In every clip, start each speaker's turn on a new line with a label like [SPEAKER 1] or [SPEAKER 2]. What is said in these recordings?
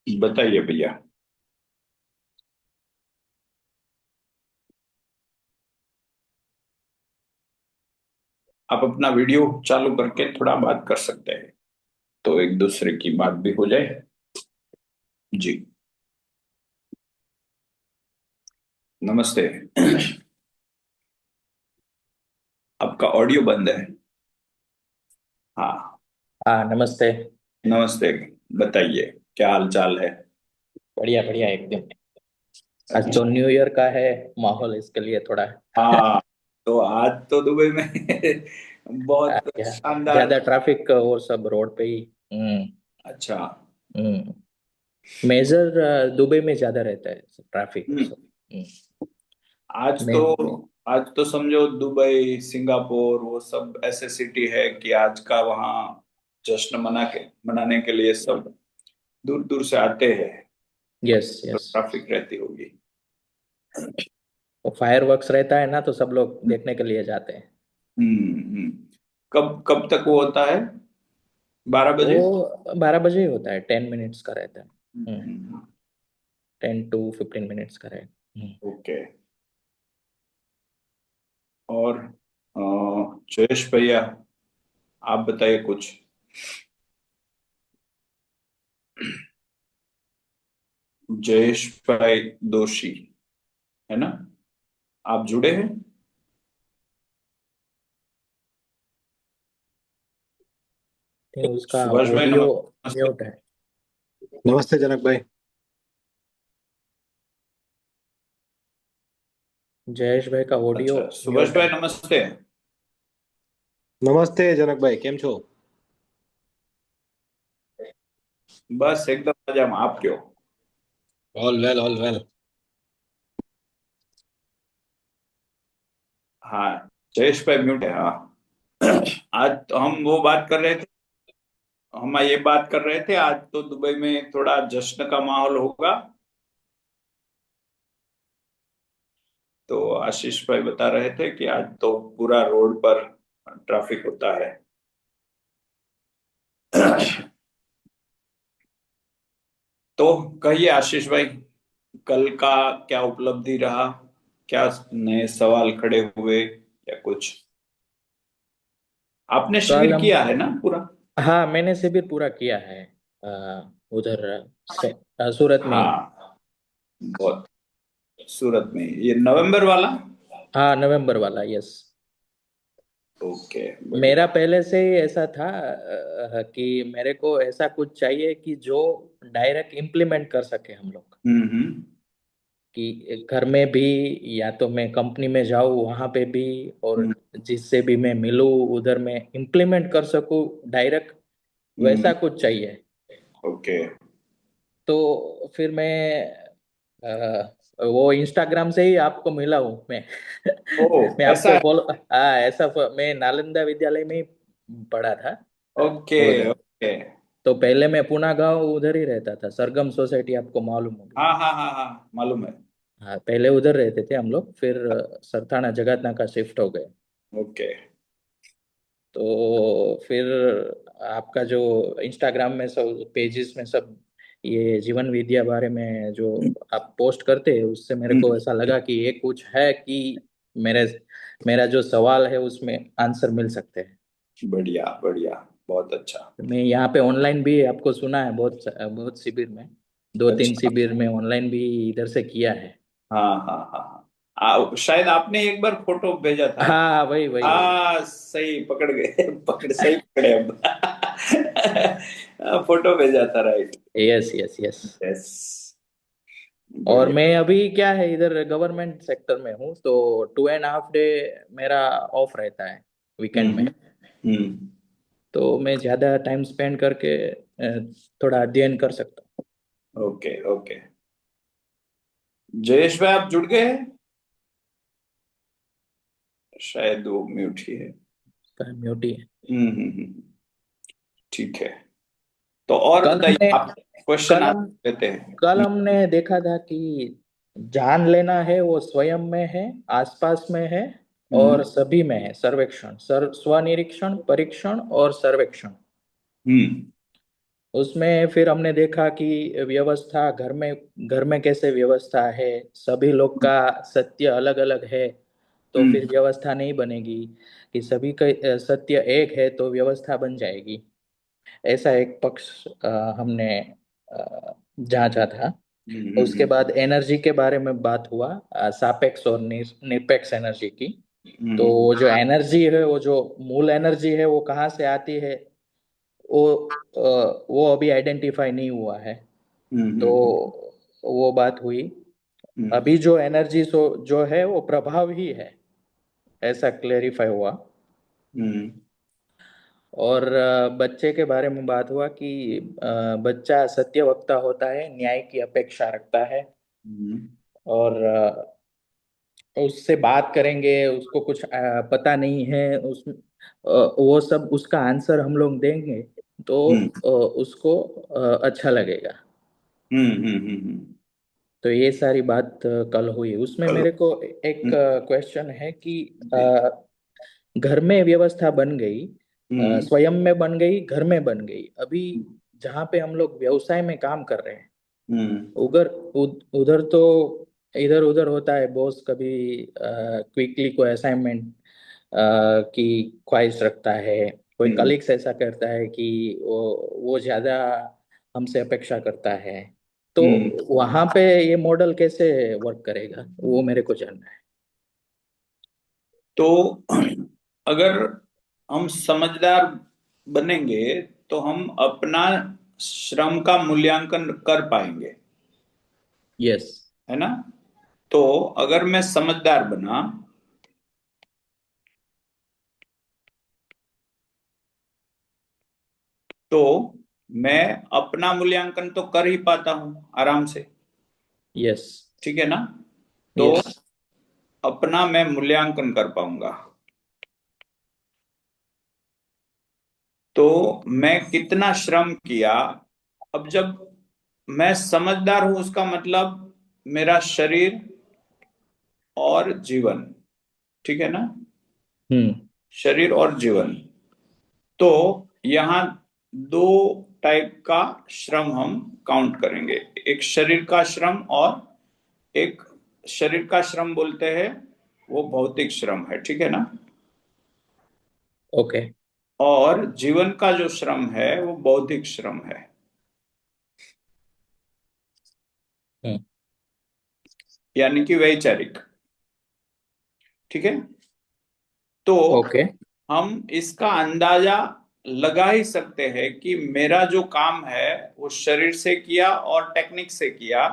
[SPEAKER 1] बताइए भैया। आप अपना वीडियो चालू करके थोड़ा बात कर सकते हैं, तो एक दूसरे की बात भी हो जाए। जी। नमस्ते। आपका ऑडियो बंद है। हाँ।
[SPEAKER 2] हाँ, नमस्ते।
[SPEAKER 1] नमस्ते। बताइए, क्या हाल चाल है?
[SPEAKER 2] बढ़िया बढ़िया एकदम। आज
[SPEAKER 1] अच्छा।
[SPEAKER 2] तो न्यू ईयर का है माहौल, इसके लिए थोड़ा
[SPEAKER 1] हाँ, तो आज तो दुबई में बहुत
[SPEAKER 2] क्या
[SPEAKER 1] शानदार।
[SPEAKER 2] ज्यादा ट्रैफिक और सब रोड पे ही।
[SPEAKER 1] अच्छा।
[SPEAKER 2] हम्म मेजर दुबई में ज्यादा रहता है ट्रैफिक
[SPEAKER 1] हम्म।
[SPEAKER 2] सब।
[SPEAKER 1] आज तो
[SPEAKER 2] मैं
[SPEAKER 1] आज तो समझो दुबई, सिंगापुर, वो सब ऐसे सिटी है कि आज का वहाँ जश्न मनाने के लिए सब दूर दूर से आते हैं।
[SPEAKER 2] यस
[SPEAKER 1] तो
[SPEAKER 2] यस।
[SPEAKER 1] ट्रैफिक रहती होगी।
[SPEAKER 2] वो फायर वर्क्स रहता है ना, तो सब लोग देखने के लिए जाते हैं।
[SPEAKER 1] हम्म। कब कब तक वो होता है? 12 बजे?
[SPEAKER 2] वो 12 बजे ही होता है, 10 मिनट्स का रहता है।
[SPEAKER 1] हम्म।
[SPEAKER 2] 10 to 15 मिनट्स का रहता है।
[SPEAKER 1] ओके। और जयेश भैया, आप बताइए कुछ। जयेश भाई दोषी, है ना? आप जुड़े हैं?
[SPEAKER 2] उसका
[SPEAKER 1] सुभाष भाई
[SPEAKER 2] ऑडियो
[SPEAKER 1] नमस्ते।
[SPEAKER 2] म्यूट है।
[SPEAKER 3] नमस्ते जनक भाई।
[SPEAKER 2] जयेश भाई का ऑडियो
[SPEAKER 1] अच्छा, सुभाष
[SPEAKER 2] म्यूट
[SPEAKER 1] भाई
[SPEAKER 2] है।
[SPEAKER 1] नमस्ते।
[SPEAKER 3] नमस्ते जनक भाई, केम छो?
[SPEAKER 1] बस एकदम मजा में, आप क्यों?
[SPEAKER 3] All well all well.
[SPEAKER 1] हाँ, जयेश भाई म्यूट है, हाँ। आज तो हम वो बात कर रहे थे, हम ये बात कर रहे थे, आज तो दुबई में थोड़ा जश्न का माहौल होगा। तो आशीष भाई बता रहे थे कि आज तो पूरा रोड पर ट्रैफिक होता है। तो कहिए आशीष भाई, कल का क्या उपलब्धि रहा? क्या नए सवाल खड़े हुए या कुछ? आपने
[SPEAKER 2] कल
[SPEAKER 1] शिविर
[SPEAKER 2] हम
[SPEAKER 1] किया है ना पूरा?
[SPEAKER 2] हाँ, मैंने शिविर पूरा किया है। उधर सूरत में ही।
[SPEAKER 1] हाँ, बहुत। सूरत में ये नवंबर वाला?
[SPEAKER 2] हाँ, नवंबर वाला, यस।
[SPEAKER 1] ओके,
[SPEAKER 2] मेरा
[SPEAKER 1] बढ़िया।
[SPEAKER 2] पहले से ही ऐसा था कि मेरे को ऐसा कुछ चाहिए कि जो डायरेक्ट इम्प्लीमेंट कर सके हम लोग।
[SPEAKER 1] हम्म।
[SPEAKER 2] कि घर में भी, या तो मैं कंपनी में जाऊँ वहां पे भी, और
[SPEAKER 1] हम्म।
[SPEAKER 2] जिससे भी मैं मिलूँ उधर मैं इम्प्लीमेंट कर सकूँ डायरेक्ट,
[SPEAKER 1] हम्म।
[SPEAKER 2] वैसा कुछ चाहिए।
[SPEAKER 1] ओके।
[SPEAKER 2] तो फिर मैं वो इंस्टाग्राम से ही आपको मिला हूँ मैं।
[SPEAKER 1] ओ,
[SPEAKER 2] मैं
[SPEAKER 1] ऐसा
[SPEAKER 2] आपको
[SPEAKER 1] है?
[SPEAKER 2] फॉलो, हाँ ऐसा मैं नालंदा विद्यालय में ही पढ़ा था
[SPEAKER 1] ओके।
[SPEAKER 2] उधर।
[SPEAKER 1] ओके।
[SPEAKER 2] तो पहले मैं पुना गांव उधर ही रहता था, सरगम सोसाइटी आपको मालूम होगी।
[SPEAKER 1] हाँ हाँ हाँ हाँ, मालूम है।
[SPEAKER 2] हाँ, पहले उधर रहते थे हम लोग, फिर सरथाना जगतना का शिफ्ट हो गए।
[SPEAKER 1] ओके।
[SPEAKER 2] तो फिर आपका जो इंस्टाग्राम में सब पेजेस में सब ये जीवन विद्या बारे में जो आप पोस्ट करते हैं, उससे मेरे को
[SPEAKER 1] हम्म।
[SPEAKER 2] ऐसा लगा कि ये कुछ है कि मेरे मेरा जो सवाल है उसमें आंसर मिल सकते हैं।
[SPEAKER 1] बढ़िया बढ़िया, बहुत अच्छा।
[SPEAKER 2] मैं यहाँ पे ऑनलाइन भी आपको सुना है, बहुत बहुत शिविर में, 2-3
[SPEAKER 1] अच्छा।
[SPEAKER 2] शिविर में ऑनलाइन भी इधर से किया है।
[SPEAKER 1] हाँ हाँ हाँ हाँ। शायद आपने एक बार फोटो भेजा था।
[SPEAKER 2] हाँ, वही वही वही।
[SPEAKER 1] हाँ, सही पकड़ गए। सही पकड़े अब। फोटो भेजा था, right.
[SPEAKER 2] Yes yes yes.
[SPEAKER 1] Yes.
[SPEAKER 2] और
[SPEAKER 1] बढ़िया।
[SPEAKER 2] मैं अभी क्या है, इधर गवर्नमेंट सेक्टर में हूँ, तो 2.5 डे मेरा ऑफ रहता है वीकेंड में।
[SPEAKER 1] हम्म। हम्म।
[SPEAKER 2] तो मैं ज्यादा टाइम स्पेंड करके थोड़ा अध्ययन कर सकता हूँ।
[SPEAKER 1] Okay okay. जयेश भाई, आप जुड़ गए हैं? शायद वो म्यूट ही है।
[SPEAKER 2] म्यूटी है।
[SPEAKER 1] हम्म। ठीक है। तो और
[SPEAKER 2] कल
[SPEAKER 1] बताइए,
[SPEAKER 2] हमने
[SPEAKER 1] आप क्वेश्चन
[SPEAKER 2] कल
[SPEAKER 1] आज
[SPEAKER 2] हम
[SPEAKER 1] लेते हैं।
[SPEAKER 2] कल हमने देखा था कि जान लेना है वो स्वयं में है, आसपास में है,
[SPEAKER 1] हम्म।
[SPEAKER 2] और सभी में है। सर्वेक्षण, स्वनिरीक्षण, परीक्षण और सर्वेक्षण।
[SPEAKER 1] हम्म।
[SPEAKER 2] उसमें फिर हमने देखा कि व्यवस्था घर में कैसे व्यवस्था है, सभी लोग का सत्य अलग अलग है, तो फिर
[SPEAKER 1] हम्म
[SPEAKER 2] व्यवस्था नहीं बनेगी। कि सभी का सत्य एक है तो व्यवस्था बन जाएगी। ऐसा एक पक्ष हमने जांचा था। उसके
[SPEAKER 1] हम्म
[SPEAKER 2] बाद एनर्जी के बारे में बात हुआ, सापेक्ष और निरपेक्ष एनर्जी की। तो
[SPEAKER 1] हम्म
[SPEAKER 2] वो जो एनर्जी है, वो जो मूल एनर्जी है, वो कहाँ से आती है, वो वो अभी आइडेंटिफाई नहीं हुआ है। तो
[SPEAKER 1] हम्म
[SPEAKER 2] वो बात हुई।
[SPEAKER 1] हम्म
[SPEAKER 2] अभी जो एनर्जी जो है वो प्रभाव ही है, ऐसा क्लेरिफाई हुआ।
[SPEAKER 1] हम्म
[SPEAKER 2] और बच्चे के बारे में बात हुआ कि बच्चा सत्यवक्ता होता है, न्याय की अपेक्षा रखता है।
[SPEAKER 1] हम्म
[SPEAKER 2] और उससे बात करेंगे, उसको कुछ पता नहीं है वो सब उसका आंसर हम लोग देंगे तो
[SPEAKER 1] हम्म
[SPEAKER 2] उसको अच्छा लगेगा।
[SPEAKER 1] हम्म।
[SPEAKER 2] तो ये सारी बात कल हुई। उसमें
[SPEAKER 1] चलो।
[SPEAKER 2] मेरे को एक
[SPEAKER 1] हम्म,
[SPEAKER 2] क्वेश्चन है कि
[SPEAKER 1] जी।
[SPEAKER 2] घर में व्यवस्था बन गई,
[SPEAKER 1] हम्म
[SPEAKER 2] स्वयं में बन गई, घर में बन गई। अभी जहाँ पे हम लोग व्यवसाय में काम कर रहे हैं,
[SPEAKER 1] हम्म
[SPEAKER 2] उधर तो इधर उधर होता है। बॉस कभी क्विकली कोई असाइनमेंट की ख्वाहिश रखता है, कोई
[SPEAKER 1] हम्म
[SPEAKER 2] कलीग्स ऐसा करता है कि वो ज्यादा हमसे अपेक्षा करता है। तो
[SPEAKER 1] हम्म।
[SPEAKER 2] वहां पे ये मॉडल कैसे वर्क करेगा, वो मेरे को जानना है।
[SPEAKER 1] तो अगर हम समझदार बनेंगे तो हम अपना श्रम का मूल्यांकन कर पाएंगे,
[SPEAKER 2] यस।
[SPEAKER 1] है ना। तो अगर मैं समझदार बना तो मैं अपना मूल्यांकन तो कर ही पाता हूं आराम से,
[SPEAKER 2] यस।
[SPEAKER 1] ठीक है ना। तो
[SPEAKER 2] यस।
[SPEAKER 1] अपना मैं मूल्यांकन कर पाऊंगा, तो मैं कितना श्रम किया। अब जब मैं समझदार हूं उसका मतलब मेरा शरीर और जीवन, ठीक है ना,
[SPEAKER 2] हम्म।
[SPEAKER 1] शरीर और जीवन। तो यहाँ दो टाइप का श्रम हम काउंट करेंगे, एक शरीर का श्रम और एक, शरीर का श्रम बोलते हैं वो भौतिक श्रम है, ठीक है ना।
[SPEAKER 2] ओके।
[SPEAKER 1] और जीवन का जो श्रम है वो बौद्धिक श्रम है,
[SPEAKER 2] हम्म।
[SPEAKER 1] यानी कि वैचारिक, ठीक है। तो
[SPEAKER 2] ओके।
[SPEAKER 1] हम इसका अंदाजा लगा ही सकते हैं कि मेरा जो काम है वो शरीर से किया और टेक्निक से किया,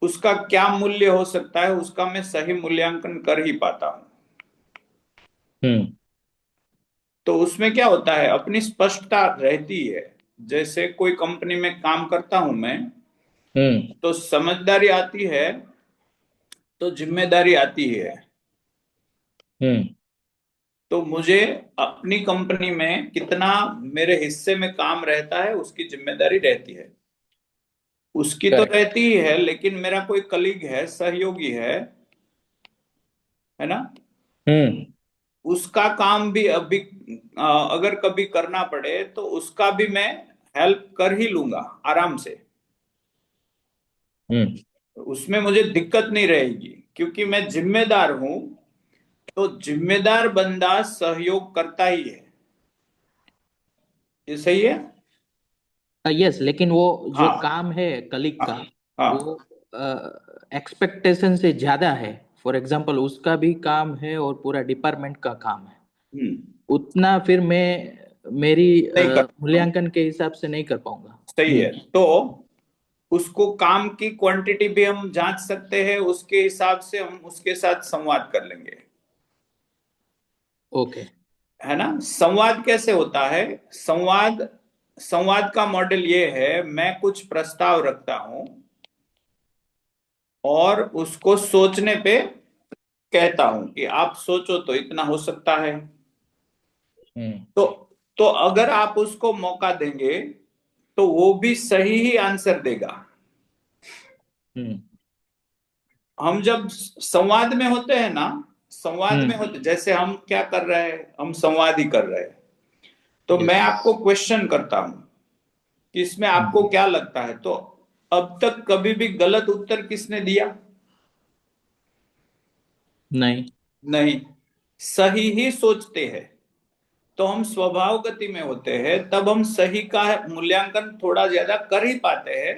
[SPEAKER 1] उसका क्या मूल्य हो सकता है, उसका मैं सही मूल्यांकन कर ही पाता हूं।
[SPEAKER 2] हम्म।
[SPEAKER 1] तो उसमें क्या होता है, अपनी स्पष्टता रहती है। जैसे कोई कंपनी में काम करता हूं मैं,
[SPEAKER 2] हम्म।
[SPEAKER 1] तो समझदारी आती है तो जिम्मेदारी आती है।
[SPEAKER 2] हम्म।
[SPEAKER 1] तो मुझे अपनी कंपनी में कितना मेरे हिस्से में काम रहता है उसकी जिम्मेदारी रहती है, उसकी तो
[SPEAKER 2] करेक्ट।
[SPEAKER 1] रहती ही है, लेकिन मेरा कोई कलीग है, सहयोगी है ना,
[SPEAKER 2] हम्म।
[SPEAKER 1] उसका काम भी अभी अगर कभी करना पड़े तो उसका भी मैं हेल्प कर ही लूंगा आराम से।
[SPEAKER 2] हम्म।
[SPEAKER 1] उसमें मुझे दिक्कत नहीं रहेगी क्योंकि मैं जिम्मेदार हूं। तो जिम्मेदार बंदा सहयोग करता ही है, ये सही है।
[SPEAKER 2] यस, लेकिन वो जो
[SPEAKER 1] हाँ
[SPEAKER 2] काम है कलीग
[SPEAKER 1] हाँ
[SPEAKER 2] का, वो
[SPEAKER 1] हाँ।
[SPEAKER 2] एक्सपेक्टेशन से ज्यादा है। फॉर एग्जांपल उसका भी काम है और पूरा डिपार्टमेंट का काम है।
[SPEAKER 1] हम्म।
[SPEAKER 2] उतना फिर मैं मेरी
[SPEAKER 1] नहीं करता हूँ,
[SPEAKER 2] मूल्यांकन के हिसाब से नहीं कर पाऊंगा।
[SPEAKER 1] सही है।
[SPEAKER 2] हम्म।
[SPEAKER 1] तो उसको काम की क्वांटिटी भी हम जांच सकते हैं, उसके हिसाब से हम उसके साथ संवाद कर लेंगे,
[SPEAKER 2] ओके।
[SPEAKER 1] है ना। संवाद कैसे होता है, संवाद, संवाद का मॉडल ये है, मैं कुछ प्रस्ताव रखता हूं और उसको सोचने पे कहता हूं कि आप सोचो तो इतना हो सकता है।
[SPEAKER 2] हम्म।
[SPEAKER 1] तो तो अगर आप उसको मौका देंगे तो वो भी सही ही आंसर देगा।
[SPEAKER 2] हम्म।
[SPEAKER 1] हम जब संवाद में होते हैं ना, संवाद में
[SPEAKER 2] हम्म।
[SPEAKER 1] होते, जैसे हम क्या कर रहे हैं, हम संवाद ही कर रहे हैं। तो मैं
[SPEAKER 2] यस।
[SPEAKER 1] आपको क्वेश्चन करता हूं, कि इसमें आपको क्या लगता है। तो अब तक कभी भी गलत उत्तर किसने दिया?
[SPEAKER 2] नहीं।
[SPEAKER 1] नहीं, सही ही सोचते हैं। तो हम स्वभाव गति में होते हैं, तब हम सही का मूल्यांकन थोड़ा ज्यादा कर ही पाते हैं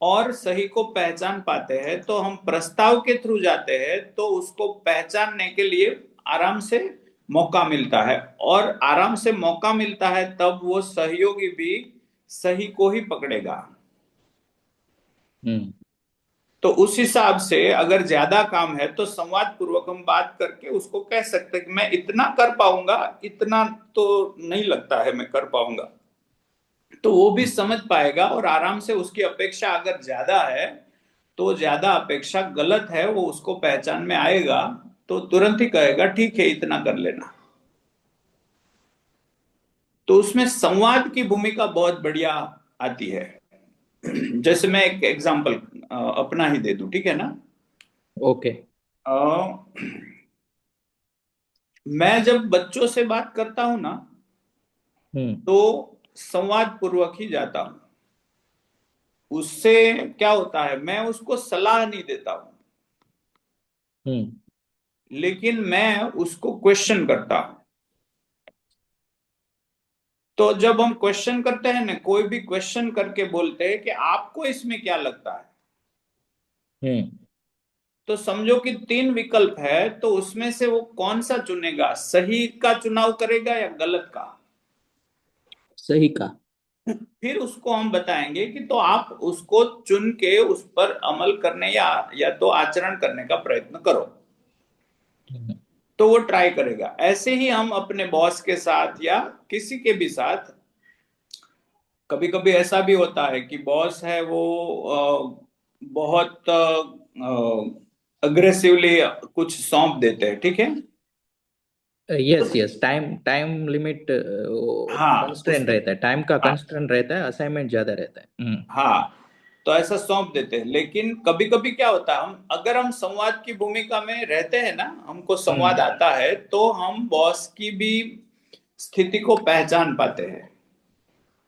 [SPEAKER 1] और सही को पहचान पाते हैं। तो हम प्रस्ताव के थ्रू जाते हैं तो उसको पहचानने के लिए आराम से मौका मिलता है, और आराम से मौका मिलता है तब वो सहयोगी भी सही को ही पकड़ेगा।
[SPEAKER 2] हम्म।
[SPEAKER 1] तो उस हिसाब से अगर ज्यादा काम है तो संवाद पूर्वक हम बात करके उसको कह सकते हैं कि मैं इतना कर पाऊंगा, इतना तो नहीं लगता है मैं कर पाऊंगा। तो वो भी समझ पाएगा और आराम से उसकी अपेक्षा अगर ज्यादा है तो ज्यादा अपेक्षा गलत है, वो उसको पहचान में आएगा तो तुरंत ही कहेगा ठीक है इतना कर लेना। तो उसमें संवाद की भूमिका बहुत बढ़िया आती है। जैसे मैं एक एग्जांपल अपना ही दे दूं, ठीक है ना।
[SPEAKER 2] ओके।
[SPEAKER 1] अ, मैं जब बच्चों से बात करता हूं ना
[SPEAKER 2] हम्म।
[SPEAKER 1] तो संवाद पूर्वक ही जाता हूं। उससे क्या होता है, मैं उसको सलाह नहीं देता हूं,
[SPEAKER 2] हम्म।
[SPEAKER 1] लेकिन मैं उसको क्वेश्चन करता हूं। तो जब हम क्वेश्चन करते हैं ना, कोई भी क्वेश्चन करके बोलते हैं कि आपको इसमें क्या लगता है,
[SPEAKER 2] हम्म।
[SPEAKER 1] तो समझो कि तीन विकल्प है, तो उसमें से वो कौन सा चुनेगा, सही का चुनाव करेगा या गलत का।
[SPEAKER 2] सही का।
[SPEAKER 1] फिर उसको हम बताएंगे कि तो आप उसको चुन के उस पर अमल करने या तो आचरण करने का प्रयत्न करो।
[SPEAKER 2] हम्म।
[SPEAKER 1] तो वो ट्राई करेगा। ऐसे ही हम अपने बॉस के साथ या किसी के भी साथ, कभी कभी ऐसा भी होता है कि बॉस है वो बहुत अग्रेसिवली कुछ सौंप देते हैं, ठीक है।
[SPEAKER 2] Yes yes, time time limit
[SPEAKER 1] हाँ
[SPEAKER 2] कंस्ट्रेंट रहता है, टाइम का
[SPEAKER 1] हाँ
[SPEAKER 2] कंस्ट्रेंट रहता है, असाइनमेंट ज्यादा रहता है। हम्म।
[SPEAKER 1] हाँ, तो ऐसा सौंप देते हैं। लेकिन कभी कभी क्या होता है, हम अगर हम संवाद की भूमिका में रहते हैं ना, हमको संवाद
[SPEAKER 2] हम्म।
[SPEAKER 1] आता है, तो हम बॉस की भी स्थिति को पहचान पाते हैं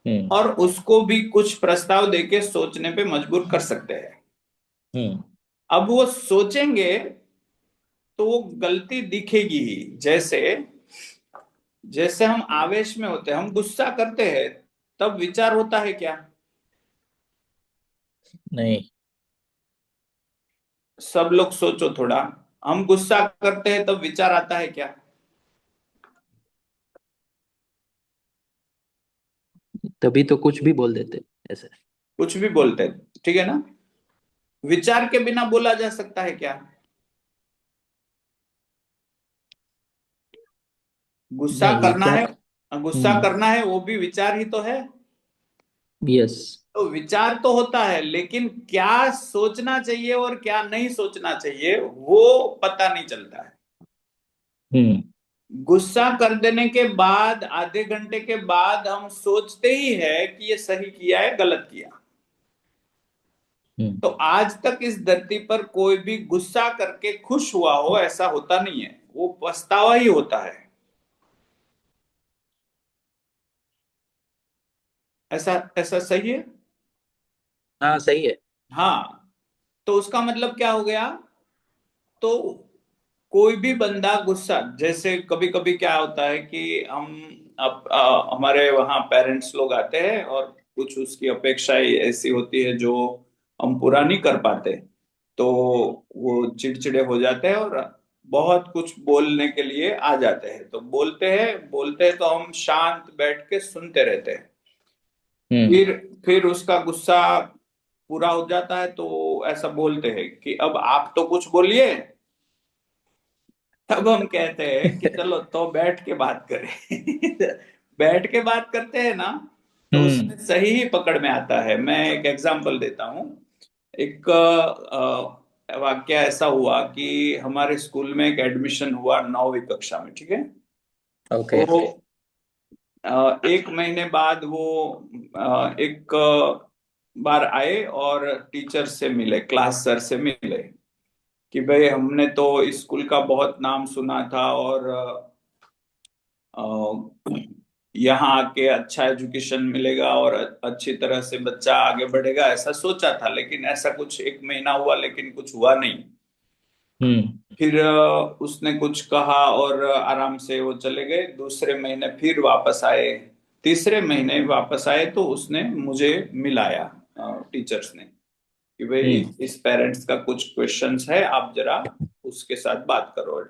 [SPEAKER 2] हम्म।
[SPEAKER 1] और उसको भी कुछ प्रस्ताव देके सोचने पे मजबूर कर सकते हैं।
[SPEAKER 2] हम्म।
[SPEAKER 1] अब वो सोचेंगे तो वो गलती दिखेगी ही। जैसे जैसे हम आवेश में होते हैं, हम गुस्सा करते हैं, तब विचार होता है क्या?
[SPEAKER 2] नहीं।
[SPEAKER 1] सब लोग सोचो थोड़ा। हम गुस्सा करते हैं तब विचार आता है क्या?
[SPEAKER 2] तभी तो कुछ भी बोल देते ऐसे।
[SPEAKER 1] कुछ भी बोलते हैं, ठीक है ना। विचार के बिना बोला जा सकता है क्या? गुस्सा
[SPEAKER 2] नहीं,
[SPEAKER 1] करना
[SPEAKER 2] विचार।
[SPEAKER 1] है, गुस्सा
[SPEAKER 2] हम्म।
[SPEAKER 1] करना है वो भी विचार ही तो है।
[SPEAKER 2] यस।
[SPEAKER 1] तो विचार तो होता है, लेकिन क्या सोचना चाहिए और क्या नहीं सोचना चाहिए वो पता नहीं चलता है।
[SPEAKER 2] हम्म।
[SPEAKER 1] गुस्सा कर देने के बाद आधे घंटे के बाद हम सोचते ही है कि ये सही किया है गलत किया।
[SPEAKER 2] हम्म।
[SPEAKER 1] तो आज तक इस धरती पर कोई भी गुस्सा करके खुश हुआ हो ऐसा होता नहीं है, वो पछतावा ही होता है। ऐसा ऐसा सही है।
[SPEAKER 2] हाँ, सही है।
[SPEAKER 1] हाँ, तो उसका मतलब क्या हो गया। तो कोई भी बंदा गुस्सा, जैसे कभी कभी क्या होता है कि हम हमारे वहाँ पेरेंट्स लोग आते हैं और कुछ उसकी अपेक्षाएं ऐसी होती है जो हम पूरा नहीं कर पाते, तो वो चिड़चिड़े हो जाते हैं और बहुत कुछ बोलने के लिए आ जाते हैं। तो बोलते हैं तो हम शांत बैठ के सुनते रहते हैं।
[SPEAKER 2] हम्म।
[SPEAKER 1] फिर उसका गुस्सा पूरा हो जाता है तो ऐसा बोलते हैं कि अब आप तो कुछ बोलिए। तब हम कहते हैं कि चलो तो बैठ के बात करें। बैठ के बात करते हैं ना, तो
[SPEAKER 2] हम्म।
[SPEAKER 1] उसमें सही ही पकड़ में आता है। मैं एक एग्जांपल देता हूँ। एक वाक्य ऐसा हुआ कि हमारे स्कूल में एक एडमिशन हुआ 9वीं कक्षा में, ठीक है।
[SPEAKER 2] ओके।
[SPEAKER 1] तो एक महीने बाद वो एक बार आए और टीचर से मिले, क्लास सर से मिले कि भाई हमने तो स्कूल का बहुत नाम सुना था और यहाँ आके अच्छा एजुकेशन मिलेगा और अच्छी तरह से बच्चा आगे बढ़ेगा, ऐसा सोचा था। लेकिन ऐसा कुछ 1 महीना हुआ, लेकिन कुछ हुआ नहीं।
[SPEAKER 2] हम्म।
[SPEAKER 1] फिर उसने कुछ कहा और आराम से वो चले गए। दूसरे महीने फिर वापस आए। तीसरे महीने वापस आए तो उसने मुझे मिलाया, टीचर्स ने, कि भाई
[SPEAKER 2] हम्म।
[SPEAKER 1] इस पेरेंट्स का कुछ क्वेश्चंस है, आप जरा उसके साथ बात करो।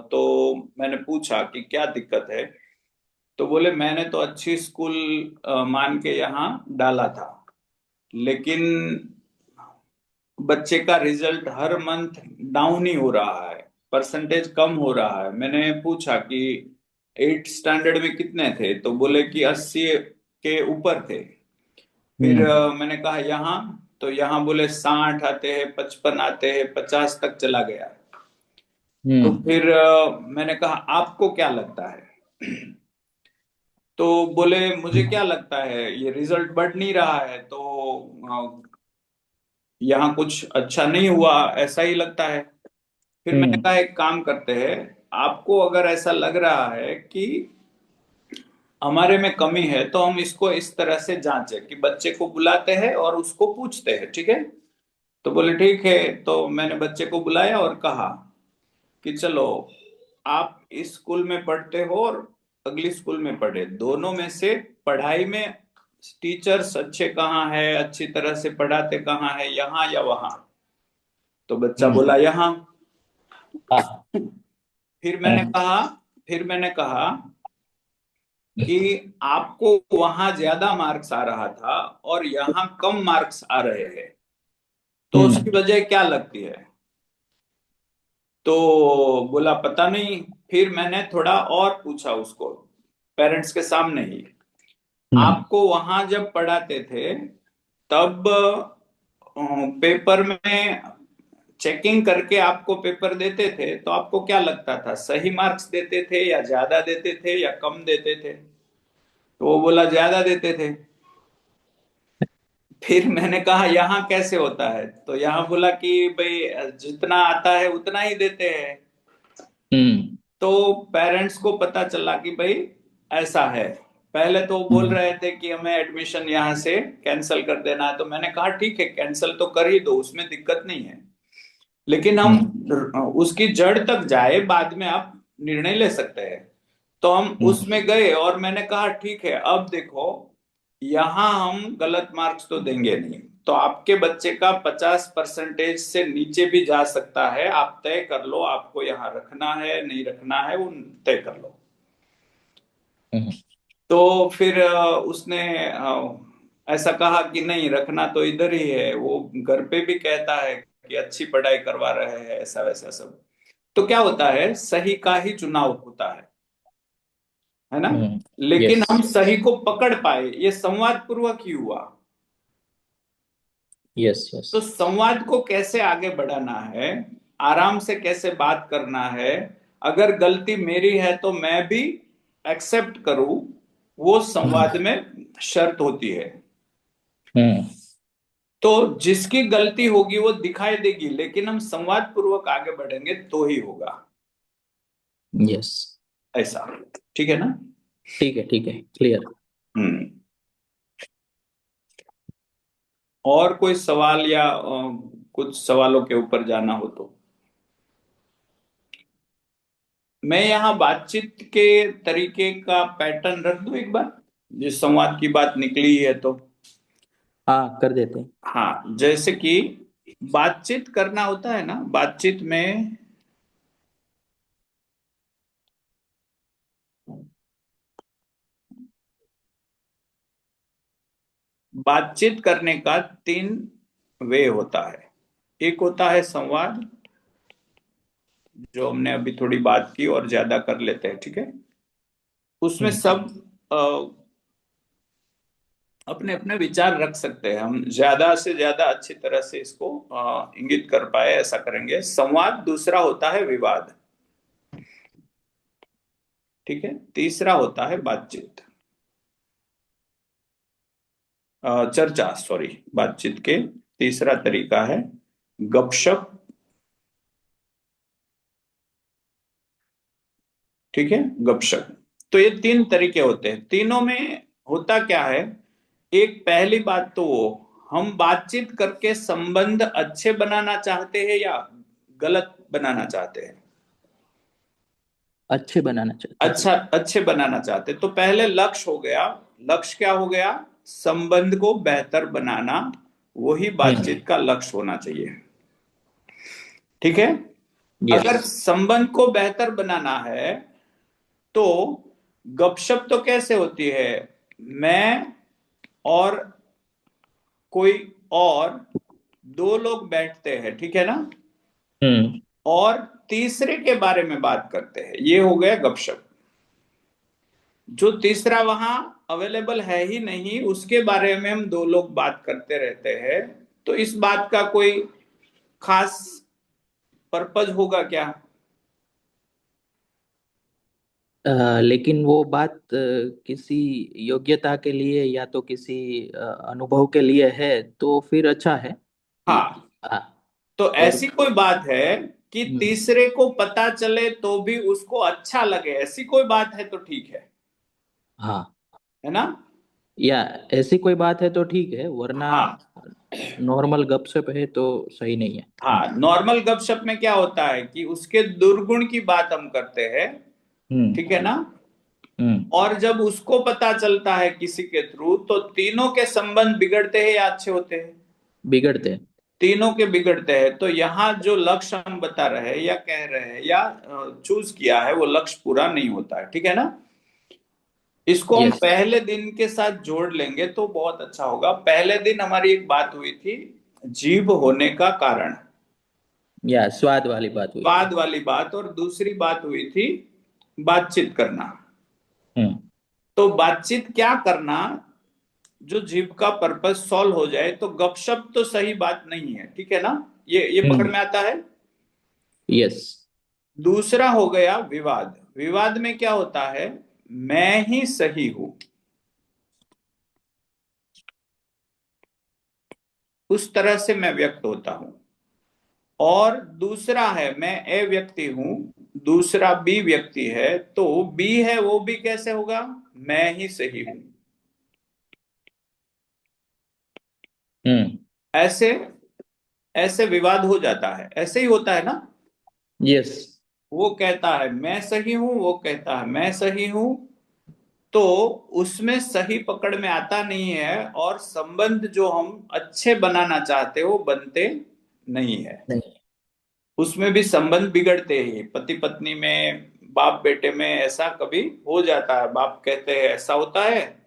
[SPEAKER 1] तो मैंने पूछा कि क्या दिक्कत है। तो बोले मैंने तो अच्छी स्कूल मान के यहाँ डाला था, लेकिन बच्चे का रिजल्ट हर मंथ डाउन ही हो रहा है, परसेंटेज कम हो रहा है। मैंने पूछा कि 8 स्टैंडर्ड में कितने थे, तो बोले कि 80 के ऊपर थे। फिर
[SPEAKER 2] हम्म।
[SPEAKER 1] मैंने कहा यहाँ, तो यहाँ बोले 60 आते हैं, 55 आते हैं, 50 तक चला गया। तो
[SPEAKER 2] हम्म।
[SPEAKER 1] फिर मैंने कहा आपको क्या लगता है। तो बोले मुझे क्या लगता है, ये रिजल्ट बढ़ नहीं रहा है, तो यहाँ कुछ अच्छा नहीं हुआ, ऐसा ही लगता है। फिर मैंने
[SPEAKER 2] हम्म।
[SPEAKER 1] कहा एक काम करते हैं, आपको अगर ऐसा लग रहा है कि हमारे में कमी है, तो हम इसको इस तरह से जांचें कि बच्चे को बुलाते हैं और उसको पूछते हैं, ठीक है। तो बोले ठीक है। तो मैंने बच्चे को बुलाया और कहा कि चलो, आप इस स्कूल में पढ़ते हो और अगली स्कूल में पढ़े, दोनों में से पढ़ाई में टीचर्स अच्छे कहाँ है, अच्छी तरह से पढ़ाते कहाँ है, यहाँ या वहाँ। तो बच्चा
[SPEAKER 2] हम्म।
[SPEAKER 1] बोला यहाँ।
[SPEAKER 2] हाँ।
[SPEAKER 1] फिर मैंने कहा फिर मैंने कहा कि आपको वहां ज्यादा मार्क्स आ रहा था और यहाँ कम मार्क्स आ रहे हैं, तो उसकी
[SPEAKER 2] हम्म।
[SPEAKER 1] वजह क्या लगती है। तो बोला पता नहीं। फिर मैंने थोड़ा और पूछा उसको, पेरेंट्स के सामने ही,
[SPEAKER 2] हम्म।
[SPEAKER 1] आपको वहां जब पढ़ाते थे तब पेपर में चेकिंग करके आपको पेपर देते थे, तो आपको क्या लगता था, सही मार्क्स देते थे या ज्यादा देते थे या कम देते थे। तो वो बोला ज्यादा देते थे। फिर मैंने कहा यहाँ कैसे होता है, तो यहाँ बोला कि भाई जितना आता है उतना ही देते हैं।
[SPEAKER 2] हम्म।
[SPEAKER 1] तो पेरेंट्स को पता चला कि भाई ऐसा है। पहले तो वो बोल
[SPEAKER 2] हम्म।
[SPEAKER 1] रहे थे कि हमें एडमिशन यहाँ से कैंसिल कर देना है, तो मैंने कहा ठीक है, कैंसिल तो कर ही दो, उसमें दिक्कत नहीं है। लेकिन हम
[SPEAKER 2] हम्म।
[SPEAKER 1] उसकी जड़ तक जाए, बाद में आप निर्णय ले सकते हैं। तो हम
[SPEAKER 2] हम्म।
[SPEAKER 1] उसमें गए और मैंने कहा ठीक है, अब देखो, यहाँ हम गलत मार्क्स तो देंगे नहीं, तो आपके बच्चे का 50% से नीचे भी जा सकता है, आप तय कर लो, आपको यहाँ रखना है नहीं रखना है, वो तय कर लो।
[SPEAKER 2] हम्म।
[SPEAKER 1] तो फिर उसने ऐसा कहा कि नहीं, रखना तो इधर ही है, वो घर पे भी कहता है कि अच्छी पढ़ाई करवा रहे हैं, ऐसा वैसा सब। तो क्या होता है, सही का ही चुनाव होता है ना। लेकिन
[SPEAKER 2] यस।
[SPEAKER 1] हम सही को पकड़ पाए, ये संवाद पूर्वक ही हुआ।
[SPEAKER 2] यस। यस।
[SPEAKER 1] तो संवाद को कैसे आगे बढ़ाना है, आराम से कैसे बात करना है, अगर गलती मेरी है तो मैं भी एक्सेप्ट करूं, वो
[SPEAKER 2] हम्म।
[SPEAKER 1] संवाद में शर्त होती है।
[SPEAKER 2] हम्म।
[SPEAKER 1] तो जिसकी गलती होगी वो दिखाई देगी, लेकिन हम संवाद पूर्वक आगे बढ़ेंगे तो ही होगा।
[SPEAKER 2] यस।
[SPEAKER 1] ऐसा, ठीक है ना।
[SPEAKER 2] ठीक है, ठीक है, क्लियर।
[SPEAKER 1] हम्म। और कोई सवाल या कुछ सवालों के ऊपर जाना हो तो। मैं यहाँ बातचीत के तरीके का पैटर्न रख दूं एक बार, जिस संवाद की बात निकली है तो।
[SPEAKER 2] हाँ, कर देते हैं।
[SPEAKER 1] हाँ, जैसे कि बातचीत करना होता है ना, बातचीत में बातचीत करने का 3 वे होता है। एक होता है संवाद, जो हमने अभी थोड़ी बात की और ज्यादा कर लेते हैं, ठीक है। उसमें
[SPEAKER 2] हम्म।
[SPEAKER 1] सब अपने अपने विचार रख सकते हैं, हम ज्यादा से ज्यादा अच्छी तरह से इसको इंगित कर पाए, ऐसा करेंगे। संवाद दूसरा होता है विवाद, ठीक है। तीसरा होता है बातचीत, चर्चा, सॉरी। बातचीत के तीसरा तरीका है गपशप, ठीक है, गपशप। तो ये तीन तरीके होते हैं। तीनों में होता क्या है, एक पहली बात तो वो हम बातचीत करके संबंध अच्छे बनाना चाहते हैं या गलत बनाना चाहते हैं।
[SPEAKER 2] अच्छे बनाना चाहते हैं।
[SPEAKER 1] अच्छा, अच्छे बनाना चाहते हैं। तो पहले लक्ष्य हो गया, लक्ष्य क्या हो गया, संबंध को बेहतर बनाना, वही बातचीत का लक्ष्य होना चाहिए। ठीक है।
[SPEAKER 2] यस।
[SPEAKER 1] अगर संबंध को बेहतर बनाना है तो गपशप तो कैसे होती है, मैं और कोई और दो लोग बैठते हैं, ठीक है ना,
[SPEAKER 2] हम्म।
[SPEAKER 1] और तीसरे के बारे में बात करते हैं, ये हो गया गपशप। जो तीसरा वहां अवेलेबल है ही नहीं, उसके बारे में हम दो लोग बात करते रहते हैं, तो इस बात का कोई खास पर्पज होगा क्या?
[SPEAKER 2] लेकिन वो बात किसी योग्यता के लिए या तो किसी अनुभव के लिए है तो फिर अच्छा है।
[SPEAKER 1] हाँ,
[SPEAKER 2] हाँ।
[SPEAKER 1] तो
[SPEAKER 2] और
[SPEAKER 1] ऐसी कोई बात है कि
[SPEAKER 2] हम्म,
[SPEAKER 1] तीसरे को पता चले तो भी उसको अच्छा लगे, ऐसी कोई बात है तो ठीक
[SPEAKER 2] हाँ,
[SPEAKER 1] है ना?
[SPEAKER 2] या ऐसी कोई बात है तो ठीक है, वरना
[SPEAKER 1] हाँ।
[SPEAKER 2] नॉर्मल गपशप है तो सही नहीं है।
[SPEAKER 1] हाँ, नॉर्मल गपशप में क्या होता है कि उसके दुर्गुण की बात हम करते हैं,
[SPEAKER 2] हम्म।
[SPEAKER 1] ठीक है ना,
[SPEAKER 2] हम्म।
[SPEAKER 1] और जब उसको पता चलता है किसी के थ्रू, तो तीनों के संबंध बिगड़ते हैं या अच्छे होते हैं?
[SPEAKER 2] बिगड़ते हैं।
[SPEAKER 1] तीनों के बिगड़ते हैं। तो यहाँ जो लक्ष्य हम बता रहे हैं या कह रहे हैं या चूज किया है, वो लक्ष्य पूरा नहीं होता है, ठीक है ना। इसको हम
[SPEAKER 2] यस।
[SPEAKER 1] पहले दिन के साथ जोड़ लेंगे तो बहुत अच्छा होगा। पहले दिन हमारी एक बात हुई थी, जीभ होने का कारण,
[SPEAKER 2] या स्वाद वाली बात हुई थी।
[SPEAKER 1] बाद वाली बात, और दूसरी बात हुई थी बातचीत करना।
[SPEAKER 2] हम्म।
[SPEAKER 1] तो बातचीत क्या करना, जो जीव का पर्पस सॉल्व हो जाए, तो गपशप तो सही बात नहीं है, ठीक है ना, ये पकड़
[SPEAKER 2] हम्म।
[SPEAKER 1] में आता है।
[SPEAKER 2] यस।
[SPEAKER 1] दूसरा हो गया विवाद। विवाद में क्या होता है, मैं ही सही हूं, उस तरह से मैं व्यक्त होता हूं। और दूसरा है, मैं ए व्यक्ति हूं, दूसरा बी व्यक्ति है, तो बी है वो भी कैसे होगा, मैं ही सही हूं।
[SPEAKER 2] हम्म।
[SPEAKER 1] ऐसे ऐसे विवाद हो जाता है, ऐसे ही होता है ना।
[SPEAKER 2] यस।
[SPEAKER 1] वो कहता है मैं सही हूं, वो कहता है मैं सही हूं, तो उसमें सही पकड़ में आता नहीं है, और संबंध जो हम अच्छे बनाना चाहते हो बनते नहीं है।
[SPEAKER 2] नहीं।
[SPEAKER 1] उसमें भी संबंध बिगड़ते ही, पति पत्नी में, बाप बेटे में ऐसा कभी हो जाता है। बाप कहते हैं ऐसा होता है,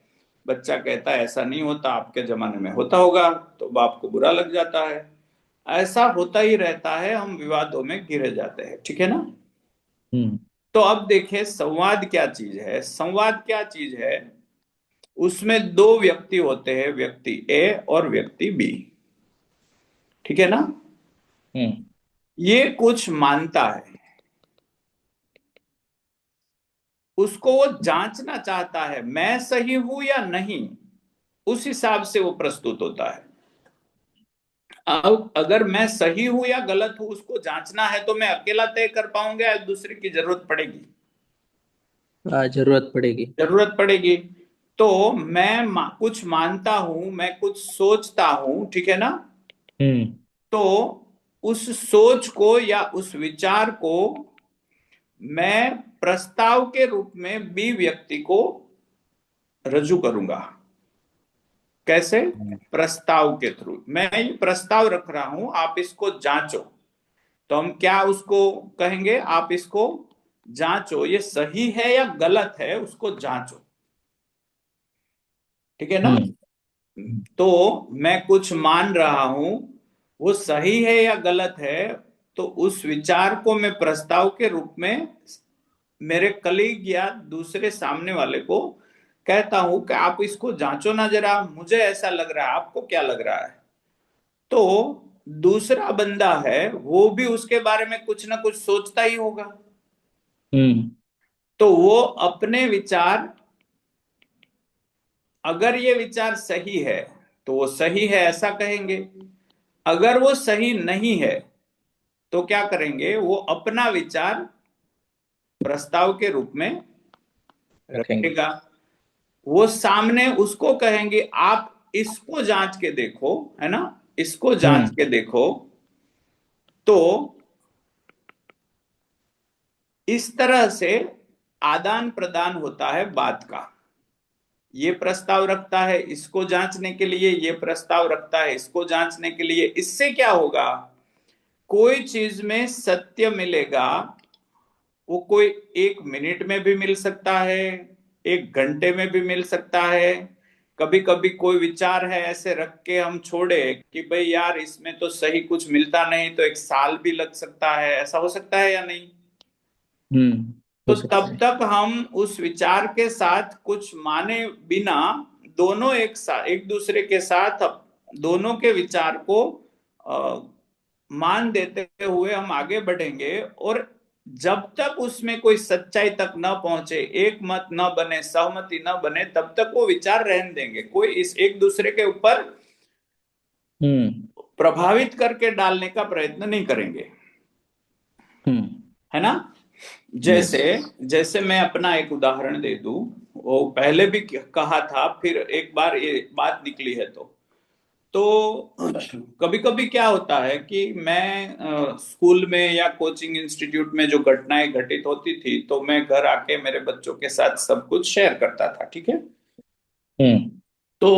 [SPEAKER 1] बच्चा कहता है ऐसा नहीं होता, आपके जमाने में होता होगा, तो बाप को बुरा लग जाता है। ऐसा होता ही रहता है, हम विवादों में घिरे जाते हैं, ठीक है ना।
[SPEAKER 2] हम्म।
[SPEAKER 1] तो अब देखिए संवाद क्या चीज है। संवाद क्या चीज है, उसमें दो व्यक्ति होते हैं, व्यक्ति ए और व्यक्ति बी, ठीक है ना।
[SPEAKER 2] हम्म।
[SPEAKER 1] ये कुछ मानता है, उसको वो जांचना चाहता है मैं सही हूं या नहीं, उस हिसाब से वो प्रस्तुत होता है। अब अगर मैं सही हूं या गलत हूं उसको जांचना है, तो मैं अकेला तय कर पाऊंगा या दूसरे की जरूरत पड़ेगी?
[SPEAKER 2] जरूरत पड़ेगी।
[SPEAKER 1] जरूरत पड़ेगी। तो मैं कुछ मानता हूं, मैं कुछ सोचता हूं, ठीक है ना।
[SPEAKER 2] हम्म।
[SPEAKER 1] तो उस सोच को या उस विचार को मैं प्रस्ताव के रूप में बी व्यक्ति को रजू करूंगा। कैसे? प्रस्ताव के थ्रू। मैं ये प्रस्ताव रख रहा हूं, आप इसको जांचो। तो हम क्या उसको कहेंगे, आप इसको जांचो, ये सही है या गलत है, उसको जांचो, ठीक है ना।
[SPEAKER 2] हम्म।
[SPEAKER 1] तो मैं कुछ मान रहा हूं, वो सही है या गलत है, तो उस विचार को मैं प्रस्ताव के रूप में मेरे कलीग या दूसरे सामने वाले को कहता हूं कि आप इसको जांचो ना जरा, मुझे ऐसा लग रहा है, आपको क्या लग रहा है। तो दूसरा बंदा है, वो भी उसके बारे में कुछ ना कुछ सोचता ही होगा,
[SPEAKER 2] हम्म।
[SPEAKER 1] तो वो अपने विचार, अगर ये विचार सही है तो वो सही है ऐसा कहेंगे, अगर वो सही नहीं है तो क्या करेंगे, वो अपना विचार प्रस्ताव के रूप में
[SPEAKER 2] रखेंगे।
[SPEAKER 1] रखेगा। वो सामने उसको कहेंगे आप इसको जांच के देखो, है ना, इसको जांच के देखो। तो इस तरह से आदान प्रदान होता है बात का। ये प्रस्ताव रखता है इसको जांचने के लिए, ये प्रस्ताव रखता है इसको जांचने के लिए। इससे क्या होगा, कोई चीज में सत्य मिलेगा, वो कोई 1 मिनट में भी मिल सकता है, 1 घंटे में भी मिल सकता है। कभी कभी कोई विचार है ऐसे रख के हम छोड़े कि भाई यार इसमें तो सही कुछ मिलता नहीं, तो 1 साल भी लग सकता है, ऐसा हो सकता है या नहीं।
[SPEAKER 2] हो
[SPEAKER 1] तो
[SPEAKER 2] सकता
[SPEAKER 1] तब
[SPEAKER 2] है।
[SPEAKER 1] तक हम उस विचार के साथ कुछ माने बिना दोनों एक दूसरे के साथ दोनों के विचार को मान देते हुए हम आगे बढ़ेंगे। और जब तक उसमें कोई सच्चाई तक न पहुंचे, एक मत न बने, सहमति न बने, तब तक वो विचार रहने देंगे। कोई इस एक दूसरे के ऊपर प्रभावित करके डालने का प्रयत्न नहीं करेंगे, है ना।
[SPEAKER 2] यस।
[SPEAKER 1] जैसे जैसे मैं अपना एक उदाहरण दे दूं, वो पहले भी कहा था, फिर एक बार ये बात निकली है। तो कभी कभी क्या होता है कि मैं स्कूल में या कोचिंग इंस्टीट्यूट में जो घटनाएं घटित होती थी, तो मैं घर आके मेरे बच्चों के साथ सब कुछ शेयर करता था, ठीक है। तो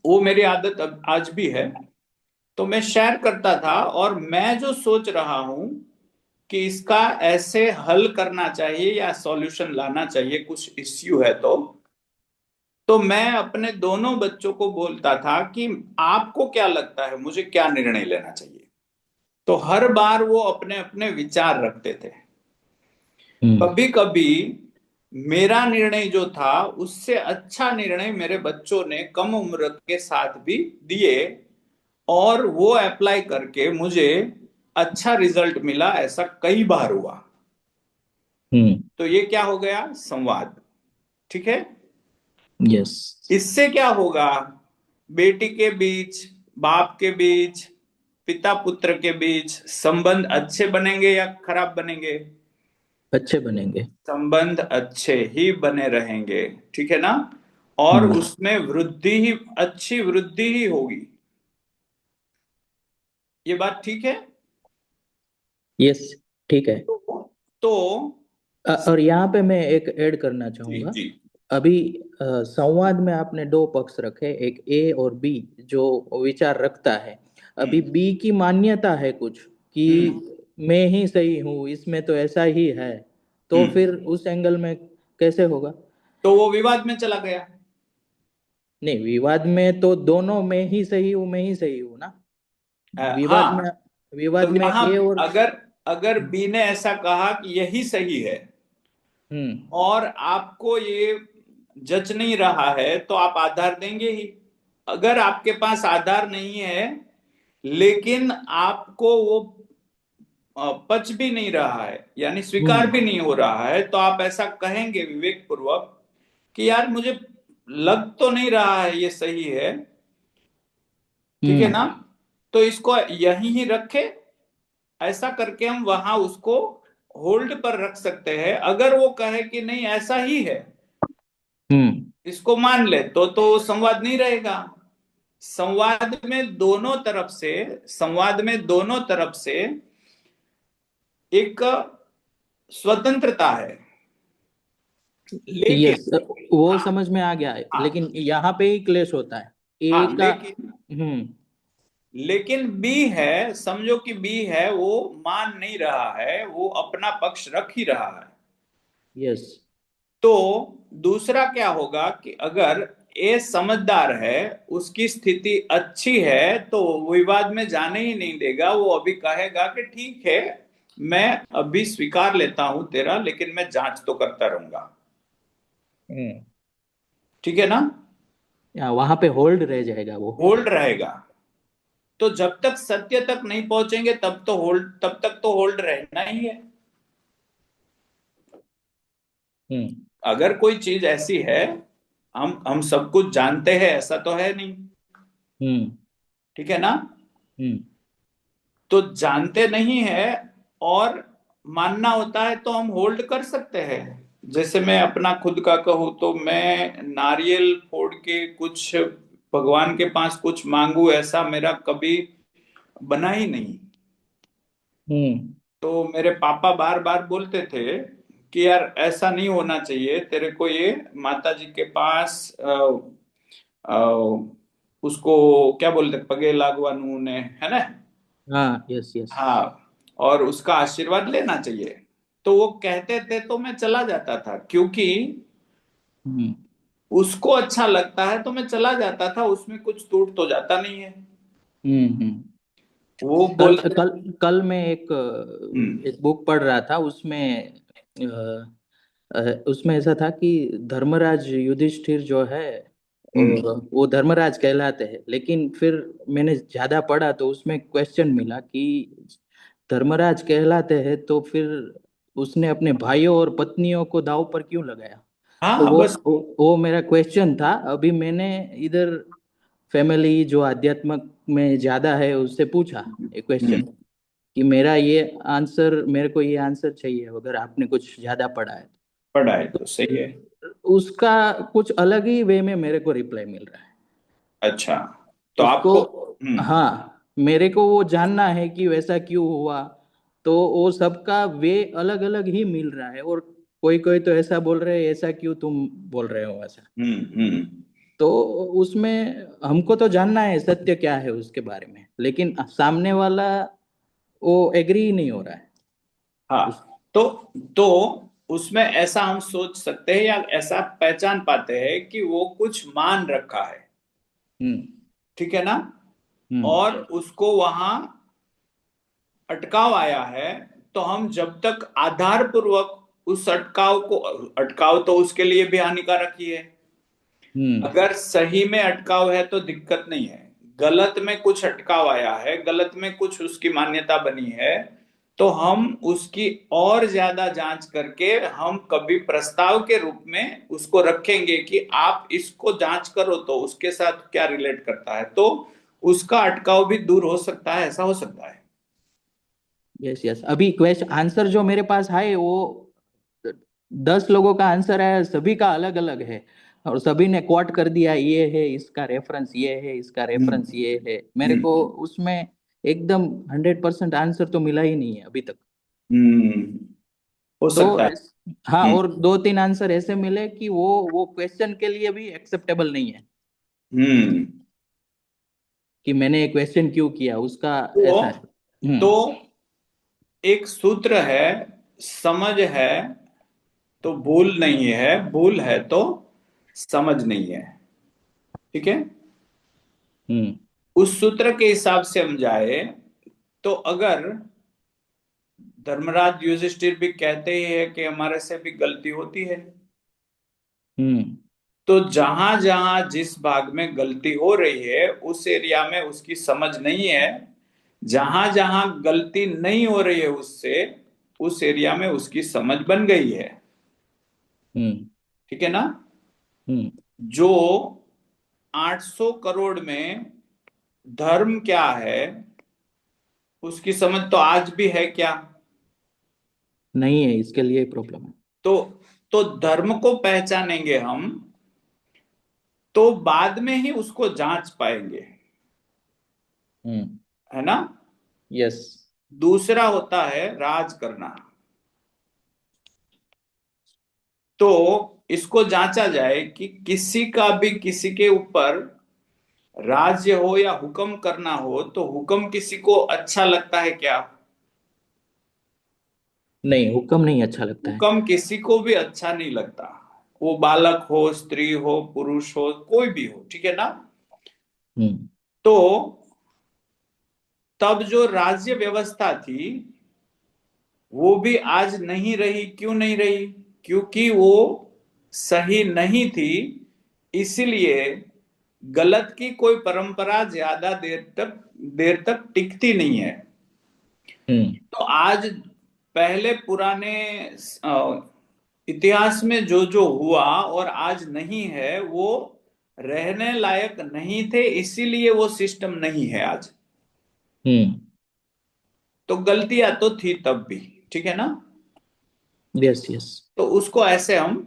[SPEAKER 1] वो मेरी आदत अब आज भी है। तो मैं शेयर करता था, और मैं जो सोच रहा हूं कि इसका ऐसे हल करना चाहिए या सॉल्यूशन लाना चाहिए, कुछ इश्यू है, तो मैं अपने दोनों बच्चों को बोलता था कि आपको क्या लगता है मुझे क्या निर्णय लेना चाहिए। तो हर बार वो अपने अपने विचार रखते थे। कभी कभी मेरा निर्णय जो था उससे अच्छा निर्णय मेरे बच्चों ने कम उम्र के साथ भी दिए, और वो अप्लाई करके मुझे अच्छा रिजल्ट मिला। ऐसा कई बार हुआ। तो ये क्या हो गया, संवाद, ठीक है।
[SPEAKER 2] यस।
[SPEAKER 1] इससे क्या होगा, बेटी के बीच, बाप के बीच, पिता पुत्र के बीच संबंध अच्छे बनेंगे या खराब बनेंगे।
[SPEAKER 2] अच्छे बनेंगे।
[SPEAKER 1] संबंध अच्छे ही बने रहेंगे, ठीक है ना। और उसमें वृद्धि ही, अच्छी वृद्धि ही होगी। ये बात ठीक है।
[SPEAKER 2] यस, ठीक है।
[SPEAKER 1] तो
[SPEAKER 2] और यहाँ पे मैं एक ऐड करना
[SPEAKER 1] जी
[SPEAKER 2] चाहूंगा।
[SPEAKER 1] जी।
[SPEAKER 2] अभी संवाद में आपने दो पक्ष रखे, एक ए और बी जो विचार रखता है। अभी
[SPEAKER 1] हम्म
[SPEAKER 2] बी की मान्यता है कुछ
[SPEAKER 1] हम्म
[SPEAKER 2] कि मैं ही सही हूँ, इसमें तो ऐसा ही है। तो
[SPEAKER 1] हम्म।
[SPEAKER 2] फिर उस एंगल में कैसे होगा?
[SPEAKER 1] तो वो विवाद में चला गया।
[SPEAKER 2] नहीं, विवाद में तो दोनों मैं ही सही हूँ, मैं ही सही हूँ ना। विवाद में,
[SPEAKER 1] हाँ। तो
[SPEAKER 2] विवाद में
[SPEAKER 1] यहां
[SPEAKER 2] ए और
[SPEAKER 1] अगर अगर बी ने ऐसा कहा कि यही सही है,
[SPEAKER 2] हम्म
[SPEAKER 1] और आपको ये जच नहीं रहा है, तो आप आधार देंगे ही। अगर आपके पास आधार नहीं है, लेकिन आपको वो पच भी नहीं रहा है, यानी स्वीकार भी
[SPEAKER 2] हम्म
[SPEAKER 1] नहीं हो रहा है, तो आप ऐसा कहेंगे विवेक पूर्वक कि यार मुझे लग तो नहीं रहा है ये सही है, ठीक है ना।
[SPEAKER 2] हम्म
[SPEAKER 1] तो इसको यहीं ही रखे। ऐसा करके हम वहां उसको होल्ड पर रख सकते हैं। अगर वो कहे कि नहीं ऐसा ही है,
[SPEAKER 2] हम्म
[SPEAKER 1] इसको मान ले, तो संवाद नहीं रहेगा। संवाद में दोनों तरफ से एक स्वतंत्रता है। लेकिन
[SPEAKER 2] यस, वो
[SPEAKER 1] हाँ
[SPEAKER 2] समझ में आ गया है,
[SPEAKER 1] हाँ
[SPEAKER 2] लेकिन यहाँ पे ही क्लेश होता है।
[SPEAKER 1] हाँ,
[SPEAKER 2] ए का हम्म
[SPEAKER 1] लेकिन बी है, समझो कि बी है, वो मान नहीं रहा है, वो अपना पक्ष रख ही रहा है।
[SPEAKER 2] यस।
[SPEAKER 1] तो दूसरा क्या होगा कि अगर ए समझदार है, उसकी स्थिति अच्छी है, तो वो विवाद में जाने ही नहीं देगा। वो अभी कहेगा कि ठीक है, मैं अभी स्वीकार लेता हूं तेरा, लेकिन मैं जांच तो करता रहूंगा,
[SPEAKER 2] हम्म
[SPEAKER 1] ठीक है ना।
[SPEAKER 2] वहां पे होल्ड रह जाएगा वो।
[SPEAKER 1] होल्ड रहेगा। तो जब तक सत्य तक नहीं पहुंचेंगे, तब तक तो होल्ड रहना ही है।
[SPEAKER 2] हम्म
[SPEAKER 1] अगर कोई चीज ऐसी है, हम सब कुछ जानते हैं ऐसा तो है नहीं,
[SPEAKER 2] हम्म
[SPEAKER 1] ठीक है ना।
[SPEAKER 2] हम्म
[SPEAKER 1] तो जानते नहीं है और मानना होता है, तो हम होल्ड कर सकते हैं। जैसे मैं अपना खुद का कहूँ तो मैं नारियल फोड़ के कुछ भगवान के पास कुछ मांगू, ऐसा मेरा कभी बना ही नहीं।
[SPEAKER 2] हम्म
[SPEAKER 1] तो मेरे पापा बार बार बोलते थे कि यार ऐसा नहीं होना चाहिए, तेरे को ये माता जी के पास अ, उसको क्या बोलते, पगे लागवानू ने, है ना।
[SPEAKER 2] हाँ, यस यस।
[SPEAKER 1] हाँ, और उसका आशीर्वाद लेना चाहिए। तो वो कहते थे तो मैं चला जाता था, क्योंकि
[SPEAKER 2] हम्म
[SPEAKER 1] उसको अच्छा लगता है तो मैं चला जाता था, उसमें कुछ टूट तो जाता नहीं है।
[SPEAKER 2] हम्म।
[SPEAKER 1] वो
[SPEAKER 2] कल
[SPEAKER 1] बोलते।
[SPEAKER 2] कल कल मैं
[SPEAKER 1] हम्म।
[SPEAKER 2] एक बुक पढ़ रहा था, उसमें ऐसा था कि धर्मराज युधिष्ठिर जो है,
[SPEAKER 1] हम्म।
[SPEAKER 2] और वो धर्मराज कहलाते हैं, लेकिन फिर मैंने ज्यादा पढ़ा तो उसमें क्वेश्चन मिला कि धर्मराज कहलाते हैं तो फिर उसने अपने भाइयों और पत्नियों को दांव पर क्यों लगाया। तो
[SPEAKER 1] हाँ बस।
[SPEAKER 2] वो मेरा क्वेश्चन था। अभी मैंने इधर फैमिली जो अध्यात्मक में ज्यादा है उससे पूछा एक क्वेश्चन,
[SPEAKER 1] हम्म।
[SPEAKER 2] कि मेरा ये आंसर, मेरे को ये आंसर चाहिए अगर आपने कुछ ज्यादा पढ़ा है
[SPEAKER 1] पढ़ा है तो सही है।
[SPEAKER 2] तो। उसका कुछ अलग ही वे में मेरे को रिप्लाई मिल रहा है
[SPEAKER 1] अच्छा, तो
[SPEAKER 2] उसको।
[SPEAKER 1] आपको। हम्म।
[SPEAKER 2] हाँ, मेरे को वो जानना है कि वैसा क्यों हुआ। तो वो सबका वे अलग अलग ही मिल रहा है, और कोई कोई तो ऐसा बोल रहे हैं, ऐसा क्यों तुम बोल रहे हो ऐसा।
[SPEAKER 1] हम्म।
[SPEAKER 2] तो उसमें हमको तो जानना है सत्य क्या है उसके बारे में, लेकिन सामने वाला वो एग्री ही नहीं हो रहा है उस।
[SPEAKER 1] हाँ, तो उसमें ऐसा हम सोच सकते हैं या ऐसा पहचान पाते हैं कि वो कुछ मान रखा है,
[SPEAKER 2] हम्म
[SPEAKER 1] ठीक है ना।
[SPEAKER 2] हम्म
[SPEAKER 1] और उसको वहां अटकाव आया है, तो हम जब तक आधार पूर्वक उस अटकाव को, अटकाव तो उसके लिए भी हानिकारक ही है।
[SPEAKER 2] हम्म
[SPEAKER 1] अगर सही में अटकाव है तो दिक्कत नहीं है, गलत में कुछ अटकाव आया है, गलत में कुछ उसकी मान्यता बनी है, तो हम उसकी और ज्यादा जांच करके हम कभी प्रस्ताव के रूप में उसको रखेंगे कि आप इसको जांच करो तो उसके साथ क्या रिलेट करता है, तो उसका अटकाव भी दूर हो सकता है, ऐसा हो सकता है।
[SPEAKER 2] Yes yes. अभी क्वेश्चन आंसर जो मेरे पास है वो 10 लोगों का आंसर है, सभी का अलग अलग है, और सभी ने कोट कर दिया ये है इसका रेफरेंस, ये है इसका रेफरेंस,
[SPEAKER 1] हम्म।
[SPEAKER 2] ये है। मेरे को
[SPEAKER 1] हम्म।
[SPEAKER 2] उसमें एकदम 100% आंसर तो मिला ही नहीं है अभी तक।
[SPEAKER 1] हम्म। हो
[SPEAKER 2] तो
[SPEAKER 1] सकता है।
[SPEAKER 2] हाँ,
[SPEAKER 1] हम्म।
[SPEAKER 2] और 2-3 आंसर ऐसे मिले कि वो क्वेश्चन के लिए भी एक्सेप्टेबल नहीं है,
[SPEAKER 1] हम्म।
[SPEAKER 2] कि मैंने ये क्वेश्चन क्यों किया उसका।
[SPEAKER 1] तो
[SPEAKER 2] ऐसा है।
[SPEAKER 1] तो एक सूत्र है, समझ है तो भूल नहीं है, भूल है तो समझ नहीं है, ठीक है।
[SPEAKER 2] हम्म
[SPEAKER 1] उस सूत्र के हिसाब से हम जाए तो अगर धर्मराज युधिष्ठिर भी कहते ही है कि हमारे से भी गलती होती है,
[SPEAKER 2] हम्म
[SPEAKER 1] तो जहां जहां जिस भाग में गलती हो रही है उस एरिया में उसकी समझ नहीं है, जहां जहां गलती नहीं हो रही है उससे, उस एरिया में उसकी समझ बन गई है,
[SPEAKER 2] हम्म
[SPEAKER 1] ठीक है ना।
[SPEAKER 2] हम्म
[SPEAKER 1] जो 800 करोड़ में धर्म क्या है उसकी समझ तो आज भी है क्या।
[SPEAKER 2] नहीं है, इसके लिए प्रॉब्लम है।
[SPEAKER 1] तो धर्म को पहचानेंगे हम तो बाद में ही उसको जांच पाएंगे,
[SPEAKER 2] हम्म
[SPEAKER 1] है ना।
[SPEAKER 2] यस।
[SPEAKER 1] दूसरा होता है राज करना। तो इसको जांचा जाए कि किसी का भी किसी के ऊपर राज्य हो या हुक्म करना हो, तो हुक्म किसी को अच्छा लगता है क्या।
[SPEAKER 2] नहीं, हुक्म नहीं अच्छा लगता है।
[SPEAKER 1] हुक्म किसी को भी अच्छा नहीं लगता, वो बालक हो, स्त्री हो, पुरुष हो, कोई भी हो, ठीक है ना।
[SPEAKER 2] हम्म
[SPEAKER 1] तो तब जो राज्य व्यवस्था थी वो भी आज नहीं रही, क्यों नहीं रही, क्योंकि वो सही नहीं थी। इसीलिए गलत की कोई परंपरा ज्यादा देर तक टिकती नहीं है।
[SPEAKER 2] हम्म
[SPEAKER 1] तो आज पहले पुराने इतिहास में जो जो हुआ और आज नहीं है वो रहने लायक नहीं थे, इसीलिए वो सिस्टम नहीं है आज।
[SPEAKER 2] हम्म
[SPEAKER 1] तो गलतियां तो थी तब भी, ठीक है ना।
[SPEAKER 2] Yes yes.
[SPEAKER 1] तो उसको ऐसे हम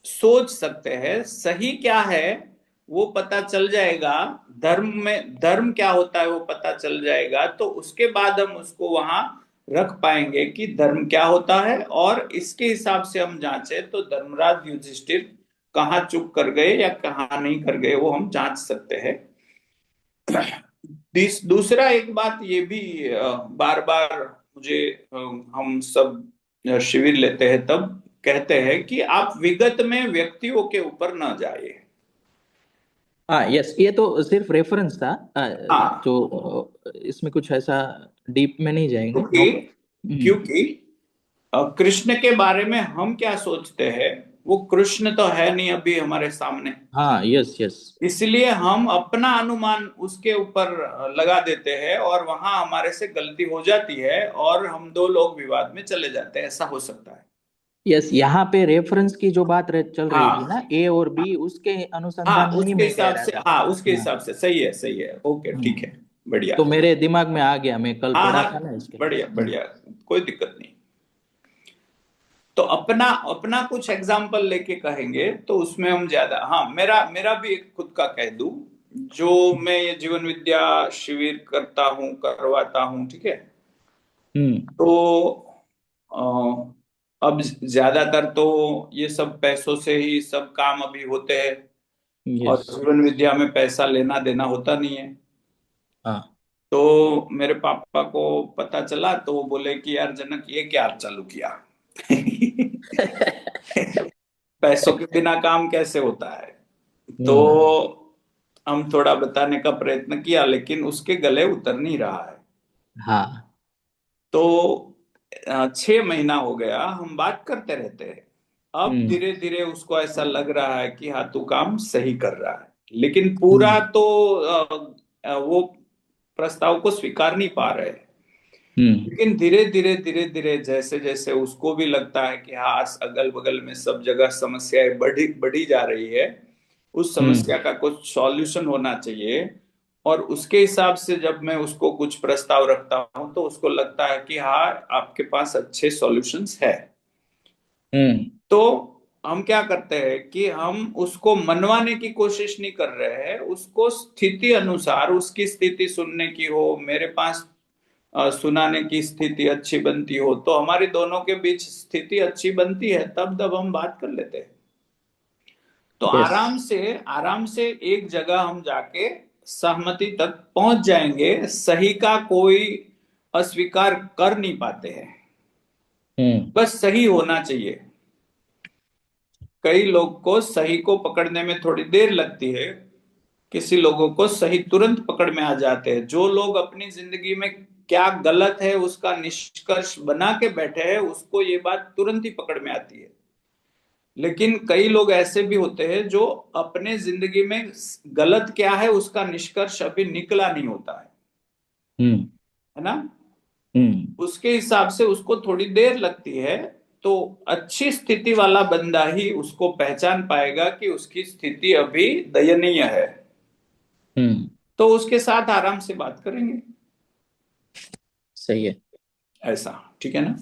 [SPEAKER 1] सोच सकते हैं, सही क्या है वो पता चल जाएगा, धर्म में धर्म क्या होता है वो पता चल जाएगा, तो उसके बाद हम उसको वहां रख पाएंगे कि धर्म क्या होता है, और इसके हिसाब से हम जांचे तो धर्मराज युधिष्ठिर कहाँ चूक कर गए या कहाँ नहीं कर गए वो हम जांच सकते हैं। दूसरा एक बात ये भी बार बार मुझे हम सब शिविर लेते हैं तब कहते हैं कि आप विगत में व्यक्तियों के ऊपर न जाइए।
[SPEAKER 2] हाँ यस, ये तो सिर्फ रेफरेंस था।
[SPEAKER 1] हाँ,
[SPEAKER 2] तो इसमें कुछ ऐसा डीप में नहीं जाएंगे, नो।
[SPEAKER 1] क्योंकि क्योंकि कृष्ण के बारे में हम क्या सोचते हैं, वो कृष्ण तो है नहीं अभी हमारे सामने,
[SPEAKER 2] हाँ यस यस।
[SPEAKER 1] इसलिए हम अपना अनुमान उसके ऊपर लगा देते हैं और वहां हमारे से गलती हो जाती है और हम दो लोग विवाद में चले जाते हैं, ऐसा हो सकता है।
[SPEAKER 2] यस, यहाँ पे रेफरेंस की जो बात चल रही थी ना,
[SPEAKER 1] हाँ,
[SPEAKER 2] ए और बी, उसके
[SPEAKER 1] हाँ
[SPEAKER 2] अनुसंधान में ही
[SPEAKER 1] उसके
[SPEAKER 2] मैं कह
[SPEAKER 1] हिसाब
[SPEAKER 2] रहा
[SPEAKER 1] से,
[SPEAKER 2] था।
[SPEAKER 1] हाँ उसके
[SPEAKER 2] हाँ।
[SPEAKER 1] हिसाब से सही है, सही है, ओके ठीक है,
[SPEAKER 2] हम्म।
[SPEAKER 1] बढ़िया।
[SPEAKER 2] तो मेरे दिमाग में आ गया, मैं कल
[SPEAKER 1] हाँ
[SPEAKER 2] पढ़ा
[SPEAKER 1] हाँ,
[SPEAKER 2] था ना इसके लिए।
[SPEAKER 1] बढ़िया बढ़िया, कोई दिक्कत नहीं। तो अपना अपना कुछ एग्जाम्पल लेके कहेंगे तो उसमें हम ज्यादा, हाँ मेरा मेरा भी एक खुद का कह दूं, जो मैं ये जीवन विद्या शिविर करता हूँ, करवाता हूँ, ठीक है।
[SPEAKER 2] हम्म।
[SPEAKER 1] तो अब ज्यादातर तो ये सब पैसों से ही सब काम अभी होते हैं, और
[SPEAKER 2] यस।
[SPEAKER 1] जीवन विद्या में पैसा लेना देना होता नहीं है।
[SPEAKER 2] हाँ।
[SPEAKER 1] तो मेरे पापा को पता चला तो वो बोले कि यार जनक ये क्या चालू किया। पैसों के बिना काम कैसे होता है। तो
[SPEAKER 2] हम्म।
[SPEAKER 1] हम थोड़ा बताने का प्रयत्न किया लेकिन उसके गले उतर नहीं रहा है।
[SPEAKER 2] हाँ।
[SPEAKER 1] तो 6 महीना हो गया हम बात करते रहते हैं, अब
[SPEAKER 2] हम्म।
[SPEAKER 1] धीरे धीरे उसको ऐसा लग रहा है कि हाँ तू काम सही कर रहा है, लेकिन पूरा
[SPEAKER 2] हम्म।
[SPEAKER 1] तो वो प्रस्ताव को स्वीकार नहीं पा रहे।
[SPEAKER 2] हम्म।
[SPEAKER 1] लेकिन धीरे धीरे धीरे धीरे जैसे जैसे उसको भी लगता है कि हाँ अगल बगल में सब जगह समस्याएं बढ़ी बढ़ी जा रही है, उस
[SPEAKER 2] हम्म।
[SPEAKER 1] समस्या का कुछ सॉल्यूशन होना चाहिए, और उसके हिसाब से जब मैं उसको कुछ प्रस्ताव रखता हूं तो उसको लगता है कि हाँ आपके पास अच्छे सॉल्यूशंस है।
[SPEAKER 2] हम्म।
[SPEAKER 1] तो हम क्या करते हैं कि हम उसको मनवाने की कोशिश नहीं कर रहे हैं, उसको स्थिति अनुसार उसकी स्थिति सुनने की हो, मेरे पास सुनाने की स्थिति अच्छी बनती हो, तो हमारी दोनों के बीच स्थिति अच्छी बनती है, तब तब हम बात कर लेते हैं। तो
[SPEAKER 2] यस।
[SPEAKER 1] आराम से एक जगह हम जाके सहमति तक पहुंच जाएंगे, सही का कोई अस्वीकार कर नहीं पाते हैं,
[SPEAKER 2] हम्म।
[SPEAKER 1] बस सही होना चाहिए। कई लोग को सही को पकड़ने में थोड़ी देर लगती है, किसी लोगों को सही तुरंत पकड़ में आ जाते हैं। जो लोग अपनी जिंदगी में क्या गलत है उसका निष्कर्ष बना के बैठे हैं उसको ये बात तुरंत ही पकड़ में आती है। लेकिन कई लोग ऐसे भी होते हैं जो अपने जिंदगी में गलत क्या है उसका निष्कर्ष अभी निकला नहीं होता
[SPEAKER 2] हम्म।
[SPEAKER 1] है ना।
[SPEAKER 2] हम्म।
[SPEAKER 1] उसके हिसाब से उसको थोड़ी देर लगती है। तो अच्छी स्थिति वाला बंदा ही उसको पहचान पाएगा कि उसकी स्थिति अभी दयनीय है,
[SPEAKER 2] हम्म।
[SPEAKER 1] तो उसके साथ आराम से बात करेंगे,
[SPEAKER 2] सही है।
[SPEAKER 1] ऐसा ठीक है ना।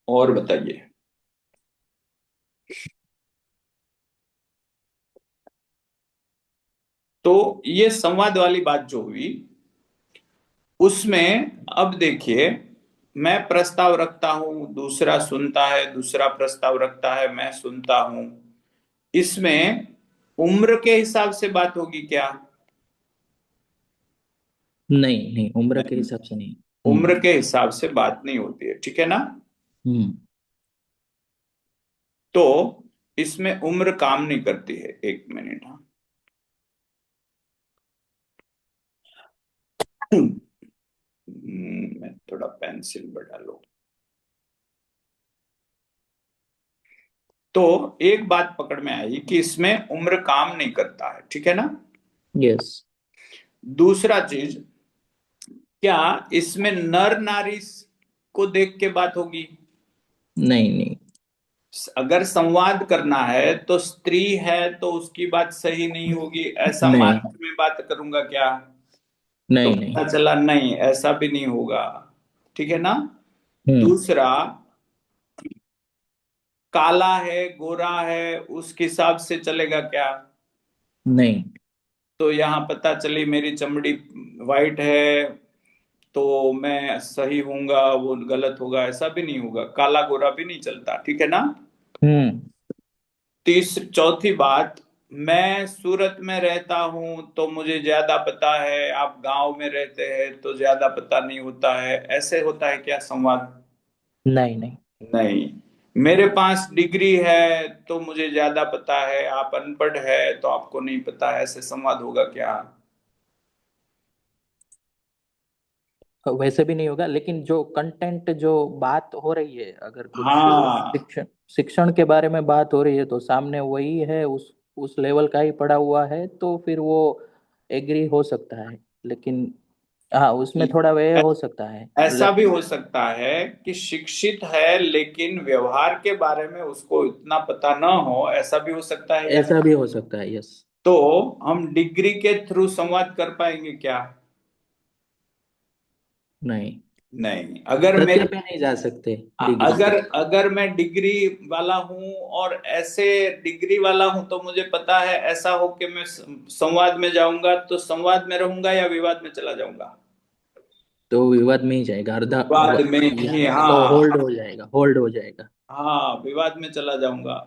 [SPEAKER 1] और बताइए। तो ये संवाद वाली बात जो हुई उसमें अब देखिए, मैं प्रस्ताव रखता हूं, दूसरा सुनता है, दूसरा प्रस्ताव रखता है, मैं सुनता हूं, इसमें उम्र के हिसाब से बात होगी क्या?
[SPEAKER 2] नहीं नहीं, उम्र के
[SPEAKER 1] नहीं,
[SPEAKER 2] हिसाब से नहीं।
[SPEAKER 1] उम्र
[SPEAKER 2] हम्म।
[SPEAKER 1] के हिसाब से बात नहीं होती है, ठीक है ना।
[SPEAKER 2] हम्म।
[SPEAKER 1] तो इसमें उम्र काम नहीं करती है, एक मिनट हाँ। मैं थोड़ा पेंसिल बढ़ा लूं। तो एक बात पकड़ में आई कि इसमें उम्र काम नहीं करता है, ठीक है ना।
[SPEAKER 2] यस।
[SPEAKER 1] दूसरा चीज, क्या इसमें नर नारी को देख के बात होगी?
[SPEAKER 2] नहीं नहीं।
[SPEAKER 1] अगर संवाद करना है तो स्त्री है तो उसकी बात सही नहीं होगी ऐसा मान
[SPEAKER 2] नहीं
[SPEAKER 1] के मैं बात करूंगा क्या? तो
[SPEAKER 2] नहीं। नहीं।
[SPEAKER 1] पता चला नहीं, ऐसा भी नहीं होगा, ठीक है ना। दूसरा, काला है गोरा है उसके हिसाब से चलेगा क्या?
[SPEAKER 2] नहीं।
[SPEAKER 1] तो यहाँ पता चली मेरी चमड़ी वाइट है तो मैं सही हूंगा, वो गलत होगा, ऐसा भी नहीं होगा। काला गोरा भी नहीं चलता, ठीक है ना?
[SPEAKER 2] हम्म।
[SPEAKER 1] चौथी बात, मैं सूरत में रहता हूं तो मुझे ज्यादा पता है, आप गांव में रहते हैं तो ज्यादा पता नहीं होता है, ऐसे होता है क्या संवाद?
[SPEAKER 2] नहीं नहीं।
[SPEAKER 1] नहीं। मेरे पास डिग्री है तो मुझे ज्यादा पता है, आप अनपढ़ है तो आपको नहीं पता है, ऐसे संवाद होगा क्या?
[SPEAKER 2] वैसे भी नहीं होगा, लेकिन जो कंटेंट, जो बात हो रही है, अगर कुछ
[SPEAKER 1] हाँ,
[SPEAKER 2] शिक्षण शिक्षण के बारे में बात हो रही है तो सामने वही है, उस लेवल का ही पढ़ा हुआ है, तो फिर वो एग्री हो सकता है। लेकिन हाँ, उसमें थोड़ा वे हो सकता है।
[SPEAKER 1] ऐसा भी हो सकता है कि शिक्षित है लेकिन व्यवहार के बारे में उसको इतना पता ना हो, ऐसा भी हो सकता है या
[SPEAKER 2] ऐसा
[SPEAKER 1] नहीं?
[SPEAKER 2] भी हो सकता है, यस।
[SPEAKER 1] तो हम डिग्री के थ्रू संवाद कर पाएंगे क्या?
[SPEAKER 2] नहीं,
[SPEAKER 1] नहीं। अगर
[SPEAKER 2] सत्य
[SPEAKER 1] मेरे
[SPEAKER 2] पे नहीं जा सकते डिग्री
[SPEAKER 1] अगर
[SPEAKER 2] से।
[SPEAKER 1] अगर मैं डिग्री वाला हूं और ऐसे डिग्री वाला हूं तो मुझे पता है ऐसा हो कि मैं संवाद में जाऊंगा, तो संवाद में रहूंगा या विवाद में चला जाऊंगा?
[SPEAKER 2] तो विवाद में ही जाएगा, अर्धा
[SPEAKER 1] विवाद में ही, हाँ।
[SPEAKER 2] होल्ड हो जाएगा, होल्ड हो जाएगा।
[SPEAKER 1] हाँ, विवाद में चला जाऊंगा।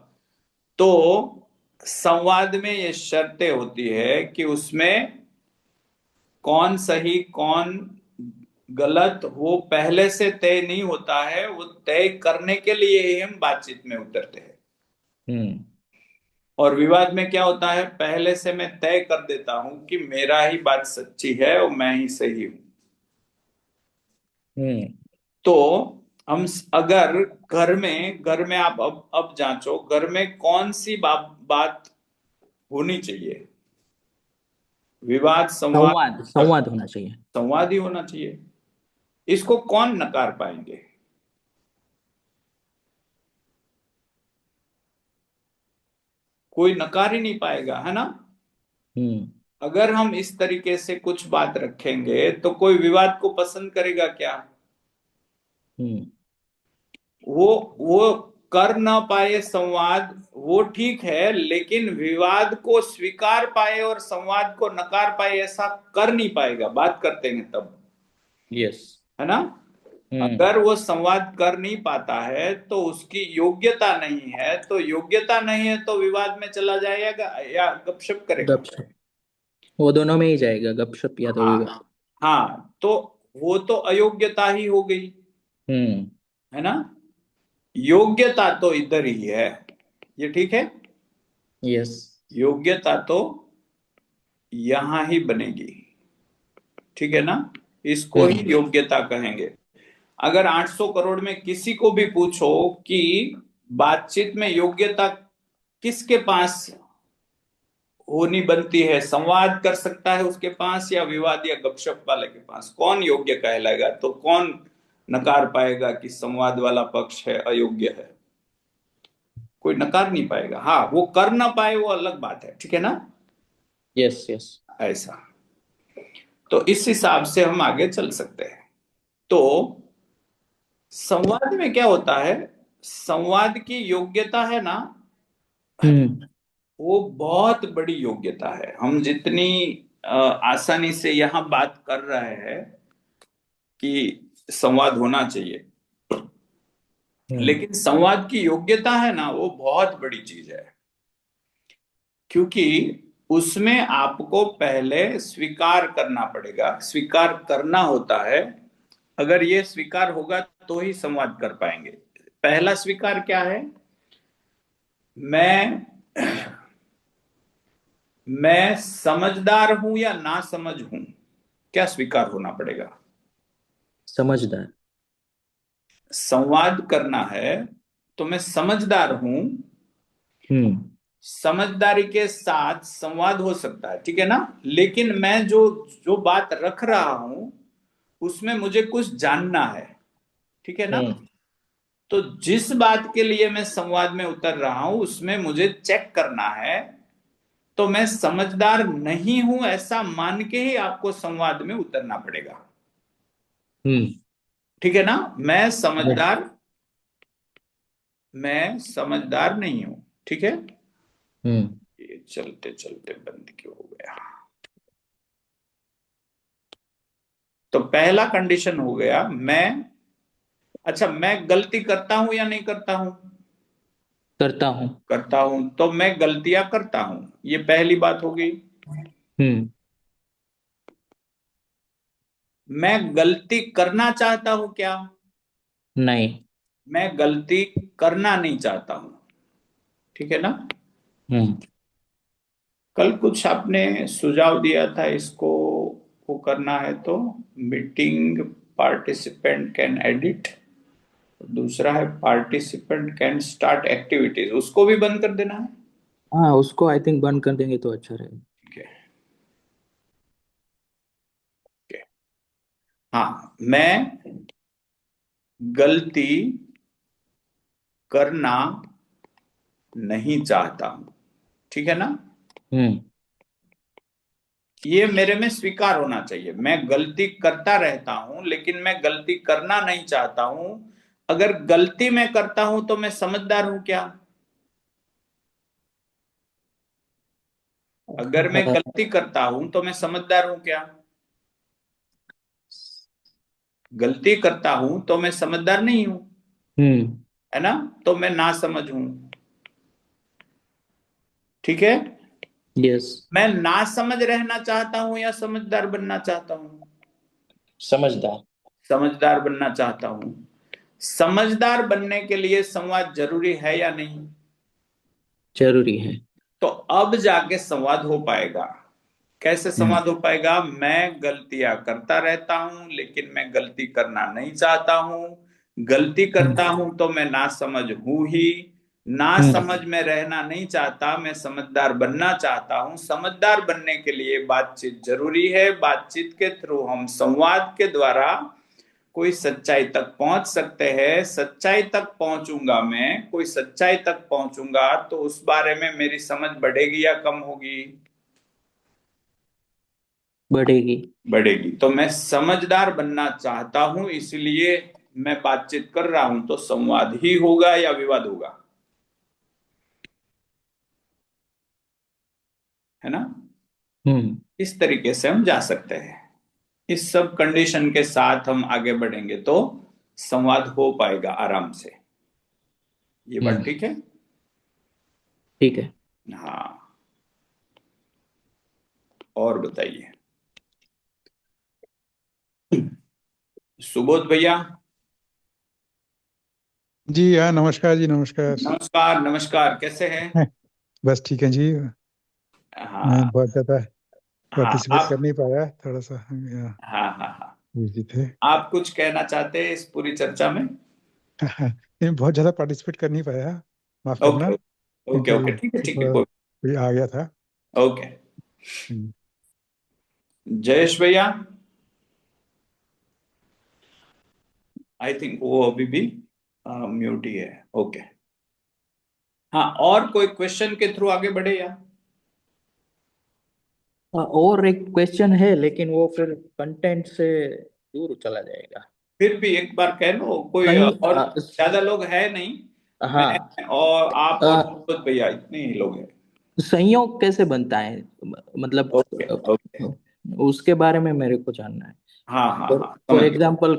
[SPEAKER 1] तो संवाद में ये शर्तें होती है कि उसमें कौन सही कौन गलत वो पहले से तय नहीं होता है, वो तय करने के लिए ही हम बातचीत में उतरते हैं।
[SPEAKER 2] हम्म।
[SPEAKER 1] और विवाद में क्या होता है, पहले से मैं तय कर देता हूं कि मेरा ही बात सच्ची है और मैं ही सही हूं।
[SPEAKER 2] हम्म।
[SPEAKER 1] तो हम अगर घर में आप अब जांचो, घर में कौन सी बात होनी चाहिए? विवाद, संवाद?
[SPEAKER 2] संवाद संवाद होना चाहिए।
[SPEAKER 1] संवाद ही होना चाहिए। इसको कौन नकार पाएंगे? कोई नकार ही नहीं पाएगा, है ना?
[SPEAKER 2] हम्म।
[SPEAKER 1] अगर हम इस तरीके से कुछ बात रखेंगे तो कोई विवाद को पसंद करेगा क्या?
[SPEAKER 2] हम्म।
[SPEAKER 1] वो कर ना पाए संवाद, वो ठीक है, लेकिन विवाद को स्वीकार पाए और संवाद को नकार पाए ऐसा कर नहीं पाएगा। बात करते हैं तब,
[SPEAKER 2] यस।
[SPEAKER 1] है ना?
[SPEAKER 2] हम्म।
[SPEAKER 1] अगर वो संवाद कर नहीं पाता है तो उसकी योग्यता नहीं है, तो योग्यता नहीं है तो विवाद में चला जाएगा या गपशप करेगा?
[SPEAKER 2] गपशप, वो दोनों में ही जाएगा, गपशप या तो विवाद।
[SPEAKER 1] हाँ। हाँ, तो वो तो अयोग्यता ही हो गई,
[SPEAKER 2] हम्म।
[SPEAKER 1] है ना? योग्यता तो इधर ही है, ये ठीक है।
[SPEAKER 2] यस।
[SPEAKER 1] योग्यता तो यहां ही बनेगी, ठीक है ना? इसको ही
[SPEAKER 2] हम्म।
[SPEAKER 1] योग्यता कहेंगे। अगर 800 करोड़ में किसी को भी पूछो कि बातचीत में योग्यता किसके पास होनी बनती है, संवाद कर सकता है उसके पास या विवाद या गपशप वाले के पास, कौन योग्य कहलाएगा? तो कौन नकार पाएगा कि संवाद वाला पक्ष है अयोग्य है? कोई नकार नहीं पाएगा। हाँ, वो कर ना पाए वो अलग बात है, ठीक है ना?
[SPEAKER 2] Yes yes.
[SPEAKER 1] ऐसा। तो इस हिसाब से हम आगे चल सकते हैं। तो संवाद में क्या होता है, संवाद की योग्यता है ना,
[SPEAKER 2] हम्म।
[SPEAKER 1] वो बहुत बड़ी योग्यता है। हम जितनी आसानी से यहाँ बात कर रहे हैं कि संवाद होना चाहिए,
[SPEAKER 2] हम्म।
[SPEAKER 1] लेकिन संवाद की योग्यता है ना, वो बहुत बड़ी चीज है। क्योंकि उसमें आपको पहले स्वीकार करना पड़ेगा, स्वीकार करना होता है। अगर ये स्वीकार होगा तो ही संवाद कर पाएंगे। पहला स्वीकार क्या है? मैं मैं समझदार हूं या ना समझ हूं, क्या स्वीकार होना पड़ेगा?
[SPEAKER 2] समझदार।
[SPEAKER 1] संवाद करना है तो मैं समझदार हूं,
[SPEAKER 2] हम्म।
[SPEAKER 1] समझदारी के साथ संवाद हो सकता है, ठीक है ना? लेकिन मैं जो जो बात रख रहा हूं उसमें मुझे कुछ जानना है, ठीक है ना?
[SPEAKER 2] हम्म।
[SPEAKER 1] तो जिस बात के लिए मैं संवाद में उतर रहा हूं उसमें मुझे चेक करना है, तो मैं समझदार नहीं हूं ऐसा मान के ही आपको संवाद में उतरना पड़ेगा।
[SPEAKER 2] हम्म।
[SPEAKER 1] ठीक है ना? मैं समझदार नहीं हूं। ठीक है,
[SPEAKER 2] हम्म
[SPEAKER 1] ये चलते चलते बंद क्यों हो गया? तो पहला कंडीशन हो गया मैं। अच्छा, मैं गलती करता हूं या नहीं करता हूं?
[SPEAKER 2] करता हूँ।
[SPEAKER 1] करता हूं, तो मैं गलतियां करता हूं, ये पहली बात होगी।
[SPEAKER 2] हम्म
[SPEAKER 1] मैं गलती करना चाहता हूं क्या?
[SPEAKER 2] नहीं।
[SPEAKER 1] मैं गलती करना नहीं चाहता हूं। ठीक है ना?
[SPEAKER 2] हम्म
[SPEAKER 1] कल कुछ आपने सुझाव दिया था इसको, वो करना है तो मीटिंग पार्टिसिपेंट कैन एडिट, दूसरा है पार्टिसिपेंट कैन स्टार्ट एक्टिविटीज, उसको भी बंद कर देना है।
[SPEAKER 2] हाँ, उसको आई थिंक बंद कर देंगे तो अच्छा रहेगा।
[SPEAKER 1] ठीक है, ओके। हाँ, मैं गलती करना नहीं चाहता हूं। ठीक है ना?
[SPEAKER 2] हम्म
[SPEAKER 1] ये मेरे में स्वीकार होना चाहिए, मैं गलती करता रहता हूं लेकिन मैं गलती करना नहीं चाहता हूं। अगर गलती मैं करता हूं तो मैं समझदार हूं क्या? अगर मैं गलती करता हूं तो मैं समझदार हूं क्या? गलती करता हूं तो मैं समझदार नहीं हूं,
[SPEAKER 2] हम्म
[SPEAKER 1] है ना? तो मैं नासमझ हूं। ठीक है,
[SPEAKER 2] यस।
[SPEAKER 1] मैं नासमझ रहना चाहता हूं या समझदार बनना चाहता हूं?
[SPEAKER 2] समझदार।
[SPEAKER 1] समझदार बनना चाहता हूं। समझदार बनने के लिए संवाद जरूरी है या नहीं?
[SPEAKER 2] जरूरी है।
[SPEAKER 1] तो अब जाके संवाद हो पाएगा। कैसे
[SPEAKER 2] हम्म
[SPEAKER 1] संवाद हो पाएगा? मैं गलतियां करता रहता हूं लेकिन मैं गलती करना नहीं चाहता हूं। गलती करता
[SPEAKER 2] हम्म
[SPEAKER 1] हूं तो मैं नासमझ हूं ही। नासमझ में रहना नहीं चाहता, मैं समझदार बनना चाहता हूं। समझदार बनने के लिए बातचीत जरूरी है। बातचीत के थ्रू हम संवाद के द्वारा कोई सच्चाई तक पहुंच सकते हैं। सच्चाई तक पहुंचूंगा मैं, कोई सच्चाई तक पहुंचूंगा तो उस बारे में मेरी समझ बढ़ेगी या कम होगी?
[SPEAKER 2] बढ़ेगी।
[SPEAKER 1] बढ़ेगी। तो मैं समझदार बनना चाहता हूं, इसलिए मैं बातचीत कर रहा हूं, तो संवाद ही होगा या विवाद होगा? है ना?
[SPEAKER 2] हम्म
[SPEAKER 1] इस तरीके से हम जा सकते हैं। इस सब कंडीशन के साथ हम आगे बढ़ेंगे तो संवाद हो पाएगा आराम से। ये बात
[SPEAKER 2] हम्म
[SPEAKER 1] ठीक है?
[SPEAKER 2] ठीक है।
[SPEAKER 1] हाँ, और बताइए। सुबोध भैया।
[SPEAKER 4] जी हाँ, नमस्कार जी, नमस्कार।
[SPEAKER 1] नमस्कार नमस्कार, कैसे हैं?
[SPEAKER 4] बस ठीक है जी। मैं
[SPEAKER 1] हाँ
[SPEAKER 4] बहुत ज़्यादा
[SPEAKER 1] हाँ।
[SPEAKER 4] पार्टिसिपेट कर
[SPEAKER 1] आप,
[SPEAKER 4] नहीं पाया, थोड़ा सा
[SPEAKER 1] हाँ हाँ हाँ,
[SPEAKER 4] बिजी थे।
[SPEAKER 1] आप कुछ कहना चाहते हैं इस पूरी चर्चा में?
[SPEAKER 4] नहीं, बहुत ज़्यादा पार्टिसिपेट कर नहीं पाया, माफ़ करना,
[SPEAKER 1] ओके ओके
[SPEAKER 4] क्योंकि
[SPEAKER 1] ओके, ठीक है ठीक है,
[SPEAKER 4] थोड़ा कोई आ गया था।
[SPEAKER 1] ओके।
[SPEAKER 4] हम्म,
[SPEAKER 1] जयेश भैया, आई थिंक वो अभी भी म्यूट ही है। ओके। हाँ, और कोई क्वेश्चन के थ्रू आगे बढ़े या?
[SPEAKER 2] और एक क्वेश्चन है लेकिन वो फिर कंटेंट से दूर चला जाएगा।
[SPEAKER 1] फिर भी एक बार कह लो, कोई
[SPEAKER 2] सही।
[SPEAKER 1] और ज्यादा लोग है नहीं।
[SPEAKER 2] हाँ।
[SPEAKER 1] मैं और आप और
[SPEAKER 2] अ,
[SPEAKER 1] सुबोध भैया, इतने ही लोग हैं।
[SPEAKER 2] संयोग कैसे बनता है, मतलब
[SPEAKER 1] ओके ओके।
[SPEAKER 2] उसके बारे में मेरे को जानना है।
[SPEAKER 1] हाँ हाँ हाँ,
[SPEAKER 2] फॉर
[SPEAKER 1] समझ गया।
[SPEAKER 2] एग्जाम्पल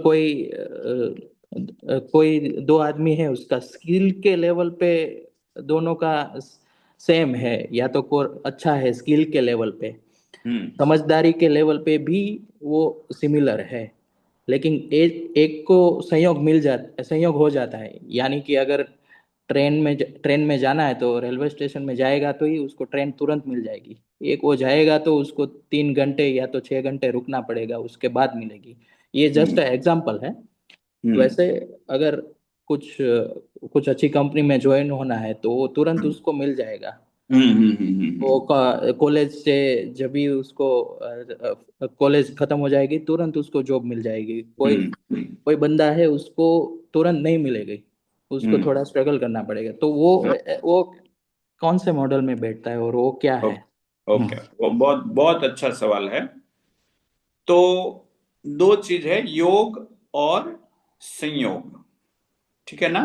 [SPEAKER 2] कोई दो आदमी है, उसका स्किल के लेवल पे दोनों का सेम है, या तो को अच्छा है स्किल के लेवल पे,
[SPEAKER 1] हम्म
[SPEAKER 2] समझदारी के लेवल पे भी वो सिमिलर है, लेकिन एक को संयोग हो जाता है, यानी कि अगर ट्रेन में जाना है तो रेलवे स्टेशन में जाएगा तो ही उसको ट्रेन तुरंत मिल जाएगी। एक वो जाएगा तो उसको 3 घंटे या तो 6 घंटे रुकना पड़ेगा, उसके बाद मिलेगी। ये जस्ट
[SPEAKER 1] हम्म
[SPEAKER 2] एग्जाम्पल है।
[SPEAKER 1] हम्म
[SPEAKER 2] वैसे अगर कुछ कुछ अच्छी कंपनी में ज्वाइन होना है तो वो तुरंत उसको मिल जाएगा। वो कॉलेज से जब भी उसको कॉलेज खत्म हो जाएगी तुरंत उसको जॉब मिल जाएगी। कोई
[SPEAKER 1] हम्म हम्म
[SPEAKER 2] कोई बंदा है उसको तुरंत नहीं मिलेगी, उसको
[SPEAKER 1] हम्म,
[SPEAKER 2] थोड़ा स्ट्रगल करना पड़ेगा। तो वो कौन से मॉडल में बैठता है और वो क्या है?
[SPEAKER 1] ओके ओके, वो बहुत बहुत अच्छा सवाल है। तो दो चीज है, योग और संयोग। ठीक है ना?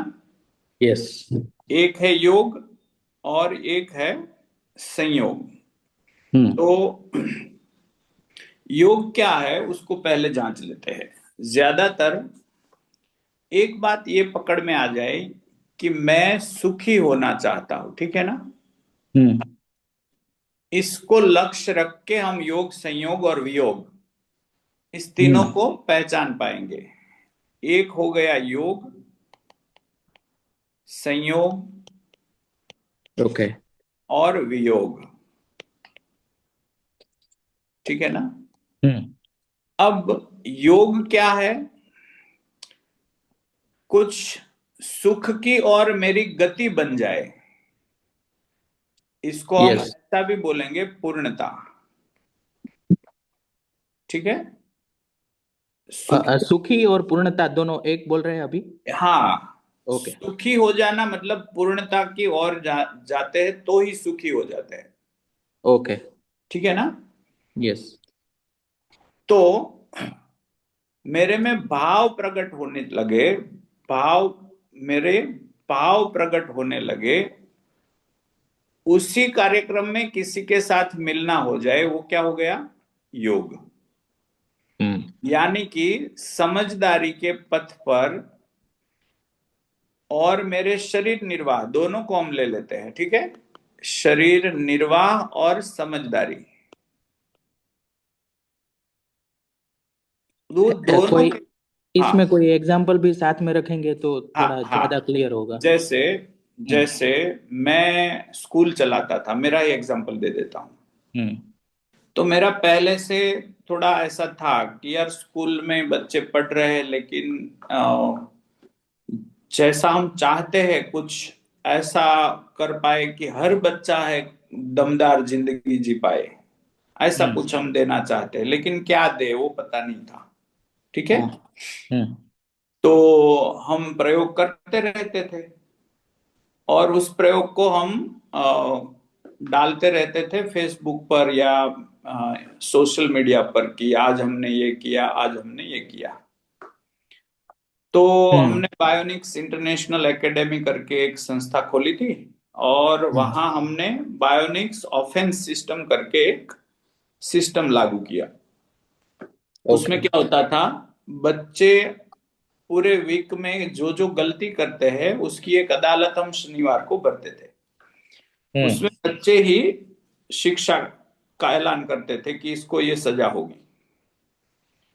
[SPEAKER 2] यस।
[SPEAKER 1] एक है योग और एक है संयोग। तो योग क्या है उसको पहले जांच लेते हैं। ज्यादातर एक बात ये पकड़ में आ जाए कि मैं सुखी होना चाहता हूं, ठीक है ना?
[SPEAKER 2] हम्म।
[SPEAKER 1] इसको लक्ष्य रख के हम योग, संयोग और वियोग इस तीनों
[SPEAKER 2] हम्म।
[SPEAKER 1] को पहचान पाएंगे। एक हो गया योग, संयोग
[SPEAKER 2] ओके।
[SPEAKER 1] और वियोग। ठीक है ना?
[SPEAKER 2] हम्म।
[SPEAKER 1] अब योग क्या है? कुछ सुख की और मेरी गति बन जाए, इसको हम
[SPEAKER 2] यस।
[SPEAKER 1] ऐसा भी बोलेंगे, पूर्णता। ठीक है? सुख,
[SPEAKER 2] सुखी और पूर्णता दोनों एक बोल रहे हैं अभी?
[SPEAKER 1] हाँ,
[SPEAKER 2] ओके।
[SPEAKER 1] सुखी हो जाना मतलब पूर्णता की ओर जाते हैं तो ही सुखी हो जाते हैं।
[SPEAKER 2] ओके।
[SPEAKER 1] ठीक है ना?
[SPEAKER 2] यस।
[SPEAKER 1] तो मेरे में भाव प्रकट होने लगे, भाव, मेरे भाव प्रकट होने लगे, उसी कार्यक्रम में किसी के साथ मिलना हो जाए, वो क्या हो गया? योग।
[SPEAKER 2] हम्म।
[SPEAKER 1] यानी कि समझदारी के पथ पर और मेरे शरीर निर्वाह दोनों को हम ले लेते हैं। ठीक है? शरीर निर्वाह और समझदारी, वो दोनों
[SPEAKER 2] कोई
[SPEAKER 1] के। हाँ,
[SPEAKER 2] इसमें कोई एग्जांपल भी साथ में रखेंगे तो
[SPEAKER 1] हाँ,
[SPEAKER 2] थोड़ा
[SPEAKER 1] हाँ।
[SPEAKER 2] ज्यादा क्लियर होगा।
[SPEAKER 1] जैसे
[SPEAKER 2] हम्म।
[SPEAKER 1] जैसे मैं स्कूल चलाता था, मेरा ही एग्जांपल दे देता हूँ।
[SPEAKER 2] हम्म।
[SPEAKER 1] तो मेरा पहले से थोड़ा ऐसा था कि यार स्कूल में बच्चे पढ़ रहे हैं, लेकिन जैसा हम चाहते हैं कुछ ऐसा कर पाए कि हर बच्चा है दमदार जिंदगी जी पाए, ऐसा
[SPEAKER 2] हम्म।
[SPEAKER 1] कुछ हम देना चाहते हैं, लेकिन क्या दे वो पता नहीं था। ठीक है?
[SPEAKER 2] हम्म। हम्म।
[SPEAKER 1] तो हम प्रयोग करते रहते थे और उस प्रयोग को हम डालते रहते थे फेसबुक पर या सोशल मीडिया पर कि आज हमने ये किया, आज हमने ये किया। तो
[SPEAKER 2] हम्म।
[SPEAKER 1] हमने बायोनिक्स इंटरनेशनल एकेडमी करके एक संस्था खोली थी और
[SPEAKER 2] हम्म।
[SPEAKER 1] वहां हमने बायोनिक्स ऑफेंस सिस्टम करके एक सिस्टम लागू किया।
[SPEAKER 2] ओके।
[SPEAKER 1] उसमें क्या होता था, बच्चे पूरे वीक में जो जो गलती करते हैं उसकी एक अदालत हम शनिवार को भरते थे। उसमें
[SPEAKER 2] हम्म।
[SPEAKER 1] बच्चे ही शिक्षा का ऐलान करते थे कि इसको ये सजा होगी।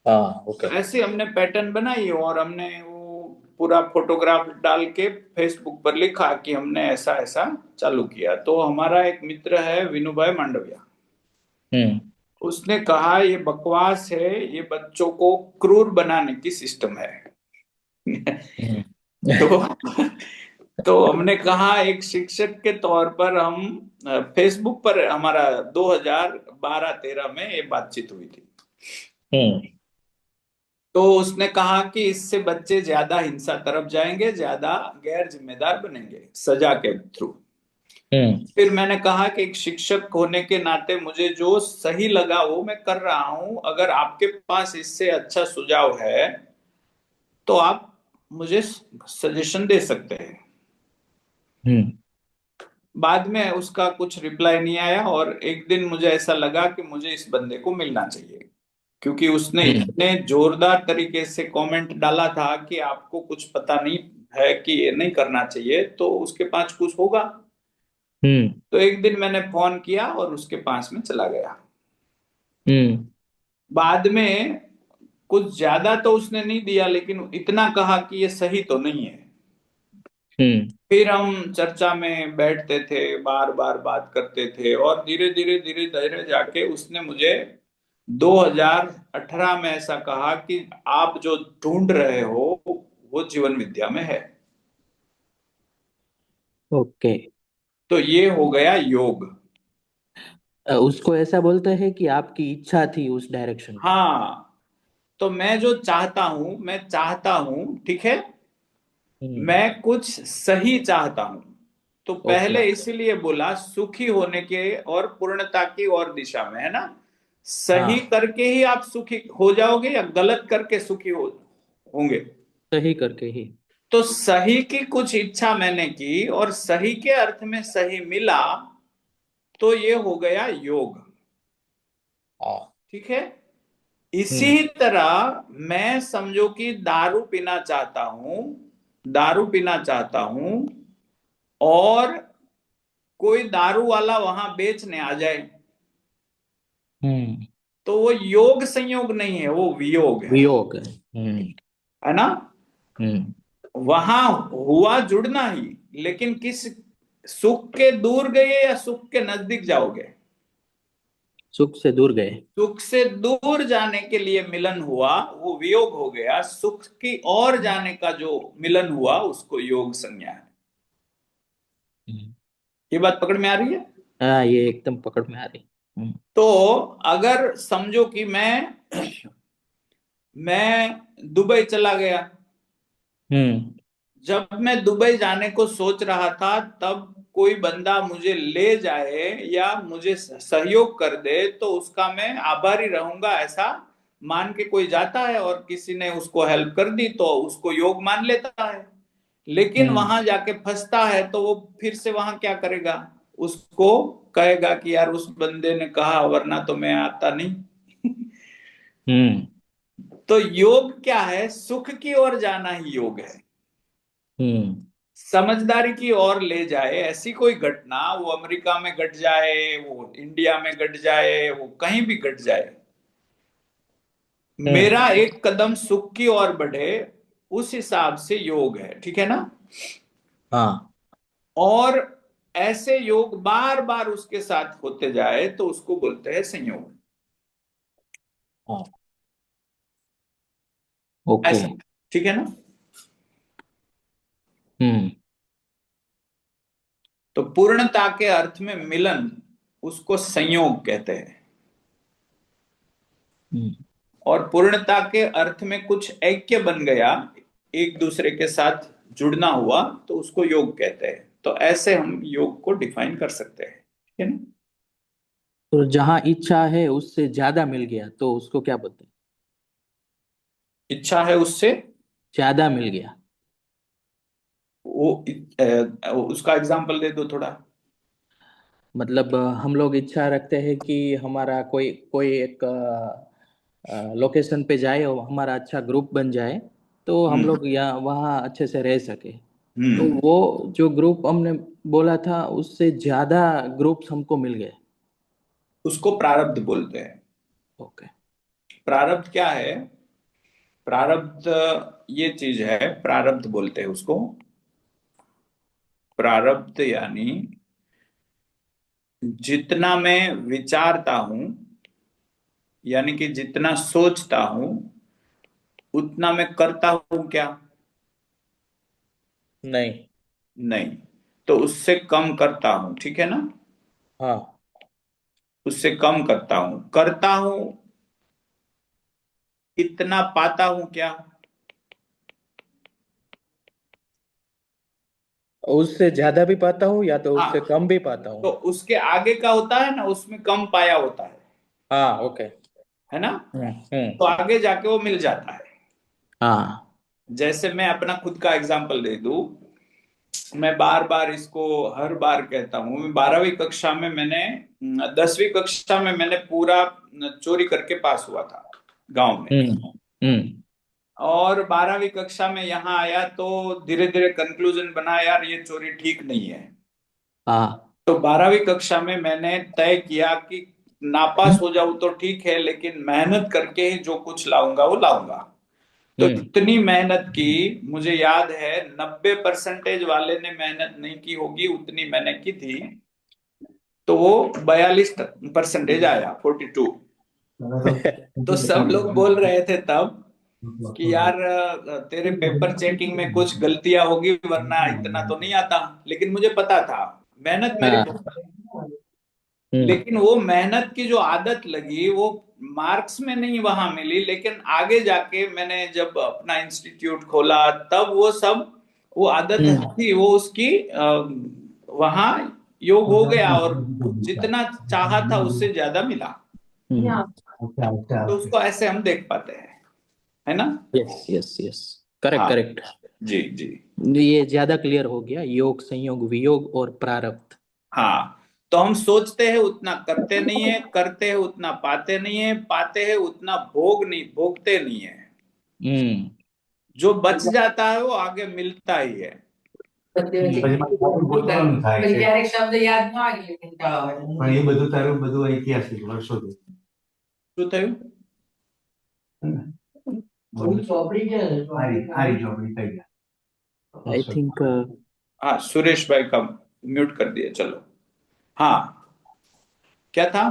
[SPEAKER 2] हाँ।
[SPEAKER 1] तो
[SPEAKER 2] ओके।
[SPEAKER 1] ऐसे हमने पैटर्न बनाई और हमने वो पूरा फोटोग्राफ डाल के फेसबुक पर लिखा कि हमने ऐसा ऐसा चालू किया। तो हमारा एक मित्र है विनू भाई मांडविया,
[SPEAKER 2] हम्म।
[SPEAKER 1] उसने कहा ये बकवास है, ये बच्चों को क्रूर बनाने की सिस्टम है।
[SPEAKER 2] हम्म।
[SPEAKER 1] तो तो हमने कहा एक शिक्षक के तौर पर हम फेसबुक पर हमारा 2012-13 में ये बातचीत हुई थी।
[SPEAKER 2] हम्म।
[SPEAKER 1] तो उसने कहा कि इससे बच्चे ज्यादा हिंसा तरफ जाएंगे, ज्यादा गैर जिम्मेदार बनेंगे सजा के थ्रू।
[SPEAKER 2] हम्म।
[SPEAKER 1] फिर मैंने कहा कि एक शिक्षक होने के नाते मुझे जो सही लगा वो मैं कर रहा हूं, अगर आपके पास इससे अच्छा सुझाव है तो आप मुझे सजेशन दे सकते हैं।
[SPEAKER 2] हम्म।
[SPEAKER 1] बाद में उसका कुछ रिप्लाई नहीं आया और एक दिन मुझे ऐसा लगा कि मुझे इस बंदे को मिलना चाहिए, क्योंकि उसने
[SPEAKER 2] हम्म।
[SPEAKER 1] इतने जोरदार तरीके से कमेंट डाला था कि आपको कुछ पता नहीं है कि ये नहीं करना चाहिए, तो उसके पास कुछ होगा।
[SPEAKER 2] हम्म।
[SPEAKER 1] तो एक दिन मैंने फोन किया और उसके पास में चला गया।
[SPEAKER 2] हम्म।
[SPEAKER 1] बाद में कुछ ज्यादा तो उसने नहीं दिया, लेकिन इतना कहा कि ये सही तो नहीं है।
[SPEAKER 2] हम्म।
[SPEAKER 1] फिर हम चर्चा में बैठते थे, बार बार बात करते थे और धीरे धीरे धीरे धीरे जाके उसने मुझे 2018 में ऐसा कहा कि आप जो ढूंढ रहे हो वो जीवन विद्या में है।
[SPEAKER 2] ओके।
[SPEAKER 1] तो ये हो गया योग।
[SPEAKER 2] उसको ऐसा बोलते हैं कि आपकी इच्छा थी उस डायरेक्शन में।
[SPEAKER 1] हाँ, तो मैं जो चाहता हूं, मैं चाहता हूं, ठीक है,
[SPEAKER 2] हम्म।
[SPEAKER 1] मैं कुछ सही चाहता हूं। तो
[SPEAKER 2] ओके।
[SPEAKER 1] पहले इसीलिए बोला सुखी होने के और पूर्णता की और दिशा में, है ना? सही
[SPEAKER 2] हाँ।
[SPEAKER 1] करके ही आप सुखी हो जाओगे या गलत करके सुखी होंगे?
[SPEAKER 2] सही करके ही।
[SPEAKER 1] तो सही की कुछ इच्छा मैंने की और सही के अर्थ में सही मिला, तो ये हो गया योग। ठीक है।
[SPEAKER 2] हम्म
[SPEAKER 1] इसी तरह मैं समझो कि दारू पीना चाहता हूं, दारू पीना चाहता हूं, और कोई दारू वाला वहां बेचने आ जाए,
[SPEAKER 2] हम्म
[SPEAKER 1] तो वो योग संयोग नहीं है, वो वियोग है।
[SPEAKER 2] वियोग है।
[SPEAKER 1] है ना।
[SPEAKER 2] हम्म
[SPEAKER 1] वहां हुआ जुड़ना ही, लेकिन किस सुख के दूर गए या सुख के नजदीक जाओगे?
[SPEAKER 2] सुख से दूर गए।
[SPEAKER 1] सुख से दूर जाने के लिए मिलन हुआ, वो वियोग हो गया। सुख की ओर जाने का जो मिलन हुआ, उसको योग संज्ञा है।
[SPEAKER 2] हम्म।
[SPEAKER 1] ये बात पकड़ में आ रही है?
[SPEAKER 2] हाँ, ये एकदम पकड़ में आ रही।
[SPEAKER 1] तो अगर समझो कि मैं दुबई चला गया।
[SPEAKER 2] हम्म
[SPEAKER 1] जब मैं दुबई जाने को सोच रहा था, तब कोई बंदा मुझे ले जाए या मुझे सहयोग कर दे, तो उसका मैं आभारी रहूंगा, ऐसा मान के कोई जाता है और किसी ने उसको हेल्प कर दी तो उसको योग मान लेता है। लेकिन
[SPEAKER 2] हम्म
[SPEAKER 1] वहां जाके फंसता है तो वो फिर से वहां क्या करेगा? उसको कहेगा कि यार उस बंदे ने कहा, वरना तो मैं आता नहीं।
[SPEAKER 2] हम्म
[SPEAKER 1] तो योग क्या है? सुख की ओर जाना ही योग है।
[SPEAKER 2] हम्म
[SPEAKER 1] समझदारी की ओर ले जाए ऐसी कोई घटना, वो अमेरिका में घट जाए, वो इंडिया में घट जाए, वो कहीं भी घट जाए,
[SPEAKER 2] हम्म।
[SPEAKER 1] मेरा एक कदम सुख की ओर बढ़े, उस हिसाब से योग है। ठीक है ना।
[SPEAKER 2] हाँ।
[SPEAKER 1] और ऐसे योग बार बार उसके साथ होते जाए तो उसको बोलते हैं संयोग।
[SPEAKER 2] हाँ। ओके।
[SPEAKER 1] ऐसा। ठीक है ना।
[SPEAKER 2] हम्म
[SPEAKER 1] तो पूर्णता के अर्थ में मिलन, उसको संयोग कहते हैं।
[SPEAKER 2] हम्म
[SPEAKER 1] और पूर्णता के अर्थ में कुछ ऐक्य बन गया, एक दूसरे के साथ जुड़ना हुआ, तो उसको योग कहते हैं। तो ऐसे हम योग को डिफाइन कर सकते हैं। ठीक है ना।
[SPEAKER 2] तो जहाँ इच्छा है उससे ज्यादा मिल गया तो उसको क्या बोलते हैं?
[SPEAKER 1] इच्छा है उससे
[SPEAKER 2] ज्यादा मिल गया।
[SPEAKER 1] उसका एग्जाम्पल दे दो थोड़ा।
[SPEAKER 2] मतलब हम लोग इच्छा रखते हैं कि हमारा कोई कोई एक लोकेशन पे जाए और हमारा अच्छा ग्रुप बन जाए, तो हम
[SPEAKER 1] हम्म।
[SPEAKER 2] लोग यहाँ वहाँ अच्छे से रह सके। तो
[SPEAKER 1] हम्म।
[SPEAKER 2] वो जो ग्रुप हमने बोला था उससे ज्यादा ग्रुप्स हमको मिल गए।
[SPEAKER 1] उसको प्रारब्ध बोलते हैं।
[SPEAKER 2] ओके।
[SPEAKER 1] प्रारब्ध क्या है? प्रारब्ध ये चीज है, प्रारब्ध बोलते हैं उसको। प्रारब्ध यानी जितना मैं विचारता हूं, यानी कि जितना सोचता हूं, उतना मैं करता हूं क्या?
[SPEAKER 2] नहीं।
[SPEAKER 1] नहीं। तो उससे कम करता हूं। ठीक है ना।
[SPEAKER 2] हाँ।
[SPEAKER 1] उससे कम करता हूं, करता हूं, इतना पाता हूं क्या?
[SPEAKER 2] उससे ज्यादा भी पाता हूँ या तो
[SPEAKER 1] हाँ।
[SPEAKER 2] उससे कम भी पाता
[SPEAKER 1] तो
[SPEAKER 2] हूँ।
[SPEAKER 1] उसके आगे का होता है ना, उसमें कम पाया होता
[SPEAKER 2] हाँ। ओके।
[SPEAKER 1] है ना।
[SPEAKER 2] हम्म।
[SPEAKER 1] तो आगे जाके वो मिल जाता है।
[SPEAKER 2] हाँ।
[SPEAKER 1] जैसे मैं अपना खुद का एग्जांपल दे दूं, मैं बार बार इसको हर बार कहता हूं। मैं 12वीं कक्षा में मैंने 10वीं कक्षा में मैंने पूरा चोरी करके पास हुआ था गांव में।
[SPEAKER 2] हम्म।
[SPEAKER 1] और 12वीं कक्षा में यहाँ आया तो धीरे धीरे कंक्लूजन बना, यार ये चोरी ठीक नहीं है।
[SPEAKER 2] हाँ।
[SPEAKER 1] तो 12वीं कक्षा में मैंने तय किया कि नापास हो जाऊं तो ठीक है, लेकिन मेहनत करके ही जो कुछ लाऊंगा वो लाऊंगा। तो
[SPEAKER 2] हम्म
[SPEAKER 1] इतनी मेहनत की, मुझे याद है 90% वाले ने मेहनत नहीं की होगी, उतनी मैंने की थी। तो वो 42% आया, 42। तो सब लोग बोल रहे थे तब कि यार तेरे पेपर चेकिंग में कुछ गलतियां होगी, वरना इतना तो नहीं आता। लेकिन मुझे पता था मेहनत मेरी
[SPEAKER 2] हाँ।
[SPEAKER 1] बहुत।
[SPEAKER 2] हम्म
[SPEAKER 1] लेकिन वो मेहनत की जो आदत लगी, वो मार्क्स में नहीं वहां मिली, लेकिन आगे जाके मैंने जब अपना इंस्टीट्यूट खोला, तब वो सब, वो आदत
[SPEAKER 2] हम्म
[SPEAKER 1] थी वो उसकी वहां योग हो गया, और जितना चाहा था उससे ज्यादा मिला। तो उसको ऐसे हम देख पाते हैं। है ना।
[SPEAKER 2] Yes yes yes. करेक्ट
[SPEAKER 1] हाँ
[SPEAKER 2] करेक्ट।
[SPEAKER 1] जी जी।
[SPEAKER 2] ये ज्यादा क्लियर हो गया, योग संयोग वियोग और प्रारब्ध।
[SPEAKER 1] हाँ, तो हम सोचते हैं उतना करते नहीं है, करते हैं उतना पाते नहीं है, पाते हैं उतना भोगते नहीं है।
[SPEAKER 2] हम्म
[SPEAKER 1] जो बच जाता है वो आगे मिलता ही है।
[SPEAKER 2] हम्म।
[SPEAKER 5] ક્યારેક શબ્દ યાદ ન આવે એટલે કંટાળો આવે.
[SPEAKER 6] પણ એ બધું તારું બધું ઐતિહાસિક વર્ષોથી
[SPEAKER 1] શું થયું?
[SPEAKER 5] થોડી ચોપડી છે ને,
[SPEAKER 6] આરી ચોપડી થઈ ગયા
[SPEAKER 2] आई थिंक
[SPEAKER 1] हाँ, सुरेश भाई का म्यूट कर दिया, चलो। हाँ, क्या था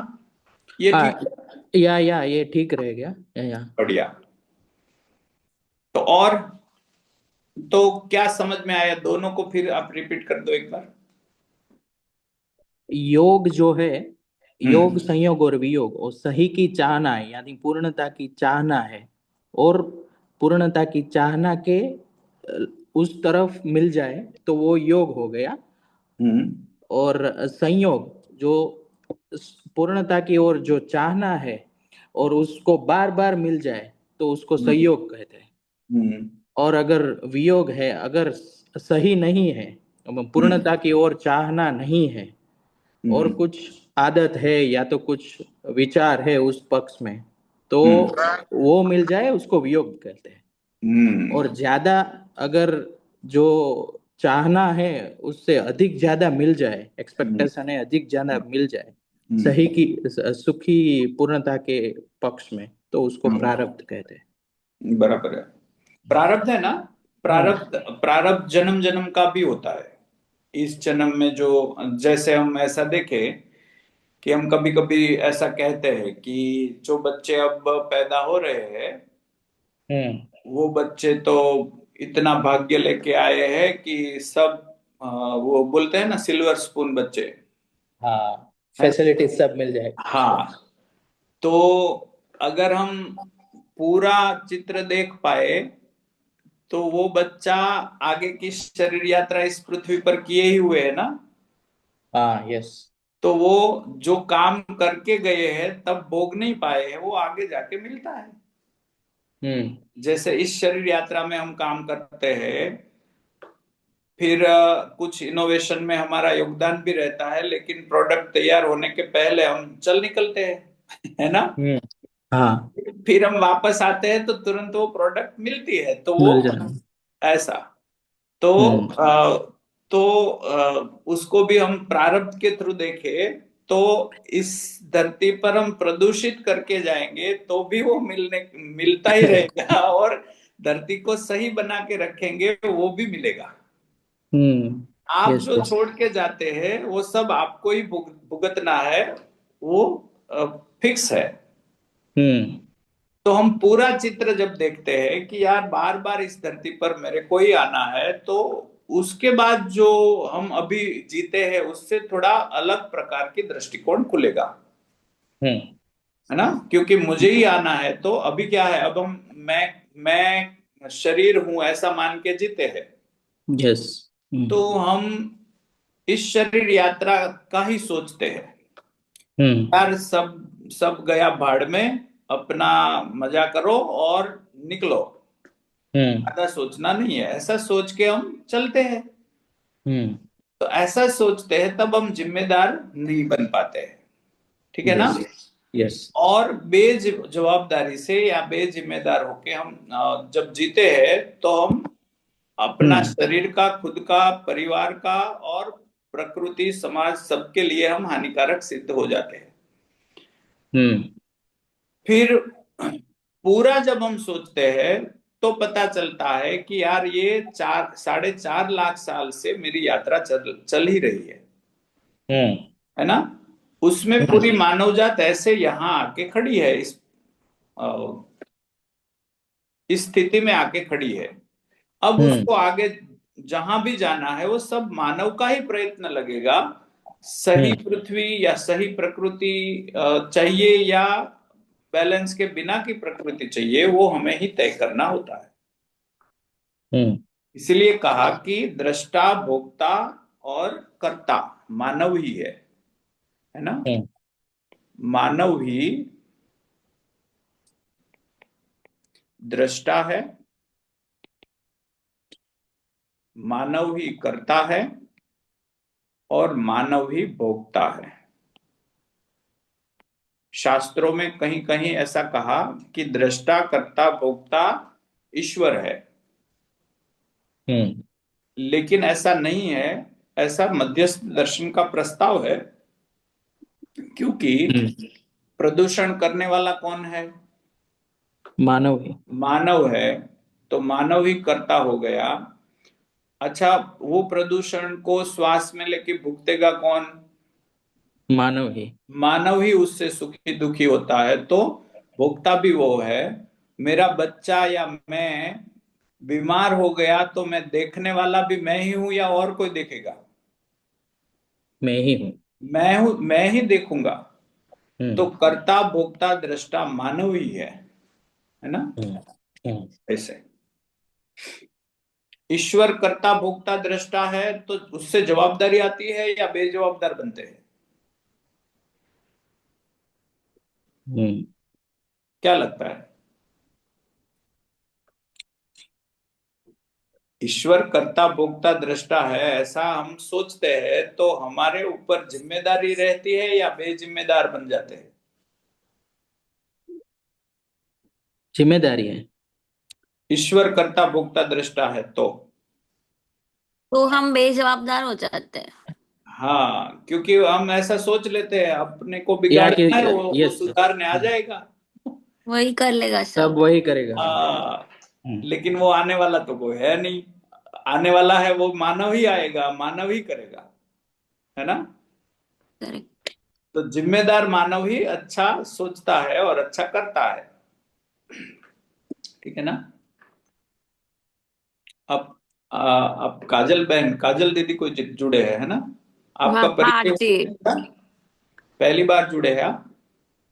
[SPEAKER 1] ये?
[SPEAKER 2] हाँ,
[SPEAKER 1] ठीक,
[SPEAKER 2] या ये ठीक रह गया या।
[SPEAKER 1] बढ़िया। तो और तो क्या समझ में आया दोनों को? फिर आप रिपीट कर दो एक बार।
[SPEAKER 2] योग जो है, योग
[SPEAKER 1] हम्म
[SPEAKER 2] संयोग और वियोग, और सही की चाहना है, यानी पूर्णता की चाहना है, और पूर्णता की चाहना के उस तरफ मिल जाए तो वो योग हो गया।
[SPEAKER 1] हम्म
[SPEAKER 2] और संयोग जो पूर्णता की ओर जो चाहना है और उसको बार बार मिल जाए तो उसको संयोग कहते हैं।
[SPEAKER 1] हम्म
[SPEAKER 2] और अगर वियोग है, अगर सही नहीं है, पूर्णता की ओर चाहना नहीं है, और कुछ आदत है या तो कुछ विचार है उस पक्ष में, तो वो मिल जाए उसको वियोग कहते हैं। और ज्यादा अगर जो चाहना है उससे अधिक ज्यादा मिल जाए, एक्सपेक्टेशन है अधिक ज्यादा मिल जाए सही की सुखी पूर्णता के पक्ष में, तो उसको प्रारब्ध कहते हैं।
[SPEAKER 1] बराबर है। प्रारब्ध है ना, प्रारब्ध जन्म जन्म का भी होता है। इस जन्म में जो, जैसे हम ऐसा देखें कि हम कभी कभी ऐसा कहते हैं कि जो बच्चे अब पैदा हो रहे हैं वो बच्चे तो इतना भाग्य लेके आए हैं कि सब वो बोलते हैं ना, सिल्वर स्पून बच्चे।
[SPEAKER 2] हाँ, फैसिलिटी सब मिल जाए।
[SPEAKER 1] हाँ, तो अगर हम पूरा चित्र देख पाए तो वो बच्चा आगे की शरीर यात्रा इस पृथ्वी पर किए ही हुए है ना।
[SPEAKER 2] हाँ, यस।
[SPEAKER 1] तो वो जो काम करके गए हैं तब भोग नहीं पाए हैं, वो आगे जाके मिलता है। जैसे इस शरीर यात्रा में हम काम करते हैं, फिर कुछ इनोवेशन में हमारा योगदान भी रहता है, लेकिन प्रोडक्ट तैयार होने के पहले हम चल निकलते हैं, है ना।
[SPEAKER 2] हाँ,
[SPEAKER 1] फिर हम वापस आते हैं तो तुरंत वो प्रोडक्ट मिलती है, तो वो
[SPEAKER 2] मिल जाए।
[SPEAKER 1] ऐसा। तो उसको भी हम प्रारब्ध के थ्रू देखें तो इस धरती पर हम प्रदूषित करके जाएंगे तो भी वो मिलता ही रहेगा, और धरती को सही बना के रखेंगे वो भी मिलेगा। आप
[SPEAKER 2] यस
[SPEAKER 1] जो
[SPEAKER 2] यस।
[SPEAKER 1] छोड़ के जाते हैं वो सब आपको ही भुगतना है, वो फिक्स है। तो हम पूरा चित्र जब देखते हैं कि यार बार बार इस धरती पर मेरे को ही आना है, तो उसके बाद जो हम अभी जीते हैं उससे थोड़ा अलग प्रकार की दृष्टिकोण खुलेगा, है ना। क्योंकि मुझे ही आना है तो अभी क्या है, अब हम मैं शरीर हूं ऐसा मान के जीते हैं।
[SPEAKER 2] यस।
[SPEAKER 1] तो हम इस शरीर यात्रा का ही सोचते हैं, यार सब सब गया भाड़ में, अपना मजा करो और निकलो। ज्यादा सोचना नहीं है, ऐसा सोच के हम चलते हैं। तो ऐसा सोचते हैं तब हम जिम्मेदार नहीं बन पाते हैं, ठीक है ना।
[SPEAKER 2] यस।
[SPEAKER 1] और बेजवाबदारी से या बेजिम्मेदार होके हम जब जीते हैं तो हम अपना शरीर का, खुद का, परिवार का और प्रकृति, समाज, सबके लिए हम हानिकारक सिद्ध हो जाते हैं। फिर पूरा जब हम सोचते हैं तो पता चलता है कि यार ये 4.5 लाख साल से मेरी यात्रा चल ही रही है ना। उसमें पूरी मानव जात ऐसे यहाँ आके खड़ी है, इस स्थिति में आके खड़ी है। अब उसको आगे जहां भी जाना है वो सब मानव का ही प्रयत्न लगेगा। सही पृथ्वी या सही प्रकृति चाहिए या बैलेंस के बिना की प्रकृति चाहिए, वो हमें ही तय करना होता है। इसलिए कहा कि दृष्टा, भोक्ता और कर्ता मानव ही है ना। मानव ही दृष्टा है, मानव ही करता है और मानव ही भोगता है। शास्त्रों में कहीं कहीं ऐसा कहा कि दृष्टा कर्ता भोक्ता ईश्वर है,
[SPEAKER 2] हम्म
[SPEAKER 1] लेकिन ऐसा नहीं है। ऐसा मध्यस्थ दर्शन का प्रस्ताव है, क्योंकि
[SPEAKER 2] हम्म
[SPEAKER 1] प्रदूषण करने वाला कौन है?
[SPEAKER 2] मानव ही।
[SPEAKER 1] मानव है, तो मानव ही कर्ता हो गया। अच्छा, वो प्रदूषण को श्वास में लेके भुगतेगा कौन?
[SPEAKER 2] मानव ही।
[SPEAKER 1] मानव ही उससे सुखी दुखी होता है, तो भोक्ता भी वो है। मेरा बच्चा या मैं बीमार हो गया तो मैं देखने वाला भी मैं ही हूं या और कोई देखेगा?
[SPEAKER 2] मैं ही हूँ।
[SPEAKER 1] मैं हूं, मैं ही देखूंगा। तो
[SPEAKER 2] हम्म
[SPEAKER 1] कर्ता भोक्ता दृष्टा मानव ही है ना?
[SPEAKER 2] हम्म हम्म
[SPEAKER 1] ऐसे ईश्वर कर्ता भोक्ता दृष्टा है, तो उससे जवाबदारी आती है या बेजवाबदार बनते हैं?
[SPEAKER 2] हम्म
[SPEAKER 1] क्या लगता है? ईश्वर कर्ता भोक्ता दृष्टा है ऐसा हम सोचते हैं, तो हमारे ऊपर जिम्मेदारी रहती है या बेजिम्मेदार बन जाते हैं?
[SPEAKER 2] जिम्मेदारी है।
[SPEAKER 1] ईश्वर कर्ता भोक्ता दृष्टा है
[SPEAKER 7] तो हम बेजवाबदार हो जाते हैं।
[SPEAKER 1] हाँ, क्योंकि हम ऐसा सोच लेते हैं अपने को
[SPEAKER 2] या कि
[SPEAKER 1] बिगाड़ना है, वो
[SPEAKER 2] यस।
[SPEAKER 1] सुधारने आ जाएगा।
[SPEAKER 7] वही कर लेगा
[SPEAKER 2] सब
[SPEAKER 7] सब।
[SPEAKER 2] वही करेगा।
[SPEAKER 1] आ,
[SPEAKER 2] हम्म
[SPEAKER 1] लेकिन वो आने वाला तो कोई है नहीं। आने वाला है वो मानव ही आएगा, मानव ही करेगा, है ना?
[SPEAKER 7] करेक्ट।
[SPEAKER 1] तो जिम्मेदार मानव ही अच्छा सोचता है और अच्छा करता है। ठीक है ना? अब अब काजल बहन, काजल दीदी कोई जुड़े हैं, है ना?
[SPEAKER 7] हाँ
[SPEAKER 1] आपका
[SPEAKER 7] हाँ
[SPEAKER 1] परिचय
[SPEAKER 7] जी।
[SPEAKER 1] हुआ है? पहली बार जुड़े हैं आप?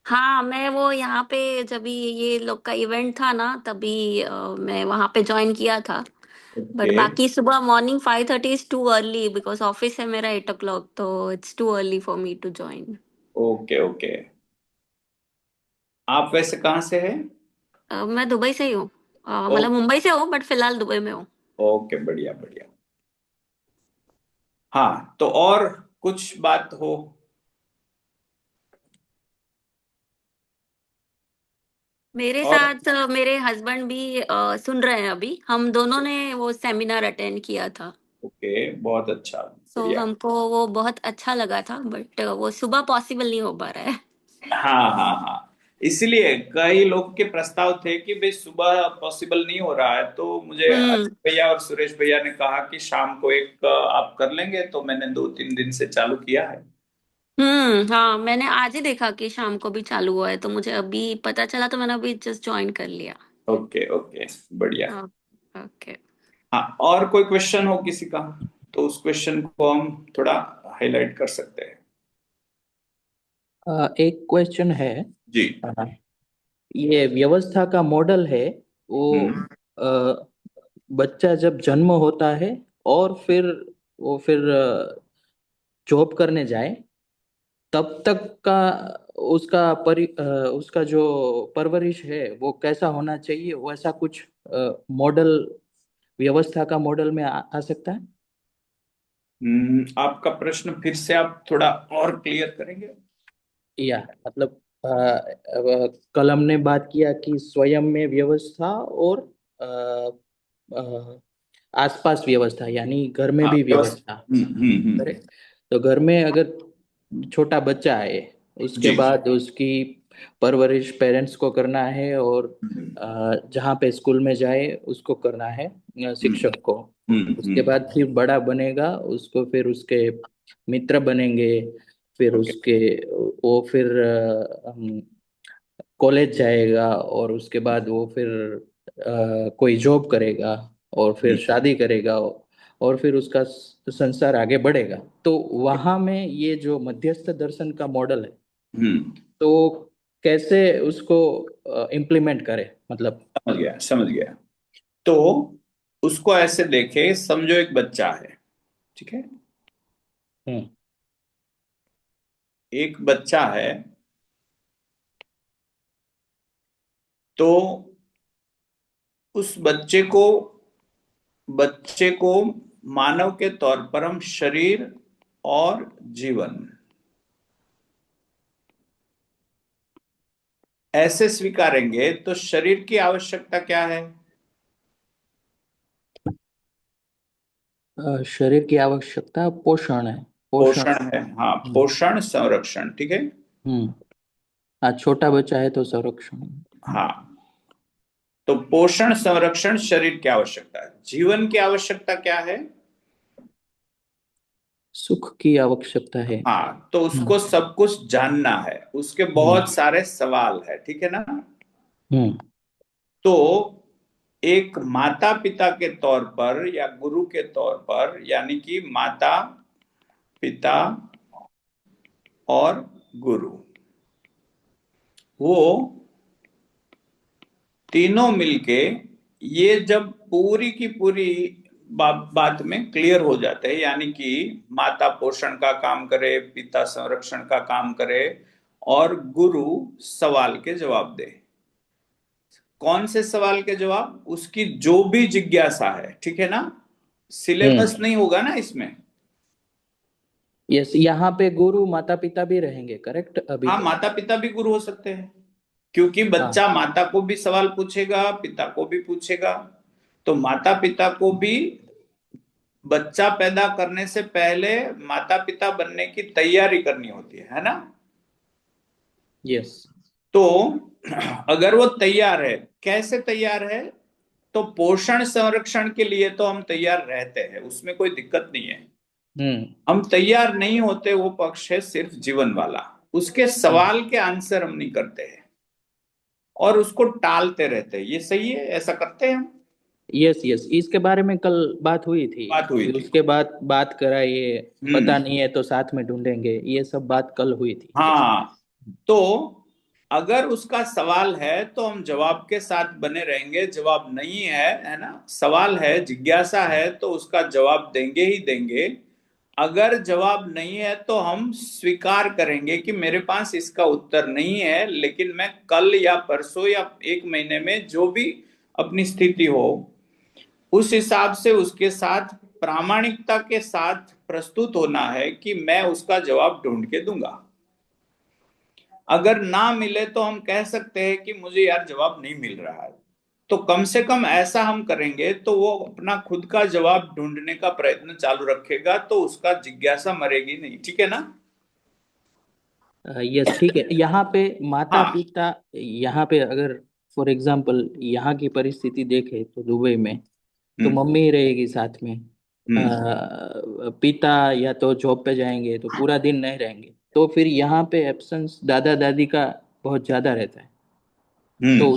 [SPEAKER 7] हाँ, मैं वो यहाँ पे जब भी ये लोग का इवेंट था ना तभी मैं वहाँ पे ज्वाइन किया था। बट
[SPEAKER 1] ओके
[SPEAKER 7] बाकी सुबह morning 5:30 is too early because office है मेरा 8 o'clock, तो it's too early for me to join.
[SPEAKER 1] Okay okay. आप वैसे कहाँ से हैं?
[SPEAKER 7] मैं दुबई से ही हूँ।
[SPEAKER 1] ओ,
[SPEAKER 7] मतलब मुंबई से हूँ बट फिलहाल दुबई में हूँ।
[SPEAKER 1] ओके, बढ़िया बढ़िया। हाँ, तो और कुछ बात हो?
[SPEAKER 7] मेरे
[SPEAKER 1] और
[SPEAKER 7] साथ मेरे हस्बैंड भी सुन रहे हैं अभी। हम दोनों ने वो सेमिनार अटेंड किया था।
[SPEAKER 1] ओके, बहुत अच्छा,
[SPEAKER 7] सो
[SPEAKER 1] बढ़िया।
[SPEAKER 7] हमको वो बहुत अच्छा लगा था बट वो सुबह पॉसिबल नहीं हो पा रहा है।
[SPEAKER 1] हाँ हाँ हाँ, इसलिए कई लोग के प्रस्ताव थे कि भाई सुबह पॉसिबल नहीं हो रहा है, तो मुझे
[SPEAKER 7] हम्म
[SPEAKER 1] अजय भैया और सुरेश भैया ने कहा कि शाम को एक आप कर लेंगे, तो मैंने 2-3 दिन से चालू किया है।
[SPEAKER 7] हाँ, मैंने आज ही देखा कि शाम को भी चालू हुआ है तो मुझे अभी पता चला तो मैंने अभी जस्ट ज्वाइन कर लिया।
[SPEAKER 1] ओके ओके, बढ़िया।
[SPEAKER 7] ओके।
[SPEAKER 1] हाँ, और कोई क्वेश्चन हो किसी का, तो उस क्वेश्चन को हम थोड़ा हाईलाइट कर सकते हैं।
[SPEAKER 2] एक क्वेश्चन है।
[SPEAKER 1] जी।
[SPEAKER 2] अ, ये व्यवस्था का मॉडल है वो।
[SPEAKER 1] हम्म
[SPEAKER 2] अ, बच्चा जब जन्म होता है और फिर वो फिर जॉब करने जाए तब तक का उसका जो परवरिश है वो कैसा होना चाहिए, वैसा कुछ मॉडल, व्यवस्था का मॉडल में आ सकता है।
[SPEAKER 1] आपका प्रश्न फिर से आप थोड़ा और क्लियर करेंगे?
[SPEAKER 2] या मतलब कलम ने बात किया कि स्वयं में व्यवस्था और अ, अ, आसपास व्यवस्था, यानी घर में
[SPEAKER 1] हाँ,
[SPEAKER 2] भी
[SPEAKER 1] व्यवस्था।
[SPEAKER 2] व्यवस्था।
[SPEAKER 1] हम्म।
[SPEAKER 2] करेक्ट। तो घर में अगर छोटा बच्चा है उसके
[SPEAKER 1] जी।
[SPEAKER 2] बाद उसकी परवरिश पेरेंट्स को करना है और
[SPEAKER 1] हम्म
[SPEAKER 2] जहाँ पे स्कूल में जाए उसको करना है,
[SPEAKER 1] हम्म
[SPEAKER 2] शिक्षक को। उसके बाद फिर बड़ा बनेगा उसको फिर उसके मित्र बनेंगे, फिर
[SPEAKER 1] ओके।
[SPEAKER 2] उसके वो फिर कॉलेज जाएगा और उसके बाद वो फिर कोई जॉब करेगा और फिर शादी करेगा और फिर उसका संसार आगे बढ़ेगा। तो वहां में ये जो मध्यस्थ दर्शन का मॉडल है
[SPEAKER 1] हम्म,
[SPEAKER 2] तो कैसे उसको इम्प्लीमेंट करे, मतलब।
[SPEAKER 1] समझ गया समझ गया। तो उसको ऐसे देखे, समझो एक बच्चा है, ठीक है?
[SPEAKER 2] हम्म
[SPEAKER 1] एक बच्चा है, तो उस बच्चे को मानव के तौर पर हम शरीर और जीवन ऐसे स्वीकारेंगे तो शरीर की आवश्यकता क्या है?
[SPEAKER 2] शरीर की आवश्यकता पोषण है।
[SPEAKER 1] पोषण है, हाँ,
[SPEAKER 2] हम्म।
[SPEAKER 1] पोषण संरक्षण, ठीक है।
[SPEAKER 2] हाँ, छोटा बच्चा है तो संरक्षण।
[SPEAKER 1] हाँ, तो पोषण संरक्षण शरीर की आवश्यकता है। जीवन की आवश्यकता क्या है?
[SPEAKER 2] सुख की आवश्यकता है।
[SPEAKER 1] हाँ, तो उसको सब कुछ जानना है, उसके बहुत सारे सवाल है, ठीक है ना। तो एक माता पिता के तौर पर या गुरु के तौर पर, यानी कि माता पिता और गुरु, वो तीनों मिलके ये जब पूरी की पूरी बात में क्लियर हो जाते हैं, यानी कि माता पोषण का काम करे, पिता संरक्षण का काम करे और गुरु सवाल के जवाब दे। कौन से सवाल के जवाब? उसकी जो भी जिज्ञासा है, ठीक है ना। सिलेबस नहीं होगा ना इसमें।
[SPEAKER 2] यस, यहाँ पे गुरु माता पिता भी रहेंगे, करेक्ट? अभी
[SPEAKER 1] हाँ, माता पिता भी गुरु हो सकते हैं, क्योंकि बच्चा माता को भी सवाल पूछेगा, पिता को भी पूछेगा। तो माता पिता को भी बच्चा पैदा करने से पहले माता पिता बनने की तैयारी करनी होती है ना।
[SPEAKER 2] यस।
[SPEAKER 1] तो अगर वो तैयार है, कैसे तैयार है? तो पोषण संरक्षण के लिए तो हम तैयार रहते हैं, उसमें कोई दिक्कत नहीं है। हम तैयार नहीं होते, वो पक्ष है सिर्फ जीवन वाला। उसके सवाल के आंसर हम नहीं करते हैं और उसको टालते रहते हैं। ये सही है? ऐसा करते हैं हम?
[SPEAKER 2] यस यस, इसके बारे में कल बात हुई थी।
[SPEAKER 1] बात हुई थी।
[SPEAKER 2] उसके बाद बात करा, ये पता नहीं है तो साथ में ढूंढेंगे, ये सब बात कल हुई थी।
[SPEAKER 1] हाँ, तो अगर उसका सवाल है तो हम जवाब के साथ बने रहेंगे, जवाब नहीं है ना, सवाल है, जिज्ञासा है, तो उसका जवाब देंगे ही देंगे। अगर जवाब नहीं है तो हम स्वीकार करेंगे कि मेरे पास इसका उत्तर नहीं है, लेकिन मैं कल या परसों या एक महीने में जो भी अपनी स्थिति हो उस हिसाब से उसके साथ प्रामाणिकता के साथ प्रस्तुत होना है कि मैं उसका जवाब ढूंढ के दूंगा। अगर ना मिले तो हम कह सकते हैं कि मुझे यार जवाब नहीं मिल रहा है, तो कम से कम ऐसा हम करेंगे तो वो अपना खुद का जवाब ढूंढने का प्रयत्न चालू रखेगा, तो उसका जिज्ञासा मरेगी नहीं, ठीक है ना।
[SPEAKER 2] यस, ठीक है। यहाँ पे माता पिता, यहाँ पे अगर फॉर एग्जांपल यहाँ की परिस्थिति देखे तो दुबई में तो मम्मी रहेगी साथ में, पिता या तो जॉब पे जाएंगे तो पूरा दिन नहीं रहेंगे, तो फिर यहाँ पे एब्सेंस दादा दादी का बहुत ज्यादा रहता है, तो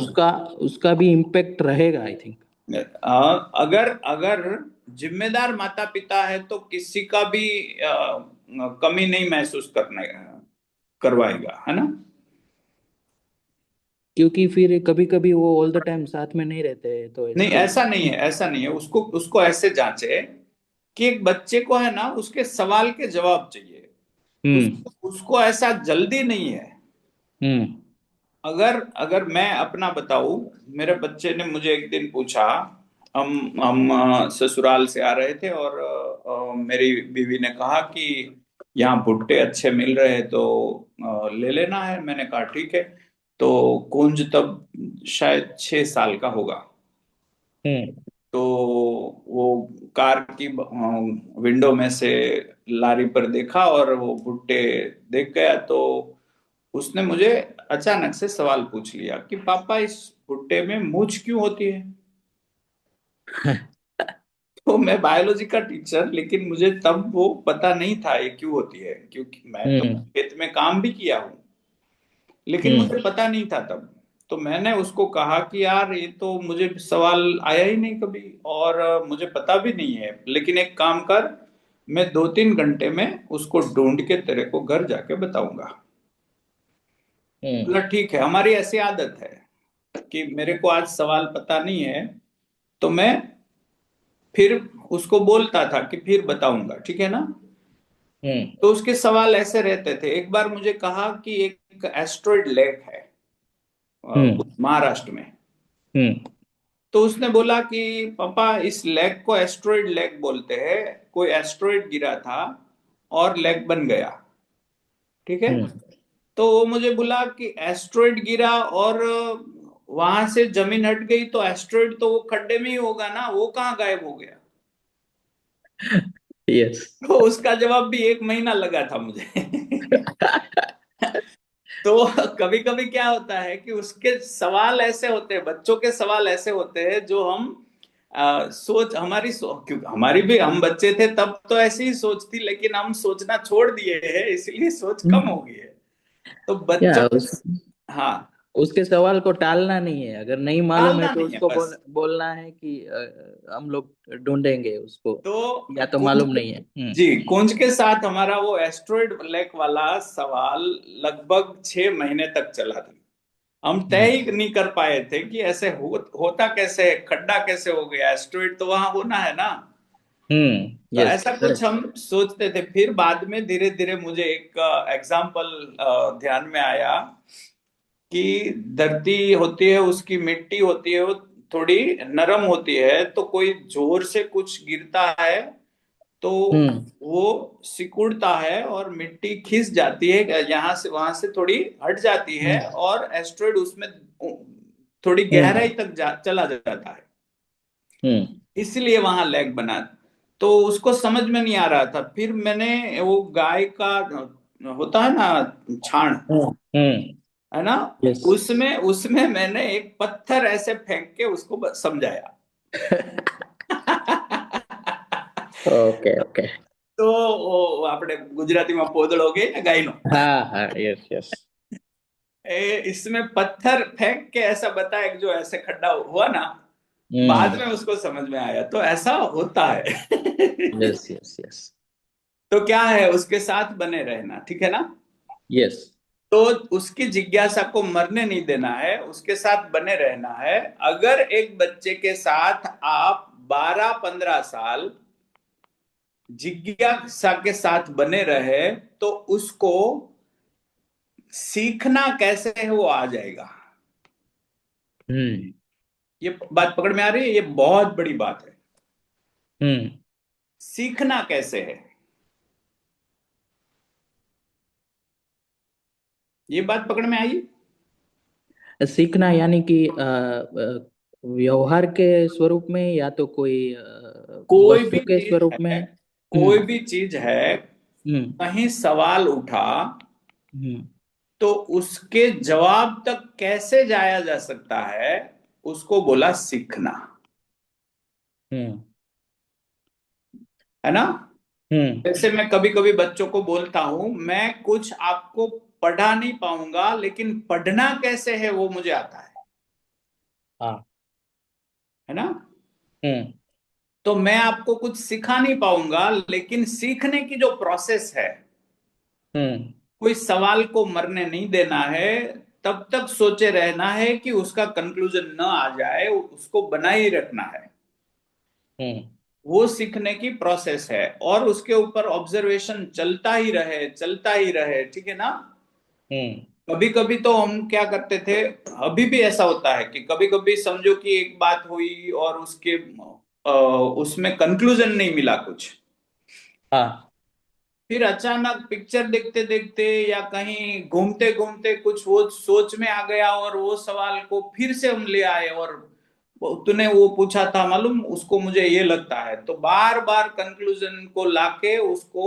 [SPEAKER 2] उसका भी इम्पेक्ट रहेगा आई थिंक।
[SPEAKER 1] अगर अगर जिम्मेदार माता पिता है तो किसी का भी कमी नहीं महसूस करवाएगा, है ना।
[SPEAKER 2] क्योंकि फिर कभी कभी वो ऑल द टाइम साथ में नहीं रहते हैं, तो
[SPEAKER 1] नहीं, ऐसा नहीं है, ऐसा नहीं है। उसको ऐसे जांचे कि एक बच्चे को है ना उसके सवाल के जवाब चाहिए, उसको ऐसा जल्दी नहीं है। अगर मैं अपना बताऊं, मेरे बच्चे ने मुझे एक दिन पूछा, हम ससुराल से आ रहे थे और मेरी बीवी ने कहा कि यहाँ भुट्टे अच्छे मिल रहे हैं तो ले लेना है। मैंने कहा ठीक है। तो कुंज तब शायद 6 साल का होगा। तो वो कार की विंडो में से लारी पर देखा और वो भुट्टे देख गया, तो उसने मुझे अचानक से सवाल पूछ लिया कि पापा इस भुट्टे में मूंछ क्यों होती है? तो मैं बायोलॉजी का टीचर, लेकिन मुझे तब वो पता नहीं था ये क्यों होती है, क्योंकि मैं तो खेत में काम भी किया हूं, लेकिन मुझे पता नहीं था तब। तो मैंने उसको कहा कि यार ये तो मुझे सवाल आया ही नहीं कभी और मुझे पता भी नहीं है, लेकिन एक काम कर, मैं 2-3 घंटे में उसको ढूंढ के तेरे को घर जाके बताऊंगा। बोला ठीक है। हमारी ऐसी आदत है कि मेरे को आज सवाल पता नहीं है तो मैं फिर उसको बोलता था कि फिर बताऊंगा, ठीक है ना। तो उसके सवाल ऐसे रहते थे। एक बार मुझे कहा कि एक एस्ट्रॉइड लेक है महाराष्ट्र में, तो उसने बोला कि पापा इस लेग को एस्ट्रॉइड लेग बोलते हैं, कोई एस्ट्रॉइड गिरा था और लेग बन गया, ठीक है। तो वो मुझे बोला कि एस्ट्रॉइड गिरा और वहां से जमीन हट गई, तो एस्ट्रॉइड तो वो खड्डे में ही होगा ना, वो कहाँ गायब हो गया।
[SPEAKER 2] यस।
[SPEAKER 1] तो उसका जवाब भी 1 महीना लगा था मुझे। तो कभी कभी क्या होता है कि उसके सवाल ऐसे होते हैं, बच्चों के सवाल ऐसे होते हैं जो हम सोच क्योंकि हमारी भी, हम बच्चे थे तब तो ऐसी ही सोच थी, लेकिन हम सोचना छोड़ दिए हैं, इसलिए सोच कम हो गई है। तो
[SPEAKER 2] या
[SPEAKER 1] बच्चों, हाँ,
[SPEAKER 2] उसके सवाल को टालना नहीं है, अगर नहीं मालूम है
[SPEAKER 1] टालना
[SPEAKER 2] तो
[SPEAKER 1] नहीं है
[SPEAKER 2] उसको
[SPEAKER 1] बस।
[SPEAKER 2] बोलना है कि हम लोग ढूंढेंगे उसको,
[SPEAKER 1] तो
[SPEAKER 2] या तो
[SPEAKER 1] कुंज,
[SPEAKER 2] मालूम नहीं है।
[SPEAKER 1] जी, कुंज के साथ हमारा वो एस्ट्रॉइड लेक वाला सवाल लगभग 6 महीने तक चला था। हम तय ही नहीं कर पाए थे कि ऐसे होता कैसे है, खड्डा कैसे हो गया, एस्ट्रॉइड तो वहां होना है ना। तो
[SPEAKER 2] यस,
[SPEAKER 1] ऐसा कुछ
[SPEAKER 2] करेक्ट।
[SPEAKER 1] हम सोचते थे। फिर बाद में धीरे धीरे मुझे एक एग्जाम्पल ध्यान में आया कि धरती होती है, उसकी मिट्टी होती है, वो थोड़ी नरम होती है, तो कोई जोर से कुछ गिरता है तो
[SPEAKER 2] हम्म
[SPEAKER 1] वो सिकुड़ता है और मिट्टी खिस जाती है, यहाँ से वहां से थोड़ी हट जाती है,
[SPEAKER 2] हम्म
[SPEAKER 1] और एस्ट्रॉइड उसमें थोड़ी
[SPEAKER 2] हम्म
[SPEAKER 1] गहराई तक चला जाता है,
[SPEAKER 2] हम्म
[SPEAKER 1] इसलिए वहां लेग बना। तो उसको समझ में नहीं आ रहा था। फिर मैंने वो गाय का होता है ना छाण,
[SPEAKER 2] हम्म
[SPEAKER 1] है ना,
[SPEAKER 2] यस।
[SPEAKER 1] उसमें उसमें मैंने एक पत्थर ऐसे फेंक के उसको समझाया।
[SPEAKER 2] Okay okay.
[SPEAKER 1] તો આપણે ગુજરાતીમાં પોદળો કહે ને ગાયનો,
[SPEAKER 2] हाँ हाँ, यस यस।
[SPEAKER 1] इसमें पत्थर फेंक के ऐसा बताया कि जो ऐसे खड्डा हुआ ना, बाद में उसको समझ में आया। तो ऐसा होता है।
[SPEAKER 2] Yes yes yes.
[SPEAKER 1] तो क्या है, उसके साथ बने रहना, ठीक है ना।
[SPEAKER 2] यस।
[SPEAKER 1] तो उसकी जिज्ञासा को मरने नहीं देना है, उसके साथ बने रहना है। अगर एक बच्चे के साथ आप 12-15 साल जिज्ञासा के साथ बने रहे, तो उसको सीखना कैसे है वो आ जाएगा।
[SPEAKER 2] हम्म
[SPEAKER 1] ये बात पकड़ में आ रही है, ये बहुत बड़ी बात है।
[SPEAKER 2] हम्म
[SPEAKER 1] सीखना कैसे है, ये बात पकड़ में आई।
[SPEAKER 2] सीखना यानी कि व्यवहार के स्वरूप में, या तो कोई
[SPEAKER 1] कोई
[SPEAKER 2] वस्तु
[SPEAKER 1] भी
[SPEAKER 2] के
[SPEAKER 1] चीज
[SPEAKER 2] स्वरूप में।
[SPEAKER 1] है, कोई भी चीज है,
[SPEAKER 2] हम्म
[SPEAKER 1] कहीं सवाल उठा
[SPEAKER 2] हम्म
[SPEAKER 1] तो उसके जवाब तक कैसे जाया जा सकता है, उसको बोला सीखना,
[SPEAKER 2] हम्म
[SPEAKER 1] है ना।
[SPEAKER 2] हम्म
[SPEAKER 1] जैसे मैं कभी कभी बच्चों को बोलता हूं, मैं कुछ आपको पढ़ा नहीं पाऊंगा, लेकिन पढ़ना कैसे है वो मुझे आता
[SPEAKER 2] हाँ।
[SPEAKER 1] है ना।
[SPEAKER 2] हम्म
[SPEAKER 1] तो मैं आपको कुछ सिखा नहीं पाऊंगा, लेकिन सीखने की जो प्रोसेस है,
[SPEAKER 2] हम्म
[SPEAKER 1] कोई सवाल को मरने नहीं देना है, तब तक सोचे रहना है कि उसका कंक्लूजन न आ जाए, उसको बनाए ही रखना है।
[SPEAKER 2] हम्म
[SPEAKER 1] वो सीखने की प्रोसेस है, और उसके ऊपर ऑब्जर्वेशन चलता ही रहे, चलता ही रहे, ठीक है ना।
[SPEAKER 2] हम्म
[SPEAKER 1] कभी कभी तो हम क्या करते थे, अभी भी ऐसा होता है कि कभी कभी समझो कि एक बात हुई और उसमें कंक्लूजन नहीं मिला कुछ,
[SPEAKER 2] हाँ।
[SPEAKER 1] फिर अचानक पिक्चर देखते देखते या कहीं घूमते घूमते कुछ वो सोच में आ गया, और वो सवाल को फिर से हम ले आए, और तूने वो पूछा था मालूम, उसको मुझे ये लगता है, तो बार बार कंक्लूजन को लाके उसको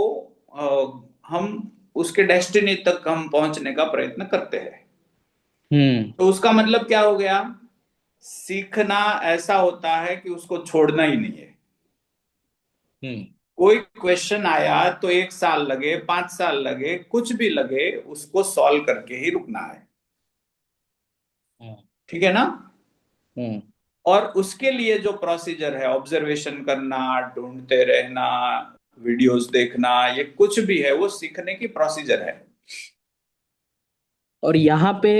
[SPEAKER 1] हम उसके डेस्टिनी तक हम पहुंचने का प्रयत्न करते हैं। तो उसका मतलब क्या हो गया, सीखना ऐसा होता है कि उसको छोड़ना ही नहीं है।
[SPEAKER 2] हम्म
[SPEAKER 1] कोई क्वेश्चन आया तो 1 साल लगे, 5 साल लगे, कुछ भी लगे, उसको सॉल्व करके ही रुकना है,
[SPEAKER 2] हम्म
[SPEAKER 1] ठीक है ना।
[SPEAKER 2] हम्म
[SPEAKER 1] और उसके लिए जो प्रोसीजर है, ऑब्जर्वेशन करना, ढूंढते रहना, वीडियोस देखना, ये कुछ भी है, वो सीखने की प्रोसीजर है।
[SPEAKER 2] और यहाँ पे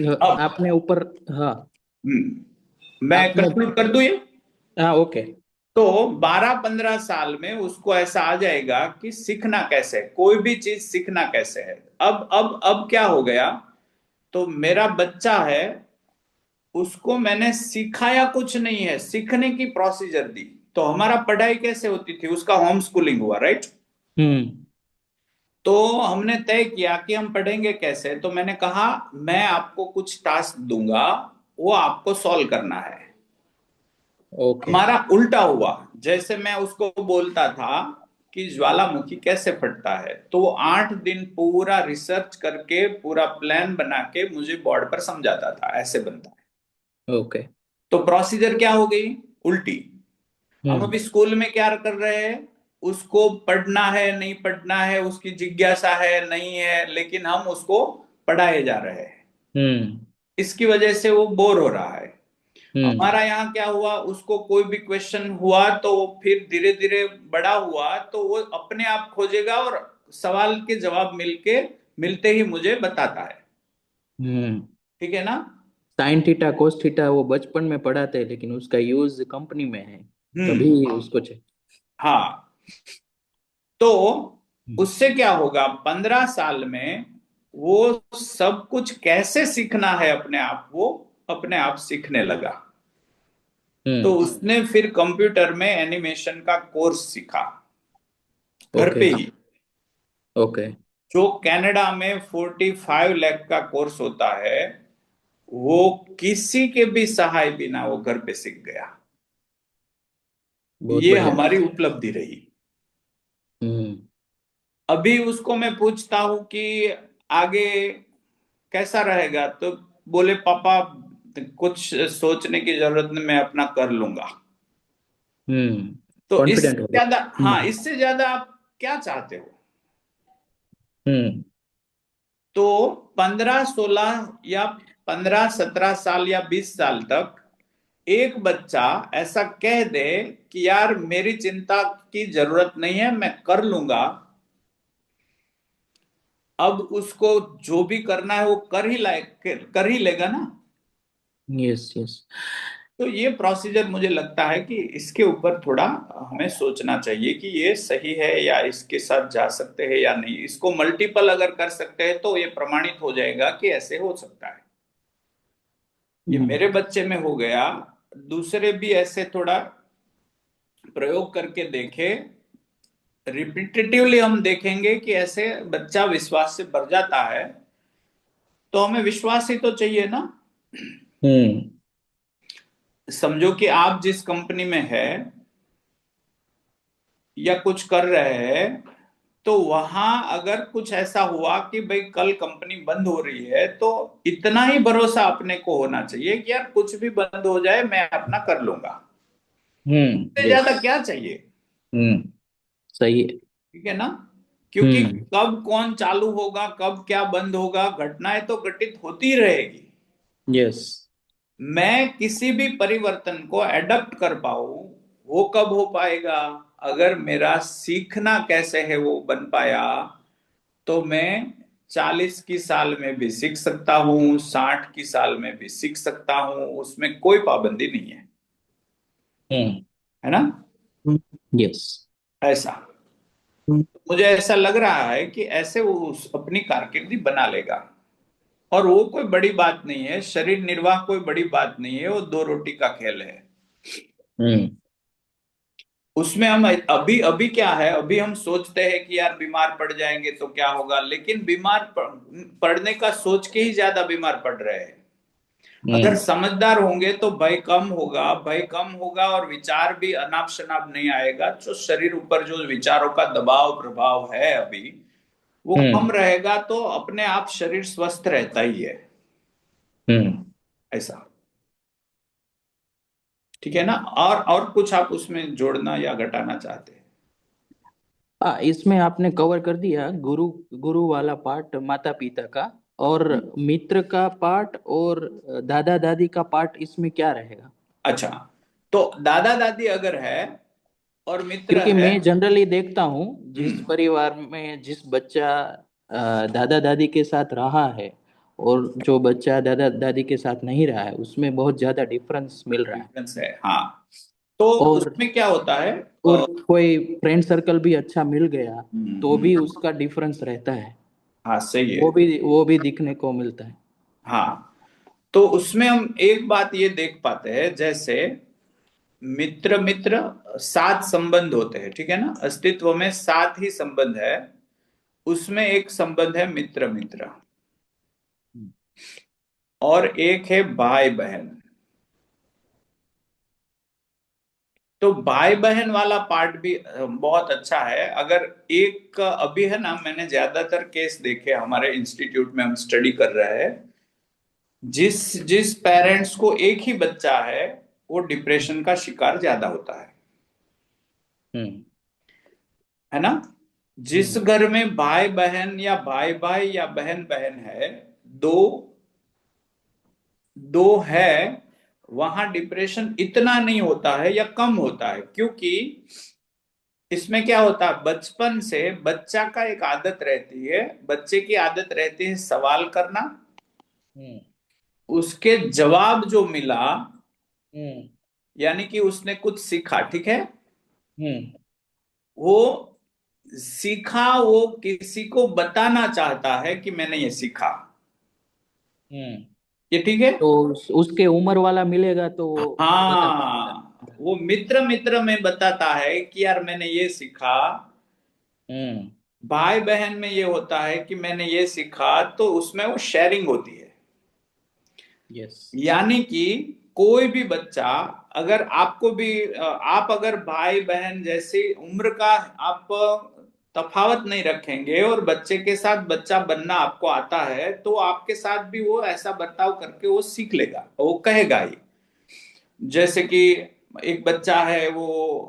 [SPEAKER 1] अब
[SPEAKER 2] आपने ऊपर। हाँ।
[SPEAKER 1] मैं
[SPEAKER 2] आपने।
[SPEAKER 1] कंक्लूड कर दूं ये।
[SPEAKER 2] हाँ, ओके।
[SPEAKER 1] तो 12-15 साल में उसको ऐसा आ जाएगा कि सीखना कैसे है, कोई भी चीज सीखना कैसे है। अब क्या हो गया, तो मेरा बच्चा है, उसको मैंने सिखाया कुछ नहीं है, सीखने की प्रोसीजर दी। तो हमारा पढ़ाई कैसे होती थी, उसका होम स्कूलिंग हुआ, राइट। तो हमने तय किया कि हम पढ़ेंगे कैसे। तो मैंने कहा मैं आपको कुछ टास्क दूंगा, वो आपको सॉल्व करना है।
[SPEAKER 2] ओके
[SPEAKER 1] हमारा उल्टा हुआ। जैसे मैं उसको बोलता था कि ज्वालामुखी कैसे फटता है, तो वो 8 दिन पूरा रिसर्च करके पूरा प्लान बना के मुझे बोर्ड पर समझाता था ऐसे बनता है।
[SPEAKER 2] ओके
[SPEAKER 1] तो प्रोसीजर क्या हो गई, उल्टी। हम अभी स्कूल में क्या कर रहे हैं, उसको पढ़ना है नहीं पढ़ना है, उसकी जिज्ञासा है नहीं है, लेकिन हम उसको पढ़ाए जा रहे हैं। इसकी वजह से वो बोर हो रहा है। हमारा यहाँ क्या हुआ, उसको कोई भी क्वेश्चन हुआ तो फिर धीरे धीरे बड़ा हुआ तो वो अपने आप खोजेगा और सवाल के जवाब मिलते ही मुझे बताता है। ठीक है ना।
[SPEAKER 2] साइन थीटा कोस थीटा वो बचपन में पढ़ाते हैं, लेकिन उसका यूज कंपनी में है तभी उसको चाहिए।
[SPEAKER 1] हाँ, तो उससे क्या होगा, 15 साल में वो सब कुछ कैसे सीखना है अपने आप, वो अपने आप सीखने लगा। तो उसने फिर कंप्यूटर में एनिमेशन का कोर्स सीखा, घर
[SPEAKER 2] ओके
[SPEAKER 1] पे ही।
[SPEAKER 2] ओके
[SPEAKER 1] जो कनाडा में 45 लाख का कोर्स होता है, वो किसी के भी सहाय बिना वो घर पे सीख गया।
[SPEAKER 2] बहुत
[SPEAKER 1] ये
[SPEAKER 2] बढ़िया।
[SPEAKER 1] हमारी उपलब्धि रही। अभी उसको मैं पूछता हूं कि आगे कैसा रहेगा, तो बोले पापा कुछ सोचने की जरूरत नहीं, मैं अपना कर लूंगा। तो इससे
[SPEAKER 2] कॉन्फिडेंट हो
[SPEAKER 1] ज्यादा,
[SPEAKER 2] गया।
[SPEAKER 1] हाँ, इससे ज्यादा आप क्या चाहते हो।
[SPEAKER 2] हम्म
[SPEAKER 1] तो 15-16 या 15-17 साल या 20 साल तक एक बच्चा ऐसा कह दे कि यार मेरी चिंता की जरूरत नहीं है, मैं कर लूंगा। अब उसको जो भी करना है वो कर ही लेगा ना।
[SPEAKER 2] यस यस
[SPEAKER 1] तो ये प्रोसीजर मुझे लगता है कि इसके ऊपर थोड़ा हमें सोचना चाहिए कि ये सही है या इसके साथ जा सकते हैं या नहीं। इसको मल्टीपल अगर कर सकते हैं तो ये प्रमाणित हो जाएगा कि ऐसे हो सकता है। ये मेरे बच्चे में हो गया, दूसरे भी ऐसे थोड़ा प्रयोग करके देखे, रिपीटेटिवली हम देखेंगे कि ऐसे बच्चा विश्वास से भर जाता है। तो हमें विश्वास ही तो चाहिए ना। समझो कि आप जिस कंपनी में है या कुछ कर रहे हैं, तो वहां अगर कुछ ऐसा हुआ कि भाई कल कंपनी बंद हो रही है, तो इतना ही भरोसा अपने को होना चाहिए कि यार कुछ भी बंद हो जाए मैं अपना कर लूंगा। इससे ज्यादा क्या चाहिए।
[SPEAKER 2] सही है।
[SPEAKER 1] ठीक है ना। क्योंकि कब कौन चालू होगा, कब क्या बंद होगा, घटनाएं तो घटित होती रहेगी।
[SPEAKER 2] यस
[SPEAKER 1] मैं किसी भी परिवर्तन को एडप्ट कर पाऊं, वो कब हो पाएगा, अगर मेरा सीखना कैसे है वो बन पाया। तो मैं 40 की साल में भी सीख सकता हूँ, 60 की साल में भी सीख सकता हूँ, उसमें कोई पाबंदी नहीं है ना।
[SPEAKER 2] यस
[SPEAKER 1] ऐसा मुझे ऐसा लग रहा है कि ऐसे वो अपनी कारकिर्दी बना लेगा। और वो कोई बड़ी बात नहीं है, शरीर निर्वाह कोई बड़ी बात नहीं है, वो 2 रोटी का खेल है। उसमें हम अभी अभी क्या है, अभी हम सोचते हैं कि यार बीमार पड़ जाएंगे तो क्या होगा, लेकिन पड़ने का सोच के ही ज्यादा बीमार पड़ रहे हैं। अगर समझदार होंगे तो भय कम होगा, भय कम होगा और विचार भी अनाप शनाप नहीं आएगा। जो शरीर ऊपर जो विचारों का दबाव प्रभाव है अभी, वो कम रहेगा, तो अपने आप शरीर स्वस्थ रहता ही है। ऐसा। ठीक है ना। और कुछ आप उसमें जोड़ना या घटाना चाहते हैं।
[SPEAKER 2] इसमें आपने कवर कर दिया गुरु गुरु वाला पार्ट, माता पिता का, और मित्र का पार्ट, और दादा दादी का पार्ट इसमें क्या रहेगा?
[SPEAKER 1] अच्छा, तो दादा दादी अगर है और मित्र
[SPEAKER 2] क्योंकि
[SPEAKER 1] है।
[SPEAKER 2] मैं जनरली देखता हूँ जिस परिवार में जिस बच्चा दादा दादी के साथ रहा है और जो बच्चा दादा दादी के साथ नहीं रहा है, उसमें बहुत ज्यादा डिफरेंस मिल रहा है।
[SPEAKER 1] डिफरेंस है, हाँ। तो
[SPEAKER 2] और
[SPEAKER 1] उसमें क्या होता है,
[SPEAKER 2] और कोई फ्रेंड सर्कल भी अच्छा मिल गया तो भी
[SPEAKER 1] हम्म,
[SPEAKER 2] उसका डिफरेंस रहता है,
[SPEAKER 1] हाँ सही है।
[SPEAKER 2] वो भी दिखने को मिलता है।
[SPEAKER 1] हाँ, तो उसमें हम एक बात ये देख पाते हैं, जैसे मित्र मित्र 7 संबंध होते हैं, ठीक है ना, अस्तित्व में 7 ही संबंध है, उसमें एक संबंध है मित्र मित्र, और एक है भाई बहन। तो भाई बहन वाला पार्ट भी बहुत अच्छा है। अगर एक अभी है ना, मैंने ज्यादातर केस देखे हमारे इंस्टीट्यूट में, हम स्टडी कर रहे हैं, जिस जिस पेरेंट्स को एक ही बच्चा है वो डिप्रेशन का शिकार ज्यादा होता है ना। जिस घर में भाई बहन या भाई भाई या बहन बहन है, दो दो है, वहां डिप्रेशन इतना नहीं होता है या कम होता है, क्योंकि इसमें क्या होता है, बचपन से बच्चा का एक आदत रहती है, बच्चे की आदत रहती है सवाल करना, उसके जवाब जो मिला, यानी कि उसने कुछ सीखा, ठीक है, वो सीखा, वो किसी को बताना चाहता है कि मैंने ये सीखा, ये ठीक है।
[SPEAKER 2] तो उसके उम्र वाला मिलेगा तो वो बता पाएगा।
[SPEAKER 1] वो मित्र मित्र में बताता है कि यार मैंने ये सीखा। भाई बहन में ये होता है कि मैंने ये सीखा, तो उसमें वो शेयरिंग होती है।
[SPEAKER 2] यस।
[SPEAKER 1] यानी कि कोई भी बच्चा, अगर आपको भी आप अगर भाई बहन जैसी उम्र का आप तफावत नहीं रखेंगे और बच्चे के साथ बच्चा बनना आपको आता है, तो आपके साथ भी वो ऐसा बर्ताव करके वो सीख लेगा, वो कहेगा ही। जैसे कि एक बच्चा है, वो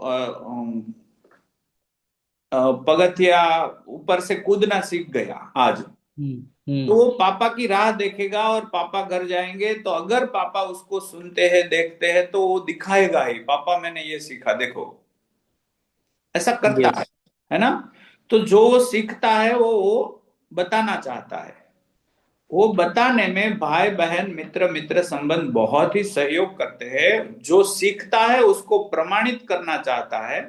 [SPEAKER 1] पगथिया ऊपर से कूदना सीख गया आज, तो वो पापा की राह देखेगा और पापा घर जाएंगे, तो अगर पापा उसको सुनते हैं देखते हैं तो वो दिखाएगा ही, पापा मैंने ये सीखा देखो, ऐसा करता
[SPEAKER 2] यस।
[SPEAKER 1] है ना। तो जो वो सीखता है वो बताना चाहता है, वो बताने में भाई बहन मित्र मित्र संबंध बहुत ही सहयोग करते हैं। जो सीखता है उसको प्रमाणित करना चाहता है,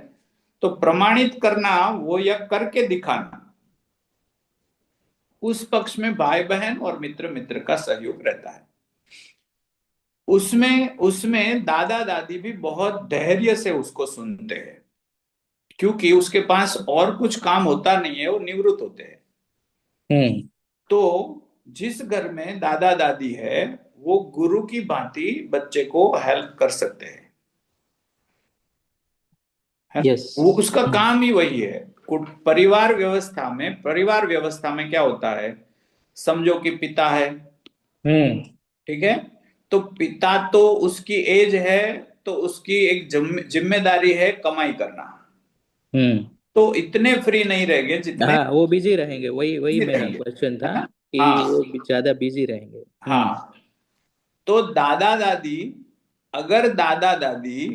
[SPEAKER 1] तो प्रमाणित करना वो या करके दिखाना, उस पक्ष में भाई बहन और मित्र मित्र का सहयोग रहता है। उसमें उसमें दादा दादी भी बहुत धैर्य से उसको सुनते हैं, क्योंकि उसके पास और कुछ काम होता नहीं है, वो निवृत्त होते हैं। तो जिस घर में दादा दादी है, वो गुरु की भांति बच्चे को हेल्प कर सकते हैं, है?
[SPEAKER 2] यस।
[SPEAKER 1] वो उसका काम ही वही है। परिवार व्यवस्था में क्या होता है, समझो कि पिता है, ठीक है, तो पिता तो उसकी एज है, तो उसकी एक जिम्मेदारी है कमाई करना, तो इतने फ्री नहीं रहेंगे जितने
[SPEAKER 2] हाँ, वो बिजी रहेंगे, वही वही मेरा
[SPEAKER 1] रहेंगे,
[SPEAKER 2] क्वेश्चन
[SPEAKER 1] है
[SPEAKER 2] था
[SPEAKER 1] ना।
[SPEAKER 2] कि
[SPEAKER 1] हाँ
[SPEAKER 2] वो ज्यादा बिजी रहेंगे।
[SPEAKER 1] हाँ। तो दादा दादी, अगर दादा दादी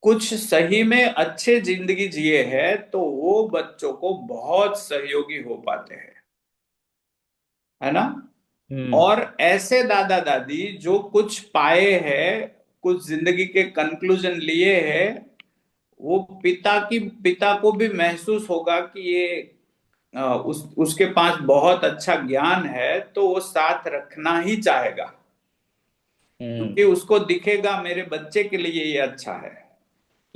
[SPEAKER 1] कुछ सही में अच्छे जिंदगी जिए हैं, तो वो बच्चों को बहुत सहयोगी हो पाते हैं, है ना। और ऐसे दादा दादी जो कुछ पाए हैं, कुछ जिंदगी के कंक्लूजन लिए हैं, वो पिता को भी महसूस होगा कि ये उसके पास बहुत अच्छा ज्ञान है, तो वो साथ रखना ही चाहेगा, क्योंकि उसको दिखेगा मेरे बच्चे के लिए ये अच्छा है।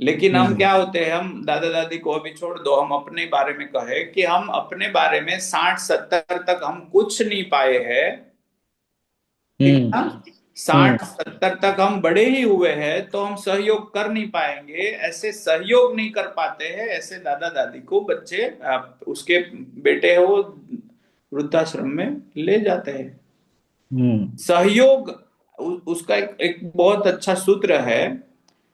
[SPEAKER 1] लेकिन हम क्या होते हैं, हम दादा दादी को अभी छोड़ दो, हम अपने बारे में कहे कि हम अपने बारे में 60-70 तक हम कुछ नहीं पाए हैं, ठीक है ना, 60-70 तक हम बड़े ही हुए हैं, तो हम सहयोग कर नहीं पाएंगे। ऐसे सहयोग नहीं कर पाते हैं, ऐसे दादा दादी को बच्चे उसके बेटे हो वृद्धाश्रम में ले जाते हैं। सहयोग उसका एक बहुत अच्छा सूत्र है,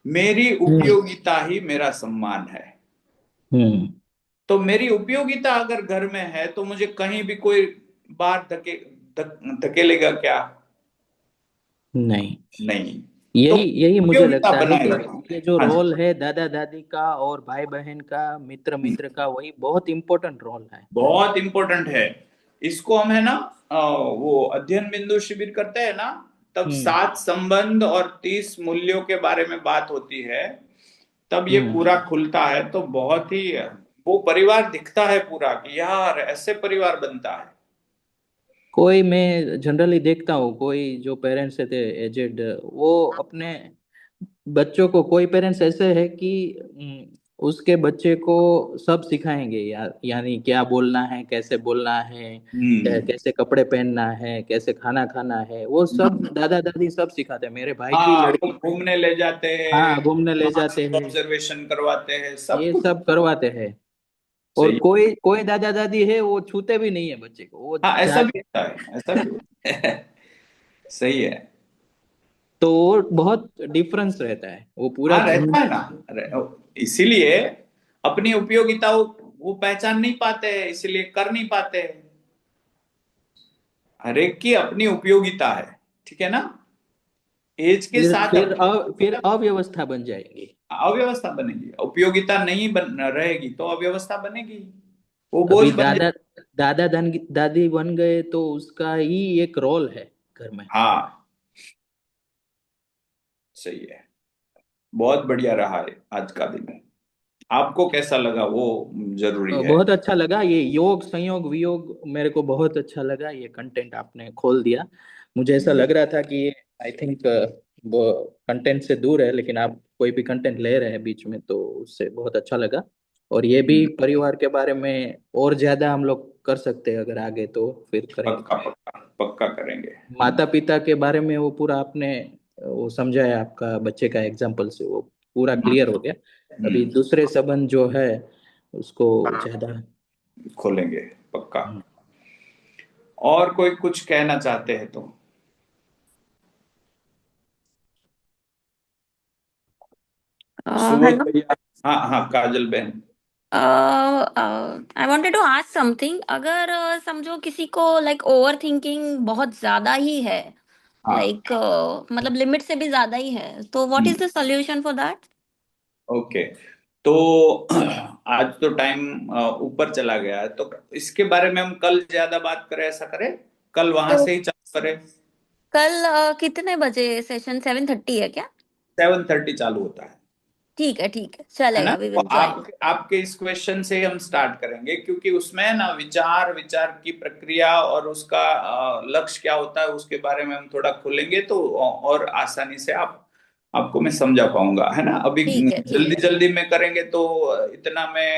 [SPEAKER 1] मेरी उपयोगिता ही मेरा सम्मान है। तो मेरी उपयोगिता अगर घर में है, तो मुझे कहीं भी कोई बाहर धकेलेगा क्या?
[SPEAKER 2] नहीं,
[SPEAKER 1] नहीं। तो
[SPEAKER 2] यही यही मुझे
[SPEAKER 1] उपयोगिता
[SPEAKER 2] लगता है
[SPEAKER 1] बनाए
[SPEAKER 2] कि
[SPEAKER 1] रखो।
[SPEAKER 2] ये जो
[SPEAKER 1] हाँ जी,
[SPEAKER 2] रोल है दादा दादी का और भाई बहन का, मित्र मित्र का, वही बहुत इम्पोर्टेंट रोल है।
[SPEAKER 1] बहुत इंपॉर्टेंट है। इसको हम है ना, वो अध्ययन बिंदु शिविर करते हैं ना, तब 7 संबंध और 30 मूल्यों के बारे में बात होती है, तब ये पूरा खुलता है। तो बहुत ही वो परिवार दिखता है पूरा कि यार ऐसे परिवार बनता है।
[SPEAKER 2] कोई मैं जनरली देखता हूँ, कोई जो पेरेंट्स रहते एजेड, वो अपने बच्चों को, कोई पेरेंट्स ऐसे है कि उसके बच्चे को सब सिखाएंगे, यानी क्या बोलना है, कैसे बोलना है, कैसे कपड़े पहनना है, कैसे खाना खाना है, वो सब दादा दादी सब सिखाते हैं। मेरे भाई की
[SPEAKER 1] हाँ, वो
[SPEAKER 2] लड़की,
[SPEAKER 1] घूमने ले जाते
[SPEAKER 2] हाँ,
[SPEAKER 1] हैं,
[SPEAKER 2] घूमने ले
[SPEAKER 1] वहां
[SPEAKER 2] जाते
[SPEAKER 1] से
[SPEAKER 2] हैं,
[SPEAKER 1] ऑब्जर्वेशन करवाते हैं, सब
[SPEAKER 2] ये
[SPEAKER 1] कुछ।
[SPEAKER 2] सब करवाते हैं। और
[SPEAKER 1] सही।
[SPEAKER 2] कोई कोई दादा दादी है वो छूते भी नहीं है बच्चे को, वो
[SPEAKER 1] हाँ, ऐसा भी
[SPEAKER 2] जाते
[SPEAKER 1] होता है, ऐसा भी होता है। सही है।
[SPEAKER 2] तो बहुत डिफरेंस रहता है, वो पूरा
[SPEAKER 1] हाँ, रहता है ना। इसीलिए अपनी उपयोगिता वो पहचान नहीं पाते हैं, इसीलिए कर नहीं पाते हैं। हर एक की अपनी उपयोगिता है, ठीक है ना। एज के साथ
[SPEAKER 2] फिर अव्यवस्था बन जाएगी।
[SPEAKER 1] अव्यवस्था बनेगी, उपयोगिता नहीं बन रहेगी तो अव्यवस्था बनेगी, वो बोझ
[SPEAKER 2] अभी
[SPEAKER 1] बन जाए।
[SPEAKER 2] दादा दादी बन गए तो उसका ही एक रोल है घर में।
[SPEAKER 1] हाँ, सही है। बहुत बढ़िया रहा है आज का दिन। आपको कैसा लगा वो जरूरी है।
[SPEAKER 2] बहुत अच्छा लगा ये योग संयोग वियोग, मेरे को बहुत अच्छा लगा ये कंटेंट आपने खोल दिया। मुझे ऐसा लग रहा था कि ये आई थिंक वो कंटेंट से दूर है, लेकिन आप कोई भी कंटेंट ले रहे हैं बीच में, तो उससे बहुत अच्छा लगा। और ये भी परिवार के बारे में और ज्यादा हम लोग कर सकते हैं, अगर आगे तो फिर करेंगे।
[SPEAKER 1] पक्का पक्का पक्का करेंगे।
[SPEAKER 2] माता पिता के बारे में वो पूरा आपने वो समझाया, आपका बच्चे का एग्जाम्पल से वो पूरा क्लियर हो गया। अभी दूसरे संबंध जो है उसको ज्यादा।
[SPEAKER 1] खोलेंगे पक्का। और कोई कुछ कहना चाहते हैं तो। सुबोध
[SPEAKER 7] हेलो।
[SPEAKER 1] भैया। हाँ हाँ, काजल बहन।
[SPEAKER 7] I wanted to ask something. अगर समझो किसी को लाइक ओवर थिंकिंग बहुत ज्यादा ही है,
[SPEAKER 1] हाँ।
[SPEAKER 7] लाइक मतलब लिमिट से भी ज्यादा ही है, तो what is the solution for that?
[SPEAKER 1] Okay. तो आज तो टाइम ऊपर चला गया है, तो इसके बारे में हम कल ज्यादा बात करें, ऐसा करें। कल वहां
[SPEAKER 7] तो
[SPEAKER 1] से ही चालू करें।
[SPEAKER 7] कल कितने बजे सेशन? 7:30 है क्या?
[SPEAKER 1] 7:30 चालू होता
[SPEAKER 7] ठीक है,
[SPEAKER 1] है ना।
[SPEAKER 7] चलेगा, वी
[SPEAKER 1] तो
[SPEAKER 7] विल ज्वाइन।
[SPEAKER 1] आपके इस क्वेश्चन से हम स्टार्ट करेंगे, क्योंकि उसमें ना विचार विचार की प्रक्रिया और उसका लक्ष्य क्या होता है उसके बारे में हम थोड़ा खोलेंगे, तो और आसानी से आपको मैं समझा पाऊंगा, है ना। अभी
[SPEAKER 7] ठीक
[SPEAKER 1] जल्दी
[SPEAKER 7] है।
[SPEAKER 1] जल्दी में करेंगे तो इतना मैं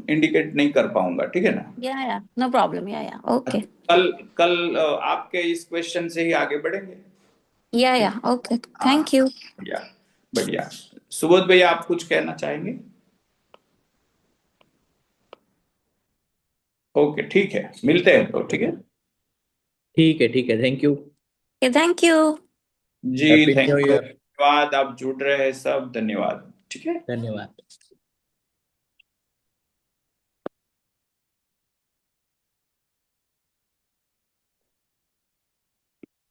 [SPEAKER 1] इंडिकेट नहीं कर पाऊंगा, ठीक है ना।
[SPEAKER 7] या नो प्रॉब्लम, या ओके।
[SPEAKER 1] कल कल आपके इस क्वेश्चन से ही आगे बढ़ेंगे।
[SPEAKER 7] या
[SPEAKER 1] ठीक।
[SPEAKER 7] ओके,
[SPEAKER 1] हाँ,
[SPEAKER 7] थैंक यू।
[SPEAKER 1] बढ़िया बढ़िया। सुबोध भैया, आप कुछ कहना चाहेंगे। ओके, ठीक है, मिलते हैं तो, ठीक है।
[SPEAKER 2] ठीक है, थैंक यू।
[SPEAKER 7] Thank you.
[SPEAKER 1] जी,
[SPEAKER 2] happy
[SPEAKER 1] thank
[SPEAKER 2] new
[SPEAKER 1] you,
[SPEAKER 2] year.
[SPEAKER 1] धन्यवाद, आप जुड़ रहे हैं सब, धन्यवाद, ठीक है।
[SPEAKER 2] धन्यवाद।